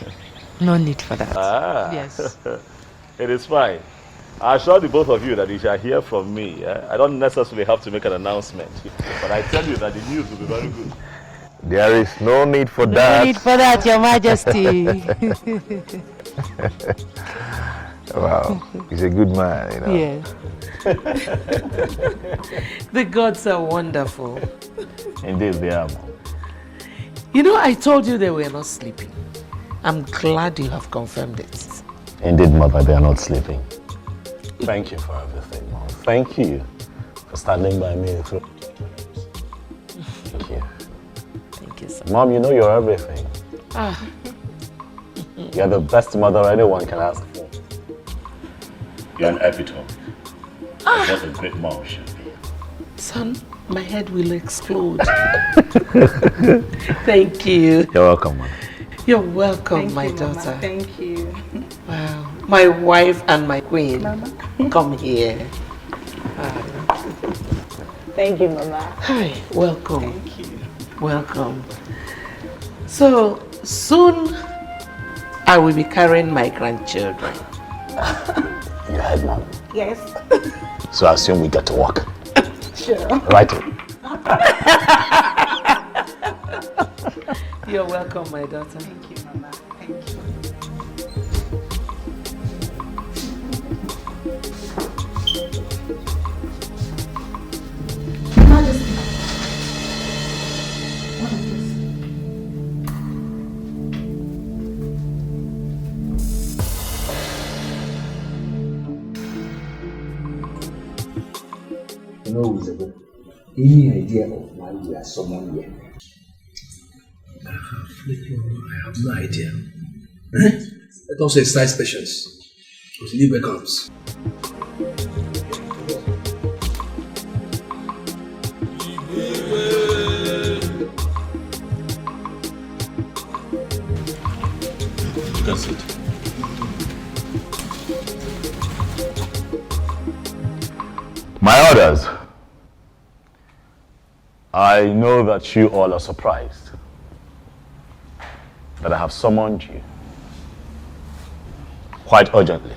No need for that. Yes. It is fine. I assure the both of you that you shall hear from me. I don't necessarily have to make an announcement, but I tell you that the news will be very good. There is no need for that. No need for that, Your Majesty. Wow, he's a good man, you know. Yes. The gods are wonderful. Indeed, they are. You know, I told you they were not sleeping. I'm glad you have confirmed it. Indeed, Mother, they are not sleeping. Thank you for everything, Mom. Thank you for standing by me through. Thank you. Thank you, sir. Mom, you know you're everything. You're the best mother anyone can ask for. You're an epitome of what a great mom should be. Son, my head will explode. Thank you. You're welcome, Mom. You're welcome, my daughter. Mama. Thank you. Wow, my wife and my queen. Mama. Come here. Thank you, Mama. Hi, welcome. Thank you. Welcome. So, soon I will be carrying my grandchildren. You heard, Mom? Yes. So I assume we get to work. Sure. Right? You're welcome, my daughter. Thank you, Mama. Thank you. No, Isabel. Any idea of why we are summoned here? I have no idea. Let us exercise patience until Libre comes. That's it. My orders. I know that you all are surprised that I have summoned you quite urgently.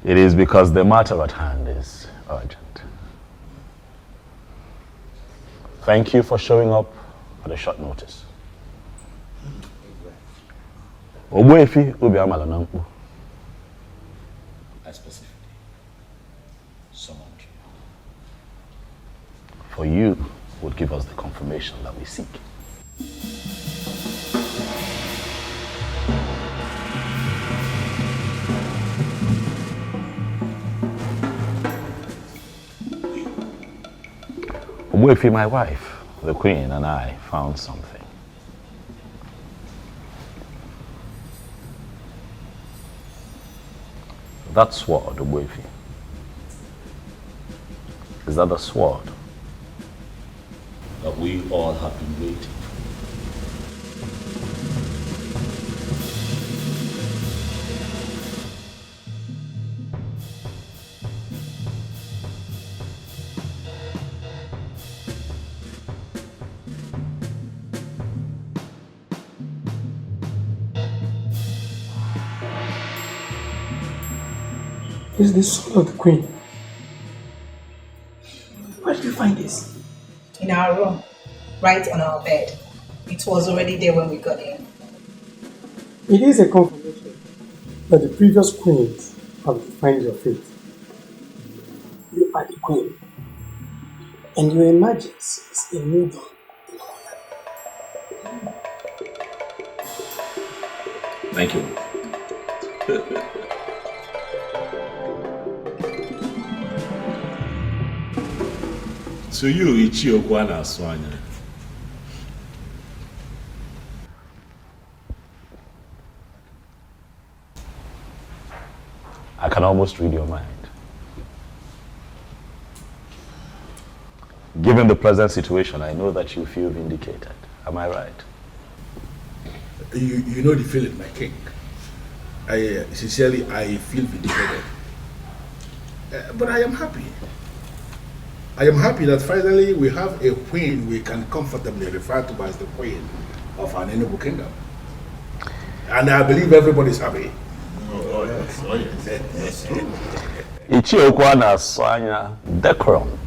It is because the matter at hand is urgent. Thank you for showing up at a short notice. Ogbuefi Obiamala Nankpo. I specifically summoned you. For you would give us the confirmation that we seek. Ogbuefi, my wife, the queen, and I found something. That sword, Ogbuefi, is that the sword that we all have been waiting for? It's the sword of the queen. Where did you find this? In our room, right on our bed. It was already there when we got in. It is a confirmation that the previous queens have defined your fate. You are the queen. And your emergence is a move on. Thank you. To you, Ichiokwa na-asụ I can almost read your mind. Given the present situation, I know that you feel vindicated. Am I right? You know the feeling, my king. I sincerely feel vindicated. But I am happy. I am happy that finally we have a queen we can comfortably refer to as the queen of an Enugu kingdom. And I believe everybody is happy. Oh, yes. Oh, yes. Ichiokwa na-asụ anya decorum.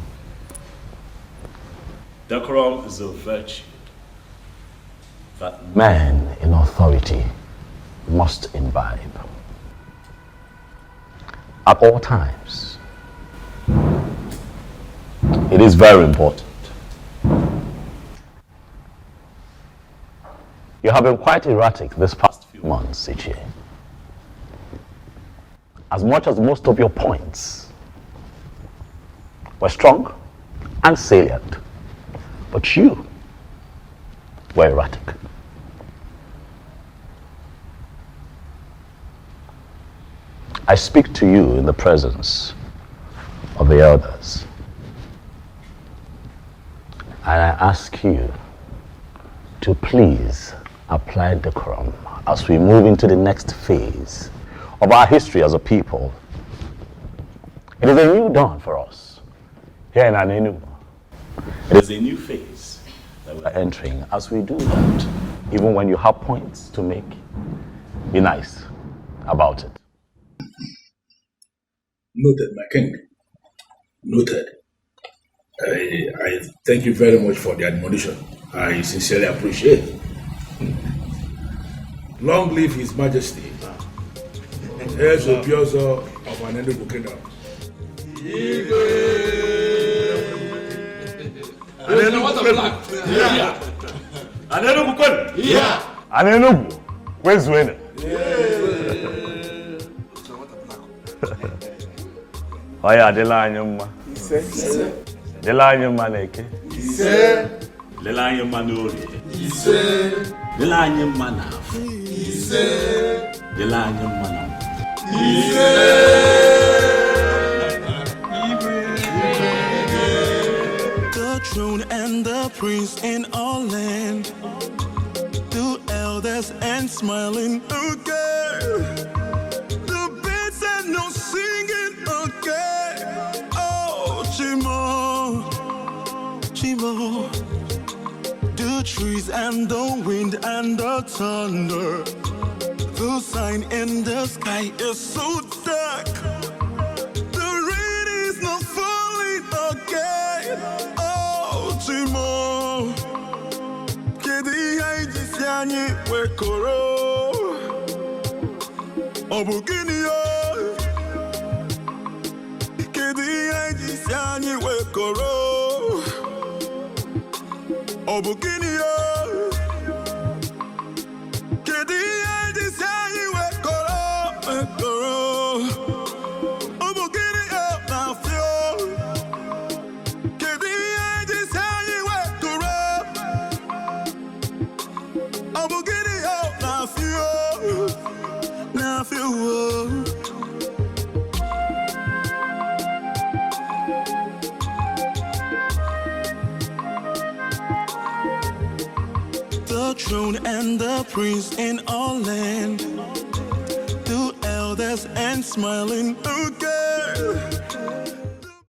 Decorum is a virtue that man in authority must imbibe at all times. It is very important. You have been quite erratic this past few months, Ichie. As much as most of your points were strong and salient, but you were erratic. I speak to you in the presence of the elders, and I ask you to please apply decorum as we move into the next phase of our history as a people. It is a new dawn for us here in Anenu. It is a new phase that we are entering. As we do that, even when you have points to make, be nice about it. Noted, my king. Noted. I thank you very much for the admonition. I sincerely appreciate it. Long live His Majesty. Here's Obiozo of an Enugu kingdom. Anenugu, where's winner? Oya adịla anyị mma. Dịla anyị mma n'eke. Dịla anyị mma n'orie. Dịla anyị mma n'afọ. Dịla anyị mma n'afọ. The throne and the prince in all land, the elders and smiling again, the birds and no singing again. Oh, Chimo, Chimo, the trees and the wind and the thunder, the sign in the sky is so dark. The rain is not falling again. Oh, Chimo, kedi haijisi anyị wekoro. Obugini yo, kedi haijisi anyị wekoro. Obugini yo, kedi haijisi anyị wekoro. Obugini yo na fio, kedi haijisi anyị wekoro. Obugini yo na fio, na fio. The throne and the prince in all land, the elders and smiling again,